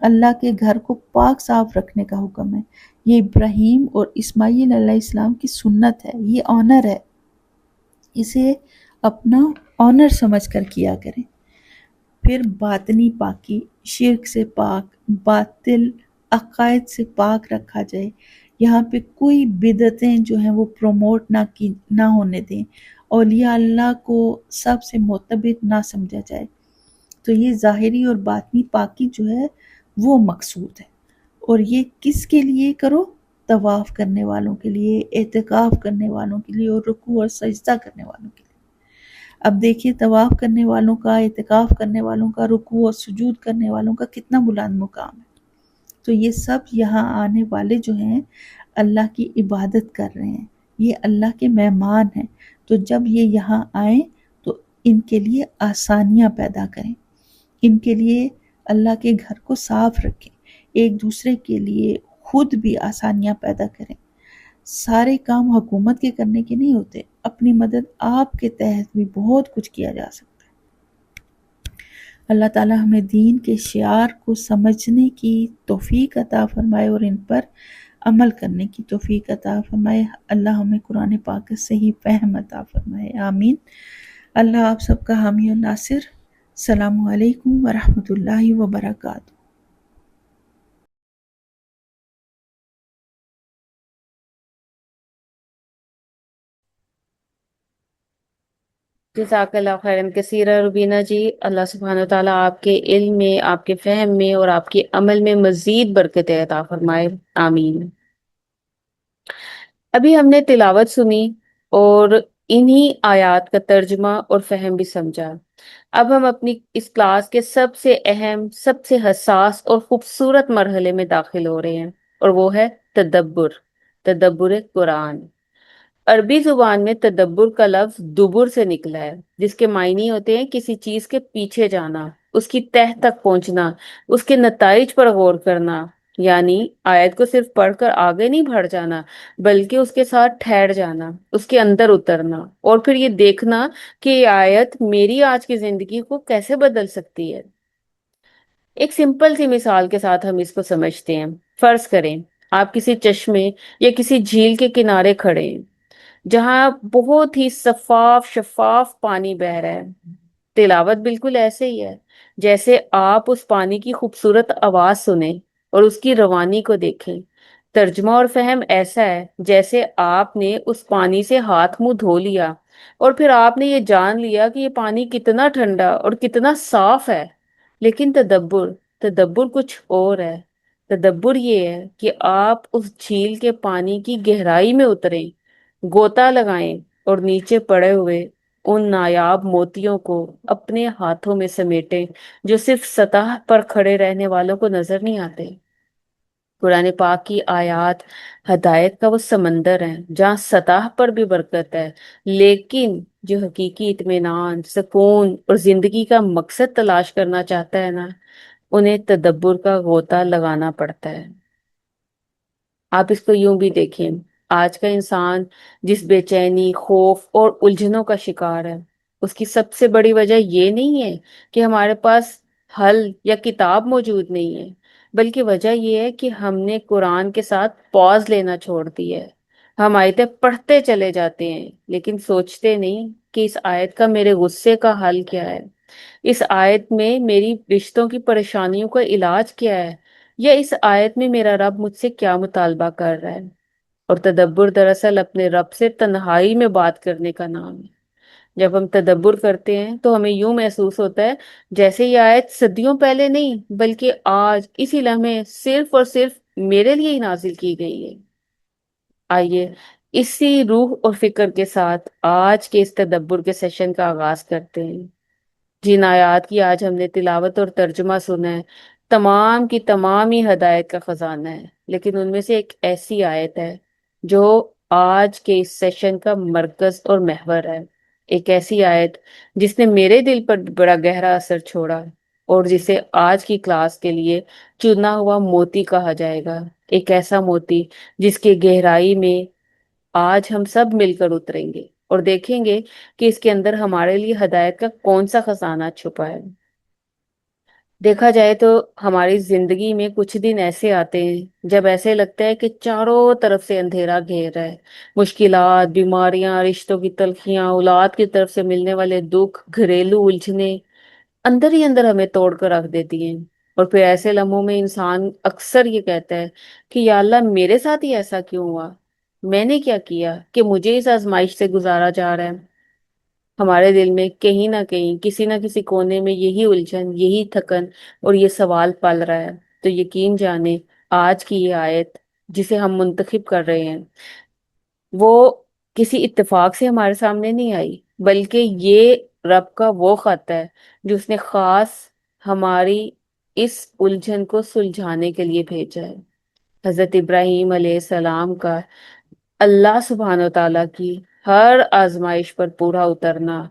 اللہ کے گھر کو پاک صاف رکھنے کا حکم ہے۔ یہ ابراہیم اور اسماعیل علیہ السلام کی سنت ہے، یہ آنر ہے، اسے اپنا آنر سمجھ کر کیا کریں۔ پھر باطنی پاکی، شرک سے پاک، باطل عقائد سے پاک رکھا جائے، یہاں پہ کوئی بدعتیں جو ہیں وہ پروموٹ نہ ہونے دیں، اولیاء اللہ کو سب سے معتبر نہ سمجھا جائے۔ تو یہ ظاہری اور باطنی پاکی جو ہے وہ مقصود ہے، اور یہ کس کے لیے کرو؟ طواف کرنے والوں کے لیے، اعتکاف کرنے والوں کے لیے، اور رکوع اور سجدہ کرنے والوں کے لیے۔ اب دیکھیے طواف کرنے والوں کا، اعتکاف کرنے والوں کا، رکوع اور سجود کرنے والوں کا کتنا بلند مقام ہے۔ تو یہ سب یہاں آنے والے جو ہیں اللہ کی عبادت کر رہے ہیں، یہ اللہ کے مہمان ہیں، تو جب یہ یہاں آئیں تو ان کے لیے آسانیاں پیدا کریں، ان کے لیے اللہ کے گھر کو صاف رکھیں، ایک دوسرے کے لیے خود بھی آسانیاں پیدا کریں۔ سارے کام حکومت کے کرنے کے نہیں ہوتے، اپنی مدد آپ کے تحت بھی بہت کچھ کیا جا سکتا ہے۔ اللہ تعالی ہمیں دین کے شعار کو سمجھنے کی توفیق عطا فرمائے اور ان پر عمل کرنے کی توفیق عطا فرمائے۔ اللہ ہمیں قرآن پاک کا صحیح فہم عطا فرمائے، آمین۔ اللہ آپ سب کا حامی و ناصر۔ السلام علیکم ورحمۃ اللہ وبرکاتہ۔ جزاک اللہ خیرن کثیرہ روبینہ جی، اللہ سبحانہ و تعالیٰ آپ کے علم میں، آپ کے فہم میں اور آپ کے عمل میں مزید برکتیں عطا فرمائے، آمین۔ ابھی ہم نے تلاوت سنی اور انہی آیات کا ترجمہ اور فہم بھی سمجھا۔ اب ہم اپنی اس کلاس کے سب سے اہم، سب سے حساس اور خوبصورت مرحلے میں داخل ہو رہے ہیں، اور وہ ہے تدبر قرآن۔ عربی زبان میں تدبر کا لفظ دبر سے نکلا ہے، جس کے معنی ہوتے ہیں کسی چیز کے پیچھے جانا، اس کی تہ تک پہنچنا، اس کے نتائج پر غور کرنا، یعنی آیت کو صرف پڑھ کر آگے نہیں بڑھ جانا، بلکہ اس کے ساتھ ٹھہر جانا، اس کے اندر اترنا، اور پھر یہ دیکھنا کہ یہ آیت میری آج کی زندگی کو کیسے بدل سکتی ہے۔ ایک سمپل سی مثال کے ساتھ ہم اس کو سمجھتے ہیں۔ فرض کریں آپ کسی چشمے یا کسی جھیل کے کنارے کھڑے ہیں، جہاں بہت ہی شفاف شفاف پانی بہ رہا ہے۔ تلاوت بالکل ایسے ہی ہے، جیسے آپ اس پانی کی خوبصورت آواز سنیں اور اس کی روانی کو دیکھیں۔ ترجمہ اور فہم ایسا ہے جیسے آپ نے اس پانی سے ہاتھ منہ دھو لیا اور پھر آپ نے یہ جان لیا کہ یہ پانی کتنا ٹھنڈا اور کتنا صاف ہے۔ لیکن تدبر کچھ اور ہے۔ تدبر یہ ہے کہ آپ اس جھیل کے پانی کی گہرائی میں اتریں، غوطہ لگائیں اور نیچے پڑے ہوئے ان نایاب موتیوں کو اپنے ہاتھوں میں سمیٹیں جو صرف سطح پر کھڑے رہنے والوں کو نظر نہیں آتے۔ قرآن پاک کی آیات ہدایت کا وہ سمندر ہے جہاں سطح پر بھی برکت ہے، لیکن جو حقیقی اطمینان، سکون اور زندگی کا مقصد تلاش کرنا چاہتا ہے نا، انہیں تدبر کا غوطہ لگانا پڑتا ہے۔ آپ اس کو یوں بھی دیکھیں، آج کا انسان جس بے چینی، خوف اور الجھنوں کا شکار ہے، اس کی سب سے بڑی وجہ یہ نہیں ہے کہ ہمارے پاس حل یا کتاب موجود نہیں ہے، بلکہ وجہ یہ ہے کہ ہم نے قرآن کے ساتھ پاز لینا چھوڑ دی ہے۔ ہم آیتیں پڑھتے چلے جاتے ہیں لیکن سوچتے نہیں کہ اس آیت کا میرے غصے کا حل کیا ہے، اس آیت میں میری رشتوں کی پریشانیوں کا علاج کیا ہے، یا اس آیت میں میرا رب مجھ سے کیا مطالبہ کر رہا ہے۔ اور تدبر دراصل اپنے رب سے تنہائی میں بات کرنے کا نام ہے۔ جب ہم تدبر کرتے ہیں تو ہمیں یوں محسوس ہوتا ہے جیسے یہ آیت صدیوں پہلے نہیں بلکہ آج اسی لمحے صرف اور صرف میرے لیے ہی نازل کی گئی ہے۔ آئیے اسی روح اور فکر کے ساتھ آج کے اس تدبر کے سیشن کا آغاز کرتے ہیں۔ جن آیات کی آج ہم نے تلاوت اور ترجمہ سنا ہے، تمام کی تمام ہی ہدایت کا خزانہ ہے، لیکن ان میں سے ایک ایسی آیت ہے جو آج کے اس سیشن کا مرکز اور محور ہے۔ ایک ایسی آیت جس نے میرے دل پر بڑا گہرا اثر چھوڑا اور جسے آج کی کلاس کے لیے چنا ہوا موتی کہا جائے گا۔ ایک ایسا موتی جس کے گہرائی میں آج ہم سب مل کر اتریں گے اور دیکھیں گے کہ اس کے اندر ہمارے لیے ہدایت کا کون سا خزانہ چھپا ہے۔ دیکھا جائے تو ہماری زندگی میں کچھ دن ایسے آتے ہیں جب ایسے لگتا ہے کہ چاروں طرف سے اندھیرا گھیر رہا ہے۔ مشکلات، بیماریاں، رشتوں کی تلخیاں، اولاد کی طرف سے ملنے والے دکھ، گھریلو الجھنیں اندر ہی اندر ہمیں توڑ کر رکھ دیتی ہیں۔ اور پھر ایسے لمحوں میں انسان اکثر یہ کہتا ہے کہ یا اللہ میرے ساتھ ہی ایسا کیوں ہوا، میں نے کیا کیا کہ مجھے اس آزمائش سے گزارا جا رہا ہے۔ ہمارے دل میں کہیں نہ کہیں کسی نہ کسی کونے میں یہی الجھن، یہی تھکن اور یہ سوال پل رہا ہے۔ تو یقین جانے آج کی یہ آیت جسے ہم منتخب کر رہے ہیں وہ کسی اتفاق سے ہمارے سامنے نہیں آئی، بلکہ یہ رب کا وہ خط ہے جو اس نے خاص ہماری اس الجھن کو سلجھانے کے لیے بھیجا ہے۔ حضرت ابراہیم علیہ السلام کا اللہ سبحانہ و تعالیٰ کی ہر آزمائش پر پورا اترنا،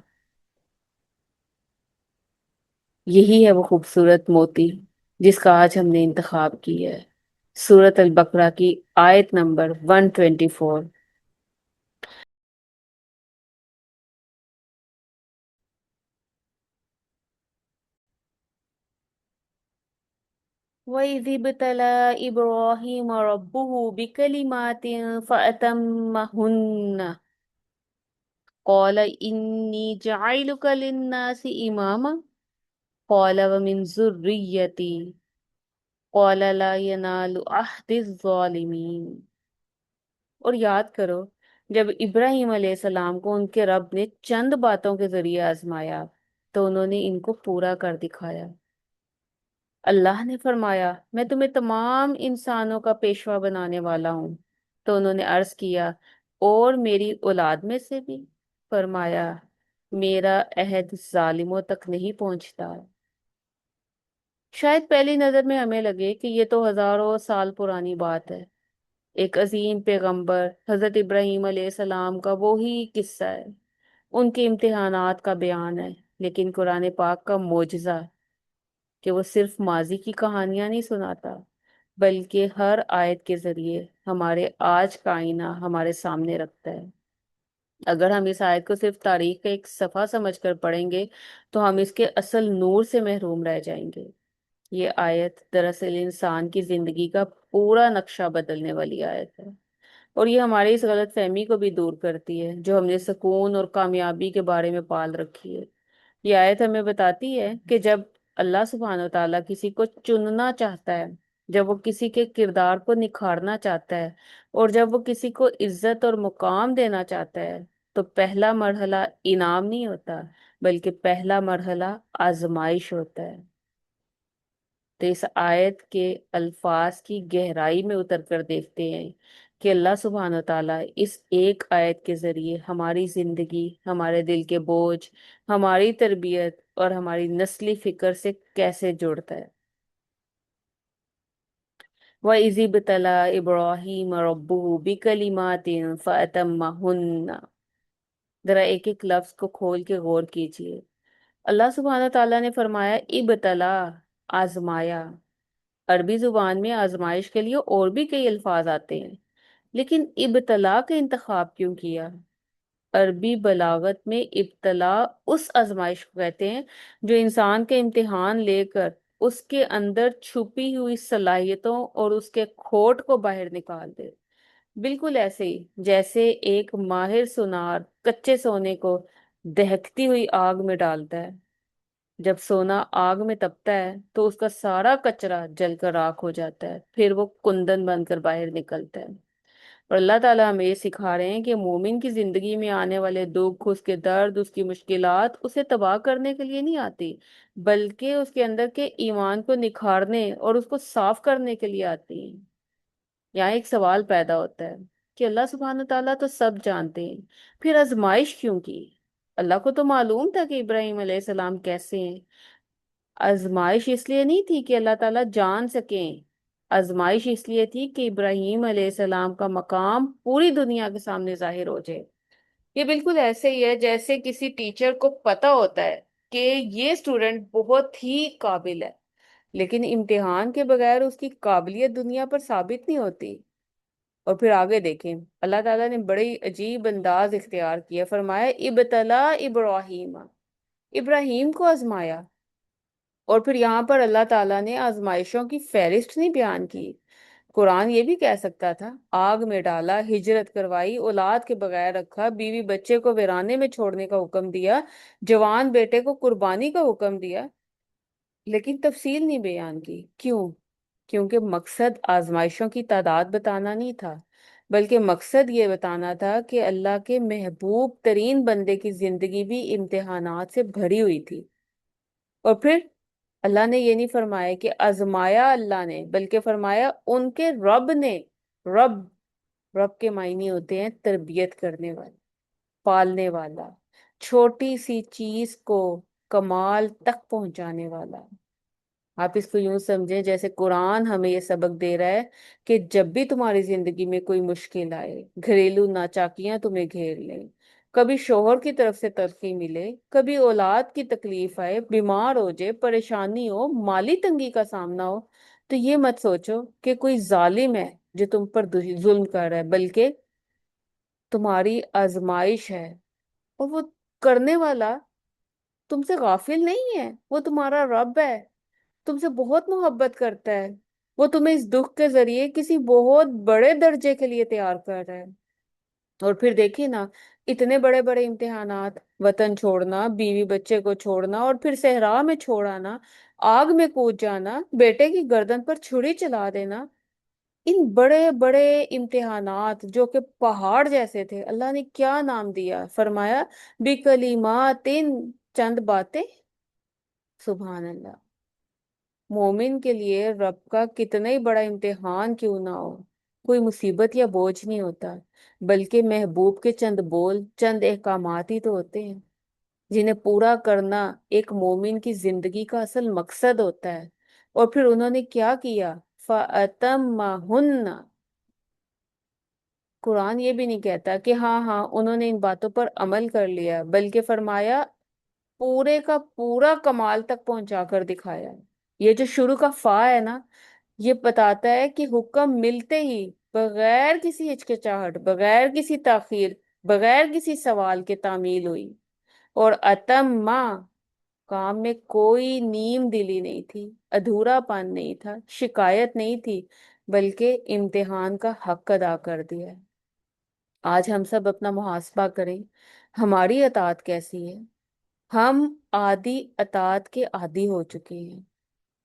یہی ہے وہ خوبصورت موتی جس کا آج ہم نے انتخاب کی ہے۔ سورت البقرہ کی آیت نمبر 124۔ وَإِذِ ابْتَلَى إِبْرَاهِيمَ رَبُّهُ بِكَلِمَاتٍ فَأَتَمَّهُنَّ قَالَ إِنِّي جَاعِلُكَ لِلنَّاسِ إِمَامًا قَالَ وَمِنْ ذُرِّيَّتِي قَالَ لَا يَنَالُ عَهْدِ الظَّالِمِينَ۔ اور یاد کرو جب ابراہیم علیہ السلام کو ان کے رب نے چند باتوں کے ذریعے آزمایا تو انہوں نے ان کو پورا کر دکھایا۔ اللہ نے فرمایا میں تمہیں تمام انسانوں کا پیشوا بنانے والا ہوں۔ تو انہوں نے عرض کیا اور میری اولاد میں سے بھی؟ فرمایا میرا عہد ظالموں تک نہیں پہنچتا۔ شاید پہلی نظر میں ہمیں لگے کہ یہ تو ہزاروں سال پرانی بات ہے، ایک عظیم پیغمبر حضرت ابراہیم علیہ السلام کا وہی قصہ ہے، ان کے امتحانات کا بیان ہے۔ لیکن قرآن پاک کا معجزہ کہ وہ صرف ماضی کی کہانیاں نہیں سناتا بلکہ ہر آیت کے ذریعے ہمارے آج کا آئینہ ہمارے سامنے رکھتا ہے۔ اگر ہم اس آیت کو صرف تاریخ کا ایک صفحہ سمجھ کر پڑھیں گے تو ہم اس کے اصل نور سے محروم رہ جائیں گے۔ یہ آیت دراصل انسان کی زندگی کا پورا نقشہ بدلنے والی آیت ہے، اور یہ ہماری اس غلط فہمی کو بھی دور کرتی ہے جو ہم نے سکون اور کامیابی کے بارے میں پال رکھی ہے۔ یہ آیت ہمیں بتاتی ہے کہ جب اللہ سبحانہ و تعالیٰ کسی کو چننا چاہتا ہے، جب وہ کسی کے کردار کو نکھارنا چاہتا ہے، اور جب وہ کسی کو عزت اور مقام دینا چاہتا ہے، تو پہلا مرحلہ انعام نہیں ہوتا، بلکہ پہلا مرحلہ آزمائش ہوتا ہے۔ تو اس آیت کے الفاظ کی گہرائی میں اتر کر دیکھتے ہیں کہ اللہ سبحانہ تعالیٰ اس ایک آیت کے ذریعے ہماری زندگی، ہمارے دل کے بوجھ، ہماری تربیت اور ہماری نسلی فکر سے کیسے جوڑتا ہے۔ وَإِذِ ابْتَلَىٰ إِبْرَاهِيمَ رَبُّهُ بِكَلِمَاتٍ فَأَتَمَّهُنَّ۔ ذرا ایک ایک لفظ کو کھول کے غور کیجئے۔ اللہ سبحانہ تعالیٰ نے فرمایا ابتلا، آزمایا۔ عربی زبان میں آزمائش کے لیے اور بھی کئی الفاظ آتے ہیں، لیکن ابتلا کا انتخاب کیوں کیا؟ عربی بلاغت میں ابتلا اس آزمائش کو کہتے ہیں جو انسان کے امتحان لے کر اس کے اندر چھپی ہوئی صلاحیتوں اور اس کے کھوٹ کو باہر نکال دے۔ بالکل ایسے ہی جیسے ایک ماہر سونار کچے سونے کو دہکتی ہوئی آگ میں ڈالتا ہے۔ جب سونا آگ میں تپتا ہے تو اس کا سارا کچرا جل کر راکھ ہو جاتا ہے، پھر وہ کندن بن کر باہر نکلتا ہے۔ اور اللہ تعالیٰ ہمیں یہ سکھا رہے ہیں کہ مومن کی زندگی میں آنے والے دکھ، اس کے درد، اس کی مشکلات اسے تباہ کرنے کے لیے نہیں آتی، بلکہ اس کے اندر کے ایمان کو نکھارنے اور اس کو صاف کرنے کے لیے آتی ہیں۔ یہاں ایک سوال پیدا ہوتا ہے کہ اللہ سبحانہ تعالیٰ تو سب جانتے ہیں، پھر آزمائش کیوں کی؟ اللہ کو تو معلوم تھا کہ ابراہیم علیہ السلام کیسے ہیں۔ آزمائش اس لیے نہیں تھی کہ اللہ تعالیٰ جان سکیں، آزمائش اس لیے تھی کہ ابراہیم علیہ السلام کا مقام پوری دنیا کے سامنے ظاہر ہو جائے۔ یہ بالکل ایسے ہی ہے جیسے کسی ٹیچر کو پتا ہوتا ہے کہ یہ اسٹوڈنٹ بہت ہی قابل ہے، لیکن امتحان کے بغیر اس کی قابلیت دنیا پر ثابت نہیں ہوتی۔ اور پھر آگے دیکھیں، اللہ تعالیٰ نے بڑی عجیب انداز اختیار کیا، فرمایا ابتلا ابراہیم، ابراہیم کو آزمایا۔ اور پھر یہاں پر اللہ تعالیٰ نے آزمائشوں کی فہرست نہیں بیان کی۔ قرآن یہ بھی کہہ سکتا تھا آگ میں ڈالا، ہجرت کروائی، اولاد کے بغیر رکھا، بیوی بچے کو ویرانے میں چھوڑنے کا حکم دیا، جوان بیٹے کو قربانی کا حکم دیا، لیکن تفصیل نہیں بیان کی۔ کیوں؟ کیونکہ مقصد آزمائشوں کی تعداد بتانا نہیں تھا، بلکہ مقصد یہ بتانا تھا کہ اللہ کے محبوب ترین بندے کی زندگی بھی امتحانات سے بھری ہوئی تھی۔ اور پھر اللہ نے یہ نہیں فرمایا کہ آزمایا اللہ نے، بلکہ فرمایا ان کے رب نے۔ رب، رب کے معنی ہوتے ہیں تربیت کرنے والا، پالنے والا، چھوٹی سی چیز کو کمال تک پہنچانے والا۔ آپ اس کو یوں سمجھیں جیسے قرآن ہمیں یہ سبق دے رہا ہے کہ جب بھی تمہاری زندگی میں کوئی مشکل آئے، گھریلو ناچاکیاں تمہیں گھیر لیں، کبھی شوہر کی طرف سے تلخی ملے، کبھی اولاد کی تکلیف آئے، بیمار ہو جائے، پریشانی ہو، مالی تنگی کا سامنا ہو، تو یہ مت سوچو کہ کوئی ظالم ہے جو تم پر ظلم کر رہا ہے، بلکہ تمہاری آزمائش ہے، اور وہ کرنے والا تم سے غافل نہیں ہے، وہ تمہارا رب ہے، تم سے بہت محبت کرتا ہے، وہ تمہیں اس دکھ کے ذریعے کسی بہت بڑے درجے کے لیے تیار کر رہا ہے۔ اور پھر دیکھیے نا، اتنے بڑے بڑے امتحانات، وطن چھوڑنا، بیوی بچے کو چھوڑنا، اور پھر صحرا میں چھوڑ آنا، آگ میں کود جانا، بیٹے کی گردن پر چھری چلا دینا، ان بڑے بڑے امتحانات جو کہ پہاڑ جیسے تھے، اللہ نے کیا نام دیا؟ فرمایا بِکَلِمَاتٍ، چند باتیں۔ سبحان اللہ! مومن کے لیے رب کا کتنا ہی بڑا امتحان کیوں نہ ہو، کوئی مصیبت یا بوجھ نہیں ہوتا، بلکہ محبوب کے چند بول، چند احکامات ہی تو ہوتے ہیں جنہیں پورا کرنا ایک مومن کی زندگی کا اصل مقصد ہوتا ہے۔ اور پھر انہوں نے کیا کیا؟ فَأَتَمَّهُنَّ۔ قرآن یہ بھی نہیں کہتا کہ ہاں ہاں انہوں نے ان باتوں پر عمل کر لیا، بلکہ فرمایا پورے کا پورا کمال تک پہنچا کر دکھایا۔ یہ جو شروع کا فا ہے نا، یہ بتاتا ہے کہ حکم ملتے ہی بغیر کسی ہچکچاہٹ، بغیر کسی تاخیر، بغیر کسی سوال کے تعمیل ہوئی، اور اتما، کام میں کوئی نیم دلی نہیں تھی، ادھورا پن نہیں تھا، شکایت نہیں تھی، بلکہ امتحان کا حق ادا کر دیا ہے۔ آج ہم سب اپنا محاسبہ کریں، ہماری اطاعت کیسی ہے؟ ہم عادی اطاعت کے عادی ہو چکے ہیں۔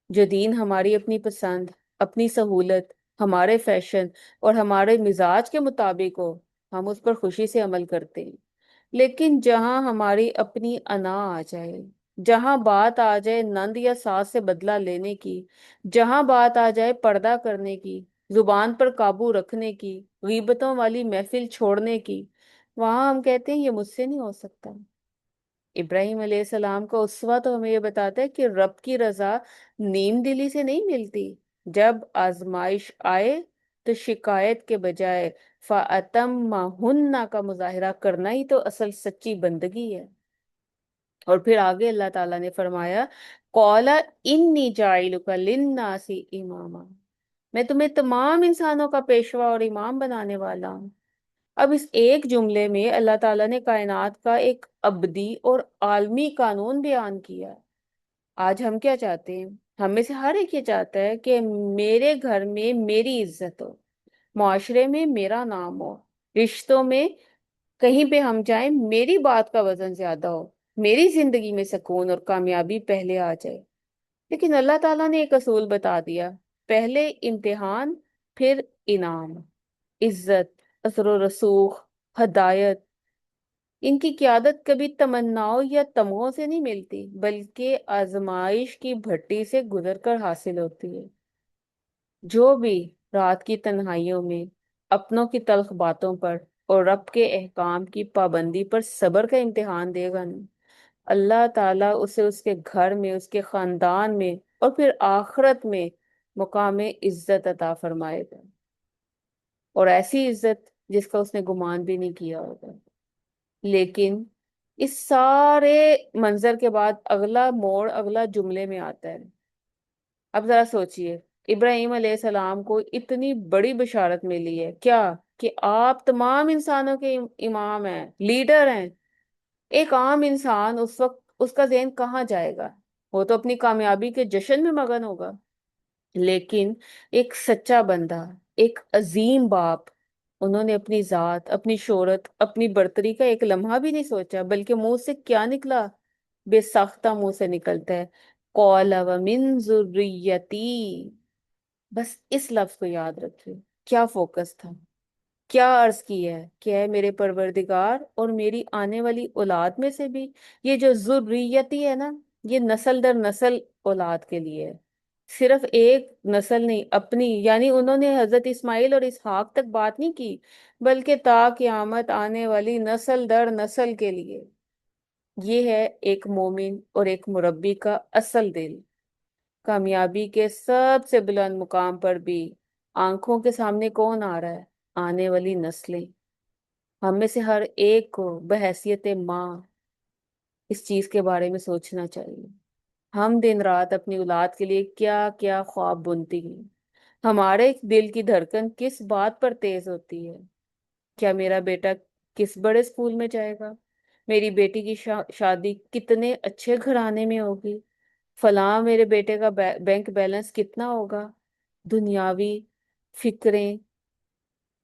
جو دین ہماری اپنی پسند، اپنی سہولت، ہمارے فیشن اور ہمارے مزاج کے مطابق ہو، ہم اس پر خوشی سے عمل کرتے ہیں۔ لیکن جہاں ہماری اپنی انا آ جائے، جہاں بات آ جائے نند یا ساس سے بدلہ لینے کی، جہاں بات آ جائے پردہ کرنے کی، زبان پر قابو رکھنے کی، غیبتوں والی محفل چھوڑنے کی، وہاں ہم کہتے ہیں یہ مجھ سے نہیں ہو سکتا۔ ابراہیم علیہ السلام کا اسوہ تو ہمیں یہ بتاتا ہے کہ رب کی رضا نیم دلی سے نہیں ملتی۔ جب آزمائش آئے تو شکایت کے بجائے فَأَتَمَّهُنَّ کا مظاہرہ کرنا ہی تو اصل سچی بندگی ہے۔ اور پھر آگے اللہ تعالیٰ نے فرمایا قَالَ إِنِّي جَاعِلُكَ لِلنَّاسِ إِمَامًا، میں تمہیں تمام انسانوں کا پیشوا اور امام بنانے والا ہوں۔ اب اس ایک جملے میں اللہ تعالیٰ نے کائنات کا ایک ابدی اور عالمی قانون بیان کیا۔ آج ہم کیا چاہتے ہیں؟ ہم میں سے ہر ایک یہ چاہتا ہے کہ میرے گھر میں میری عزت ہو، معاشرے میں میرا نام ہو، رشتوں میں کہیں پہ ہم جائیں میری بات کا وزن زیادہ ہو، میری زندگی میں سکون اور کامیابی پہلے آ جائے۔ لیکن اللہ تعالیٰ نے ایک اصول بتا دیا، پہلے امتحان پھر انعام، عزت، اثر و رسوخ، ہدایت۔ ان کی قیادت کبھی تمناؤں یا تمغوں سے نہیں ملتی، بلکہ آزمائش کی بھٹی سے گزر کر حاصل ہوتی ہے۔ جو بھی رات کی تنہائیوں میں اپنوں کی تلخ باتوں پر اور رب کے احکام کی پابندی پر صبر کا امتحان دے گا نا، اللہ تعالیٰ اسے اس کے گھر میں، اس کے خاندان میں اور پھر آخرت میں مقام عزت عطا فرمائے گا، اور ایسی عزت جس کا اس نے گمان بھی نہیں کیا ہوگا۔ لیکن اس سارے منظر کے بعد اگلا موڑ اگلا جملے میں آتا ہے۔ اب ذرا سوچئے، ابراہیم علیہ السلام کو اتنی بڑی بشارت ملی ہے کیا، کہ آپ تمام انسانوں کے امام ہیں، لیڈر ہیں۔ ایک عام انسان اس وقت اس کا ذہن کہاں جائے گا؟ وہ تو اپنی کامیابی کے جشن میں مگن ہوگا۔ لیکن ایک سچا بندہ، ایک عظیم باپ، انہوں نے اپنی ذات، اپنی شہرت، اپنی برتری کا ایک لمحہ بھی نہیں سوچا، بلکہ منہ سے کیا نکلا؟ بے ساختہ منہ سے نکلتا ہے قَالَ وَمِن ذُرِّيَّتِي، بس اس لفظ کو یاد رکھیے، کیا فوکس تھا، کیا عرض کی ہے کہ اے میرے پروردگار اور میری آنے والی اولاد میں سے بھی۔ یہ جو ذریتی ہے نا، یہ نسل در نسل اولاد کے لیے ہے، صرف ایک نسل نہیں، اپنی، یعنی انہوں نے حضرت اسماعیل اور اسحاق تک بات نہیں کی، بلکہ تا قیامت آنے والی نسل در نسل کے لیے۔ یہ ہے ایک مومن اور ایک مربی کا اصل دل۔ کامیابی کے سب سے بلند مقام پر بھی آنکھوں کے سامنے کون آ رہا ہے؟ آنے والی نسلیں۔ ہم میں سے ہر ایک کو بحیثیت ماں اس چیز کے بارے میں سوچنا چاہیے۔ ہم دن رات اپنی اولاد کے لیے کیا کیا خواب بنتی ہیں۔ ہمارے دل کی دھڑکن کس بات پر تیز ہوتی ہے؟ کیا میرا بیٹا کس بڑے اسکول میں جائے گا؟ میری بیٹی کی شادی کتنے اچھے گھرانے میں ہوگی؟ فلاں میرے بیٹے کا بینک بیلنس کتنا ہوگا؟ دنیاوی فکریں،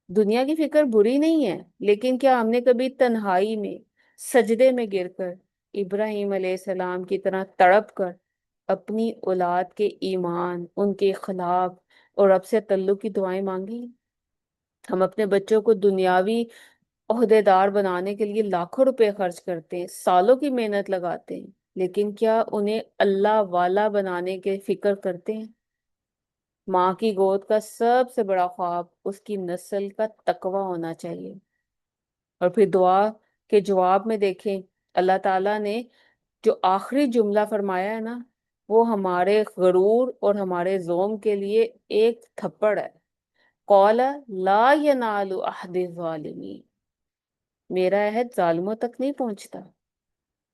دنیا کی فکر بری نہیں ہے، لیکن کیا ہم نے کبھی تنہائی میں سجدے میں گر کر ابراہیم علیہ السلام کی طرح تڑپ کر اپنی اولاد کے ایمان، ان کے اخلاق اور رب سے تعلق کی دعائیں مانگی؟ ہم اپنے بچوں کو دنیاوی عہدے دار بنانے کے لیے لاکھوں روپے خرچ کرتے ہیں، سالوں کی محنت لگاتے ہیں، لیکن کیا انہیں اللہ والا بنانے کے فکر کرتے ہیں؟ ماں کی گود کا سب سے بڑا خواب اس کی نسل کا تقوی ہونا چاہیے۔ اور پھر دعا کے جواب میں دیکھیں، اللہ تعالیٰ نے جو آخری جملہ فرمایا ہے نا، وہ ہمارے غرور اور ہمارے زوم کے لیے ایک تھپڑ ہے۔ قَالَ لَا يَنَالُ عَهْدِ الظَّالِمِينَ، میرا عہد ظالموں تک نہیں پہنچتا۔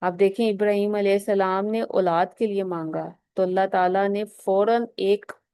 آپ دیکھیں، ابراہیم علیہ السلام نے اولاد کے لیے مانگا تو اللہ تعالیٰ نے فوراً ایک